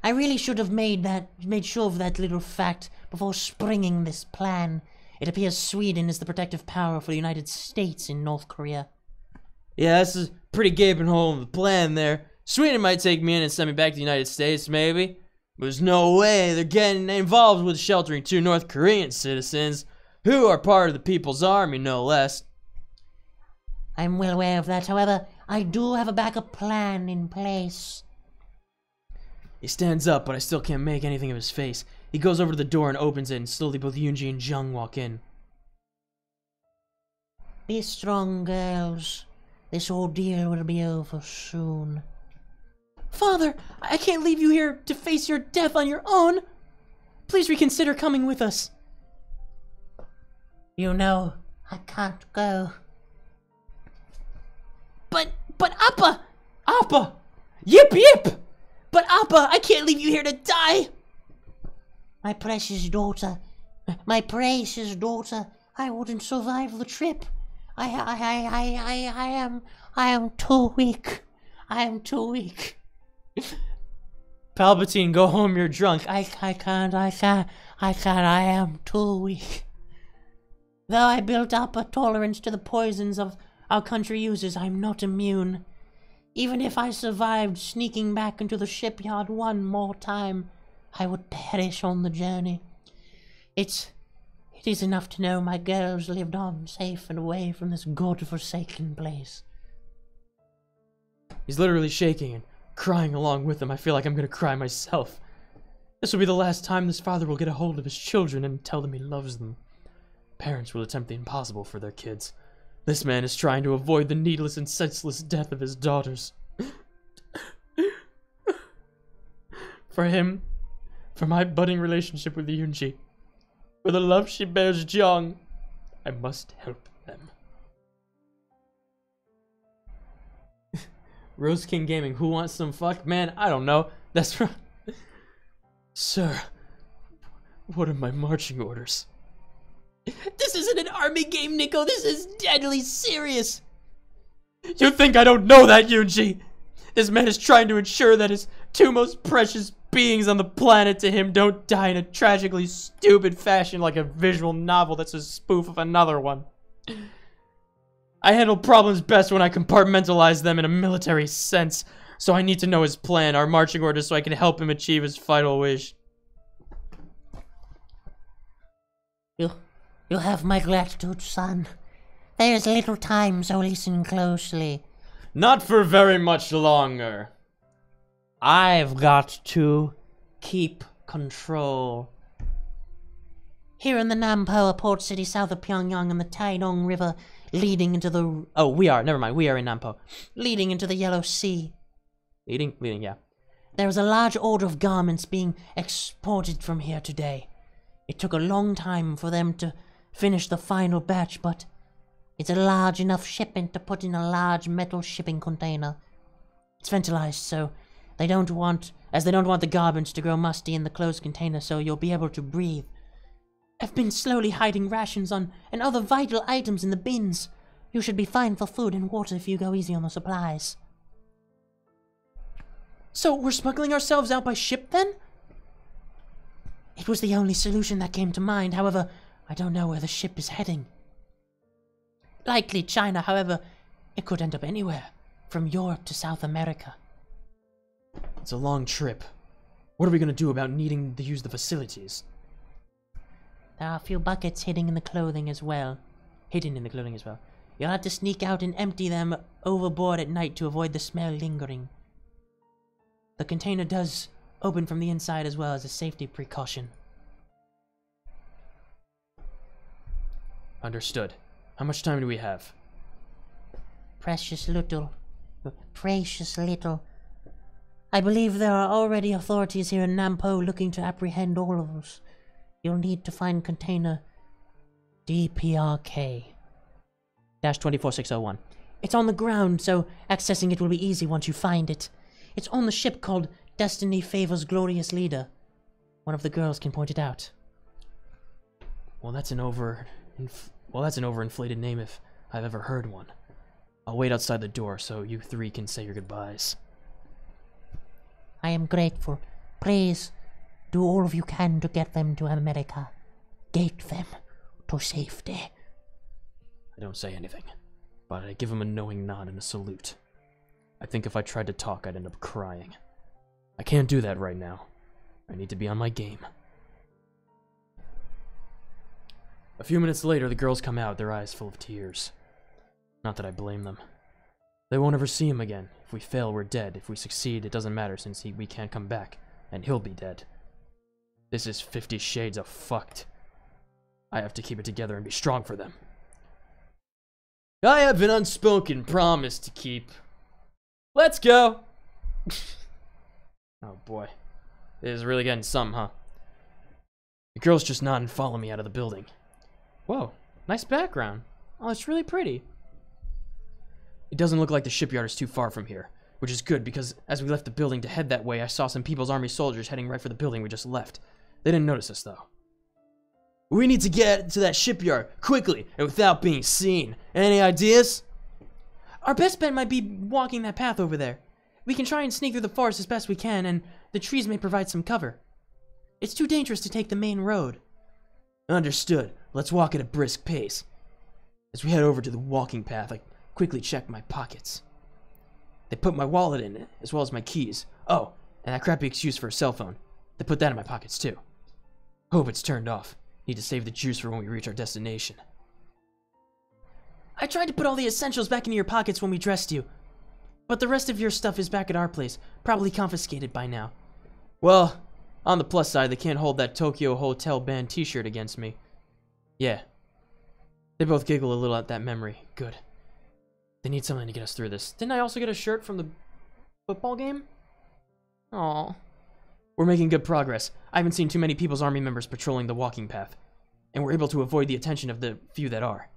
I really should have made sure of that little fact before springing this plan. It appears Sweden is the protective power for the United States in North Korea. Yeah, this is a pretty gaping hole in the plan there. Sweden might take me in and send me back to the United States, maybe. But there's no way they're getting involved with sheltering 2 North Korean citizens, who are part of the People's Army, no less. I'm well aware of that. However, I do have a backup plan in place. He stands up, but I still can't make anything of his face. He goes over to the door and opens it, and slowly both Yoonji and Jung walk in. Be strong, girls. This ordeal will be over soon. Father, I can't leave you here to face your death on your own. Please reconsider coming with us. You know, I can't go. But Appa! Appa! Yip yip! But Appa, I can't leave you here to die! My precious daughter, I wouldn't survive the trip. I am too weak. I am too weak. Palpatine, go home, you're drunk. I can't, I am too weak. Though I built up a tolerance to the poisons of our country uses, I'm not immune. Even if I survived sneaking back into the shipyard one more time, I would perish on the journey. It is enough to know my girls lived on safe and away from this god-forsaken place. He's literally shaking and crying along with them. I feel like I'm gonna cry myself. This will be the last time this father will get a hold of his children and tell them he loves them. Parents will attempt the impossible for their kids. This man is trying to avoid the needless and senseless death of his daughters. For him, for my budding relationship with Yoonji, for the love she bears Jung, I must help them. Rose King Gaming, who wants some fuck? Man, I don't know. That's right. Sir, what are my marching orders? This isn't an army game, Nico. This is deadly serious. You think I don't know that, Yoonji? This man is trying to ensure that his two most precious beings on the planet to him don't die in a tragically stupid fashion like a visual novel that's a spoof of another one. I handle problems best when I compartmentalize them in a military sense, so I need to know his plan, our marching orders, so I can help him achieve his final wish. You have my gratitude, son. There is little time, so listen closely. Not for very much longer. I've got to keep control. Here in the Nampo, a port city south of Pyongyang, and the Taedong River leading into the... Oh, we are in Nampo. Leading into the Yellow Sea. Leading, yeah. There is a large order of garments being exported from here today. It took a long time for them to finish the final batch, but it's a large enough shipment to put in a large metal shipping container. It's ventilized, so they don't want the garments to grow musty in the closed container, so you'll be able to breathe. I've been slowly hiding rations and other vital items in the bins. You should be fine for food and water if you go easy on the supplies. So we're smuggling ourselves out by ship then? It was the only solution that came to mind. However, I don't know where the ship is heading. Likely China, however, it could end up anywhere, from Europe to South America. It's a long trip. What are we gonna do about needing to use the facilities? There are a few buckets hidden in the clothing as well. You'll have to sneak out and empty them overboard at night to avoid the smell lingering. The container does open from the inside as well as a safety precaution. Understood. How much time do we have? Precious little. I believe there are already authorities here in Nampo looking to apprehend all of us. You'll need to find container DPRK-24601. It's on the ground, so accessing it will be easy once you find it. It's on the ship called Destiny Favors Glorious Leader. One of the girls can point it out. Well, that's an overinflated name if I've ever heard one. I'll wait outside the door so you three can say your goodbyes. I am grateful. Please, do all of you can to get them to America. Get them to safety. I don't say anything, but I give him a knowing nod and a salute. I think if I tried to talk, I'd end up crying. I can't do that right now. I need to be on my game. A few minutes later, the girls come out, their eyes full of tears. Not that I blame them. They won't ever see him again. If we fail, we're dead. If we succeed, it doesn't matter since we can't come back. And he'll be dead. This is 50 Shades of fucked. I have to keep it together and be strong for them. I have an unspoken promise to keep. Let's go! Oh boy. This is really getting something, huh? The girls just nod and follow me out of the building. Whoa, nice background. Oh, it's really pretty. It doesn't look like the shipyard is too far from here, which is good because as we left the building to head that way, I saw some People's Army soldiers heading right for the building we just left. They didn't notice us, though. We need to get to that shipyard, quickly, and without being seen. Any ideas? Our best bet might be walking that path over there. We can try and sneak through the forest as best we can, and the trees may provide some cover. It's too dangerous to take the main road. Understood. Let's walk at a brisk pace. As we head over to the walking path, I quickly check my pockets. They put my wallet in it, as well as my keys. Oh, and that crappy excuse for a cell phone. They put that in my pockets, too. Hope it's turned off. Need to save the juice for when we reach our destination. I tried to put all the essentials back into your pockets when we dressed you. But the rest of your stuff is back at our place, probably confiscated by now. Well, on the plus side, they can't hold that Tokyo Hotel band t-shirt against me. Yeah. They both giggle a little at that memory. Good. They need something to get us through this. Didn't I also get a shirt from the football game? Aw. We're making good progress. I haven't seen too many People's Army members patrolling the walking path. And we're able to avoid the attention of the few that are.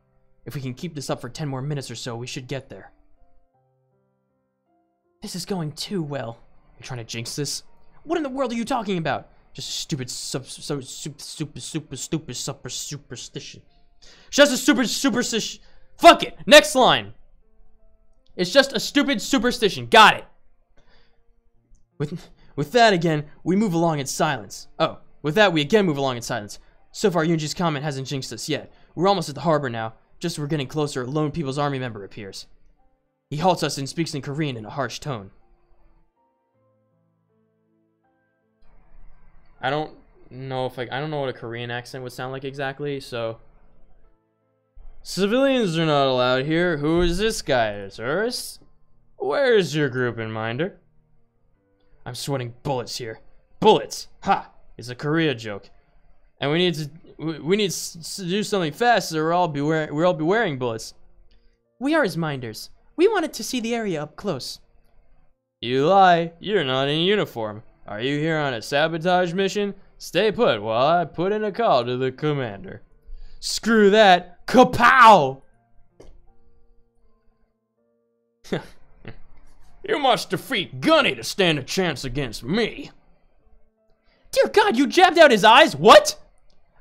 If we can keep this up for 10 more minutes or so, we should get there. This is going too well. You trying to jinx this? What in the world are you talking about? Just a stupid superstition. Just a stupid superstition. Fuck it. Next line. It's just a stupid superstition. Got it. With that again, we move along in silence. Oh, with that we again move along in silence. So far, Yunji's comment hasn't jinxed us yet. We're almost at the harbor now. Just as we're getting closer, a lone People's Army member appears. He halts us and speaks in Korean in a harsh tone. I don't know what a Korean accent would sound like exactly, so... Civilians are not allowed here. Who is this guy? A tourist? Where's your group in minder? I'm sweating bullets here. Bullets! Ha! It's a Korea joke. And we need to do something fast, or we'll all be wearing bullets. We are his minders. We wanted to see the area up close. You lie. You're not in uniform. Are you here on a sabotage mission? Stay put while I put in a call to the commander. Screw that. Kapow! You must defeat Gunny to stand a chance against me. Dear God, you jabbed out his eyes? What?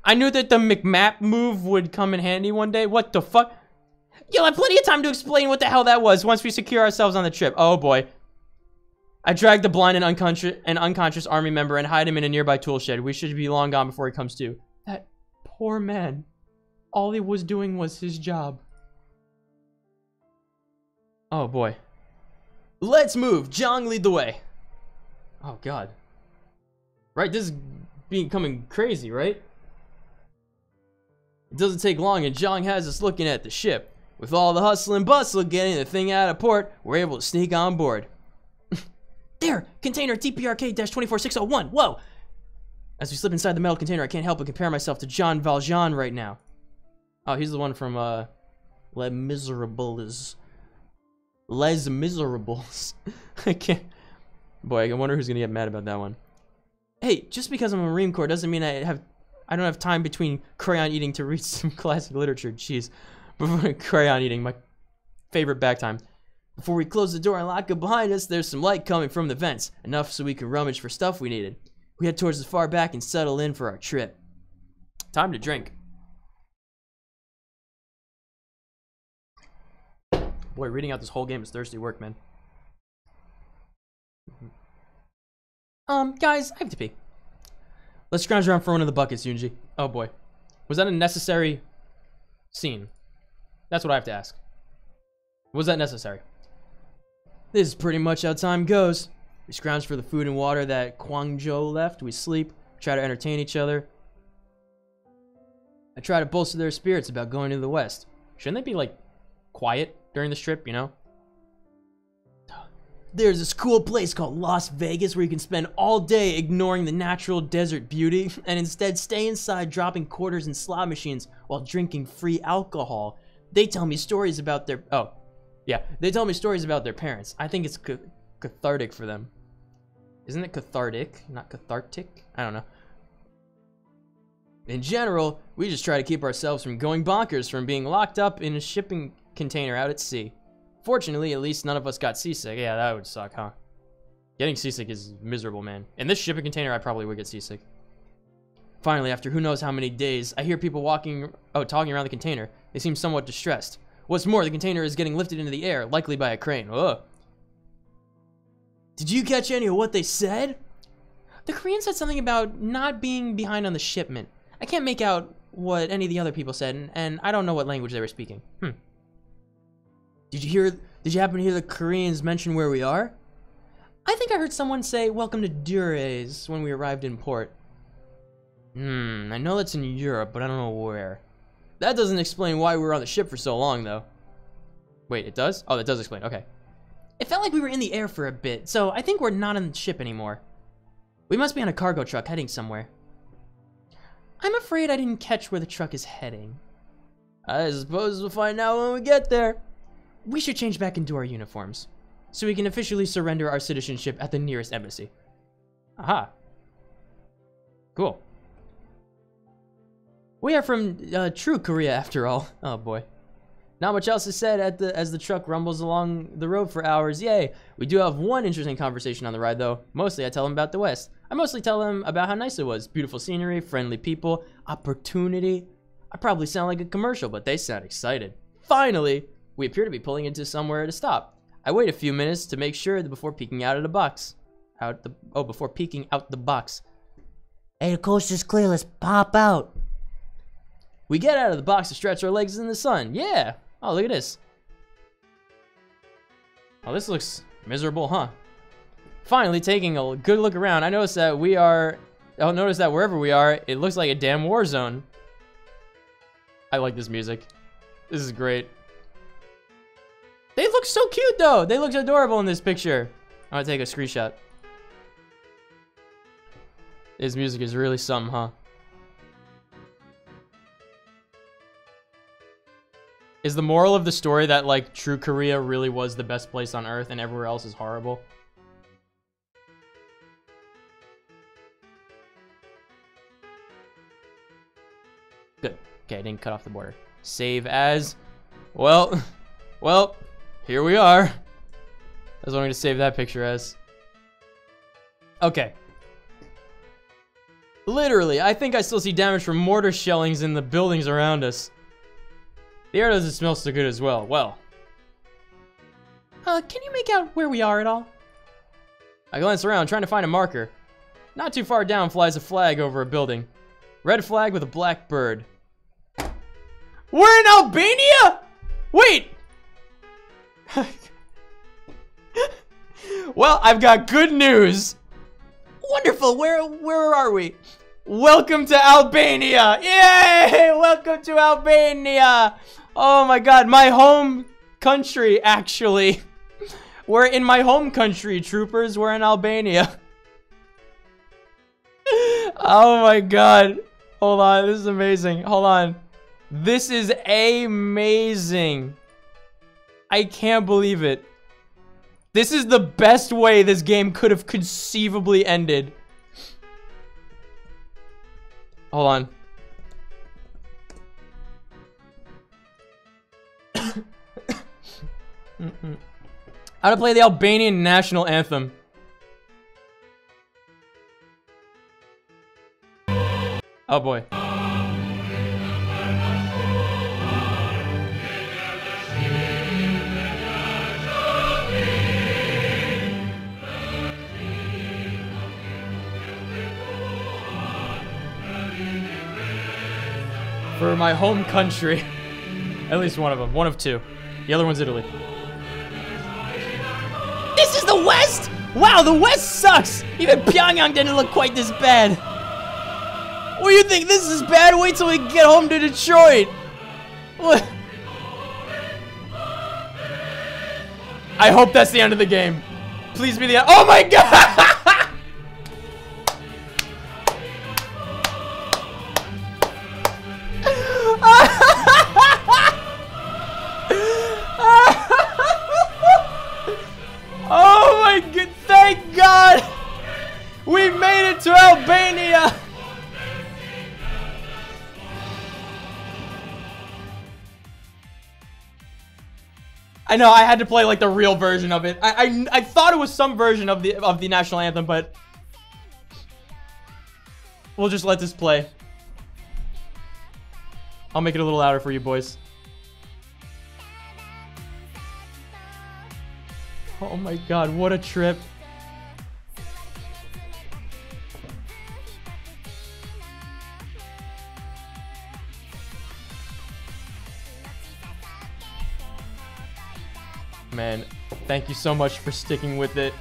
I knew that the McMap move would come in handy one day. What the fuck? You'll have plenty of time to explain what the hell that was once we secure ourselves on the trip. Oh boy. I dragged the blind and unconscious army member and hide him in a nearby tool shed. We should be long gone before he comes to. That poor man. All he was doing was his job. Oh boy. Let's move. Zhang, lead the way. Oh god. Right, this is becoming crazy, right? It doesn't take long and Zhang has us looking at the ship. With all the hustle and bustle getting the thing out of port, we're able to sneak on board. There! Container TPRK-24601! Whoa! As we slip inside the metal container, I can't help but compare myself to Jean Valjean right now. Oh, he's the one from, Les Miserables. Les Miserables. I can't... Boy, I wonder who's gonna get mad about that one. Hey, just because I'm a Marine Corps doesn't mean I don't have time between crayon eating to read some classic literature. Jeez. Before crayon eating, my favorite back time. Before we close the door and lock it behind us, there's some light coming from the vents. Enough so we can rummage for stuff we needed. We head towards the far back and settle in for our trip. Time to drink. Boy, reading out this whole game is thirsty work, man. Guys, I have to pee. Let's scrounge around for one of the buckets, Yunji. Oh boy. Was that a necessary scene? That's what I have to ask. Was that necessary? This is pretty much how time goes. We scrounge for the food and water that Kwangjo left. We sleep, try to entertain each other. I try to bolster their spirits about going to the west. Shouldn't they be, like, quiet during this trip, you know? There's this cool place called Las Vegas where you can spend all day ignoring the natural desert beauty and instead stay inside dropping quarters in slot machines while drinking free alcohol. They tell me stories about their... Oh, yeah. They tell me stories about their parents. I think it's cathartic for them. Isn't it cathartic? Not cathartic? I don't know. In general, we just try to keep ourselves from going bonkers from being locked up in a shipping container out at sea. Fortunately, at least none of us got seasick. Yeah, that would suck, huh? Getting seasick is miserable, man. In this shipping container, I probably would get seasick. Finally, after who knows how many days, I hear people talking around the container. They seem somewhat distressed. What's more, the container is getting lifted into the air, likely by a crane. Ugh. Did you catch any of what they said? The Korean said something about not being behind on the shipment. I can't make out what any of the other people said, and I don't know what language they were speaking. Did you happen to hear the Koreans mention where we are? I think I heard someone say, welcome to Dures, when we arrived in port. I know that's in Europe, but I don't know where. That doesn't explain why we were on the ship for so long, though. Wait, it does? Oh, that does explain, okay. It felt like we were in the air for a bit, so I think we're not on the ship anymore. We must be on a cargo truck heading somewhere. I'm afraid I didn't catch where the truck is heading. I suppose we'll find out when we get there. We should change back into our uniforms, so we can officially surrender our citizenship at the nearest embassy. Aha. Cool. We are from true Korea, after all. Oh boy. Not much else is said as the truck rumbles along the road for hours. Yay! We do have one interesting conversation on the ride, though. Mostly I tell them about the West. I mostly tell them about how nice it was. Beautiful scenery, friendly people, opportunity. I probably sound like a commercial, but they sound excited. Finally! We appear to be pulling into somewhere to stop. I wait a few minutes to make sure that before peeking out of the box. Before peeking out the box. Hey, the coast is clear. Let's pop out. We get out of the box to stretch our legs in the sun. Yeah. Oh, look at this. Oh, this looks miserable, huh? Finally, taking a good look around, I notice that wherever we are, it looks like a damn war zone. I like this music. This is great. They look so cute, though. They look adorable in this picture. I'm gonna take a screenshot. This music is really something, huh? Is the moral of the story that, like, true Korea really was the best place on Earth and everywhere else is horrible? Good. Okay, I didn't cut off the border. Save as... Well, here we are. That's what I'm going to save that picture as. Okay. Literally, I think I still see damage from mortar shellings in the buildings around us. The air doesn't smell so good as well. Well. Can you make out where we are at all? I glance around, trying to find a marker. Not too far down flies a flag over a building. Red flag with a black bird. We're in Albania?! Wait! Well, I've got good news. Wonderful. Where are we? Welcome to Albania. Yay! Welcome to Albania. Oh my god, my home country, actually. We're in my home country, troopers. We're in Albania. Oh my god. Hold on, this is amazing. Hold on. This is amazing. I can't believe it. This is the best way this game could have conceivably ended. Hold on. How to play the Albanian national anthem. Oh boy. For my home country. At least one of them. One of two. The other one's Italy. This is the West! Wow, the West sucks! Even Pyongyang didn't look quite this bad. What do you think? This is bad? Wait till we get home to Detroit. What? I hope that's the end of the game. Please be the. Oh my god! Oh my god! Thank God! We made it to Albania! I know I had to play like the real version of it. I thought it was some version of the national anthem, but we'll just let this play. I'll make it a little louder for you boys. Oh my god, what a trip. Man, thank you so much for sticking with it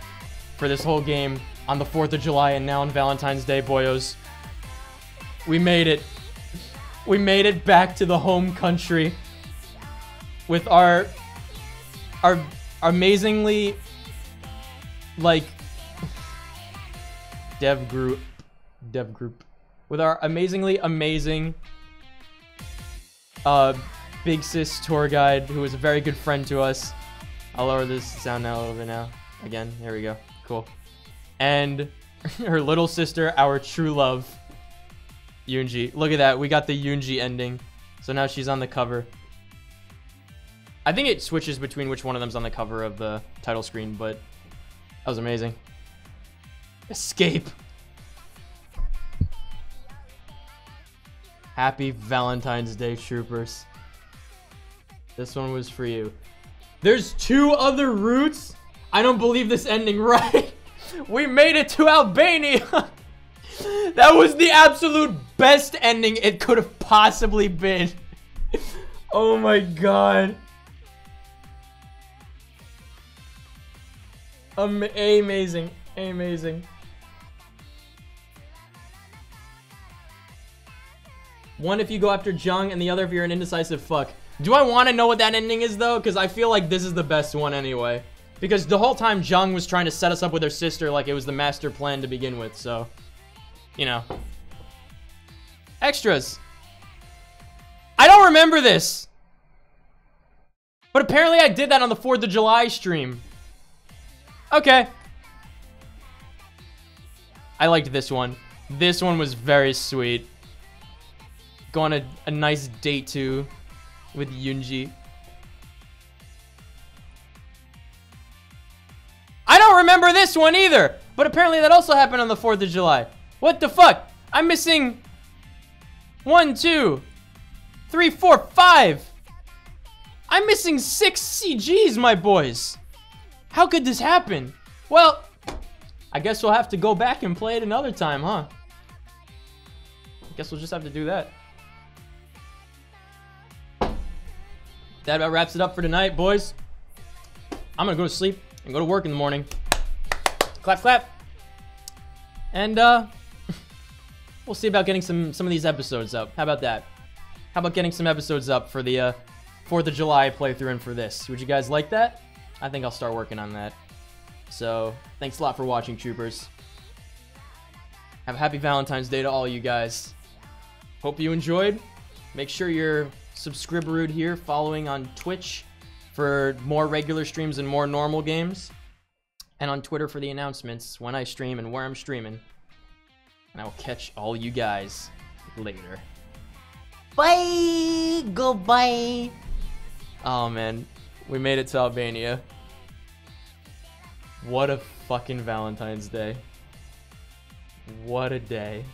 for this whole game on the 4th of July and now on Valentine's Day, boyos. We made it. We made it back to the home country with our amazingly, like, dev group, with our amazingly amazing big sis tour guide who is a very good friend to us. I'll lower this sound now a little bit now. Again, here we go. Cool. And her little sister, our true love, Yoonji. Look at that. We got the Yoonji ending. So now she's on the cover. I think it switches between which one of them's on the cover of the title screen, but that was amazing. Escape. Happy Valentine's Day, troopers. This one was for you. There's 2 other routes? I don't believe this ending right. We made it to Albania. That was the absolute best ending it could have possibly been. Oh my god. Amazing. Amazing. One if you go after Jung, and the other if you're an indecisive fuck. Do I want to know what that ending is, though? Because I feel like this is the best one anyway. Because the whole time Jung was trying to set us up with her sister like it was the master plan to begin with, so... You know. Extras. I don't remember this. But apparently I did that on the 4th of July stream. Okay. I liked this one. This one was very sweet. Go on a nice date too with Yoonji. I don't remember this one either. But apparently that also happened on the 4th of July. What the fuck? I'm missing 1, 2, 3, 4, 5. I'm missing 6 CGs, my boys. How could this happen? Well, I guess we'll have to go back and play it another time, huh? I guess we'll just have to do that. That about wraps it up for tonight, boys. I'm gonna go to sleep and go to work in the morning. Clap, clap. And, we'll see about getting some of these episodes up. How about that? How about getting some episodes up for the, 4th of July playthrough and for this? Would you guys like that? I think I'll start working on that. So, thanks a lot for watching, troopers. Have a happy Valentine's Day to all you guys. Hope you enjoyed. Make sure you're subscribed here, following on Twitch for more regular streams and more normal games. And on Twitter for the announcements when I stream and where I'm streaming. And I will catch all you guys later. Bye! Goodbye! Oh man, we made it to Albania. What a fucking Valentine's Day. What a day.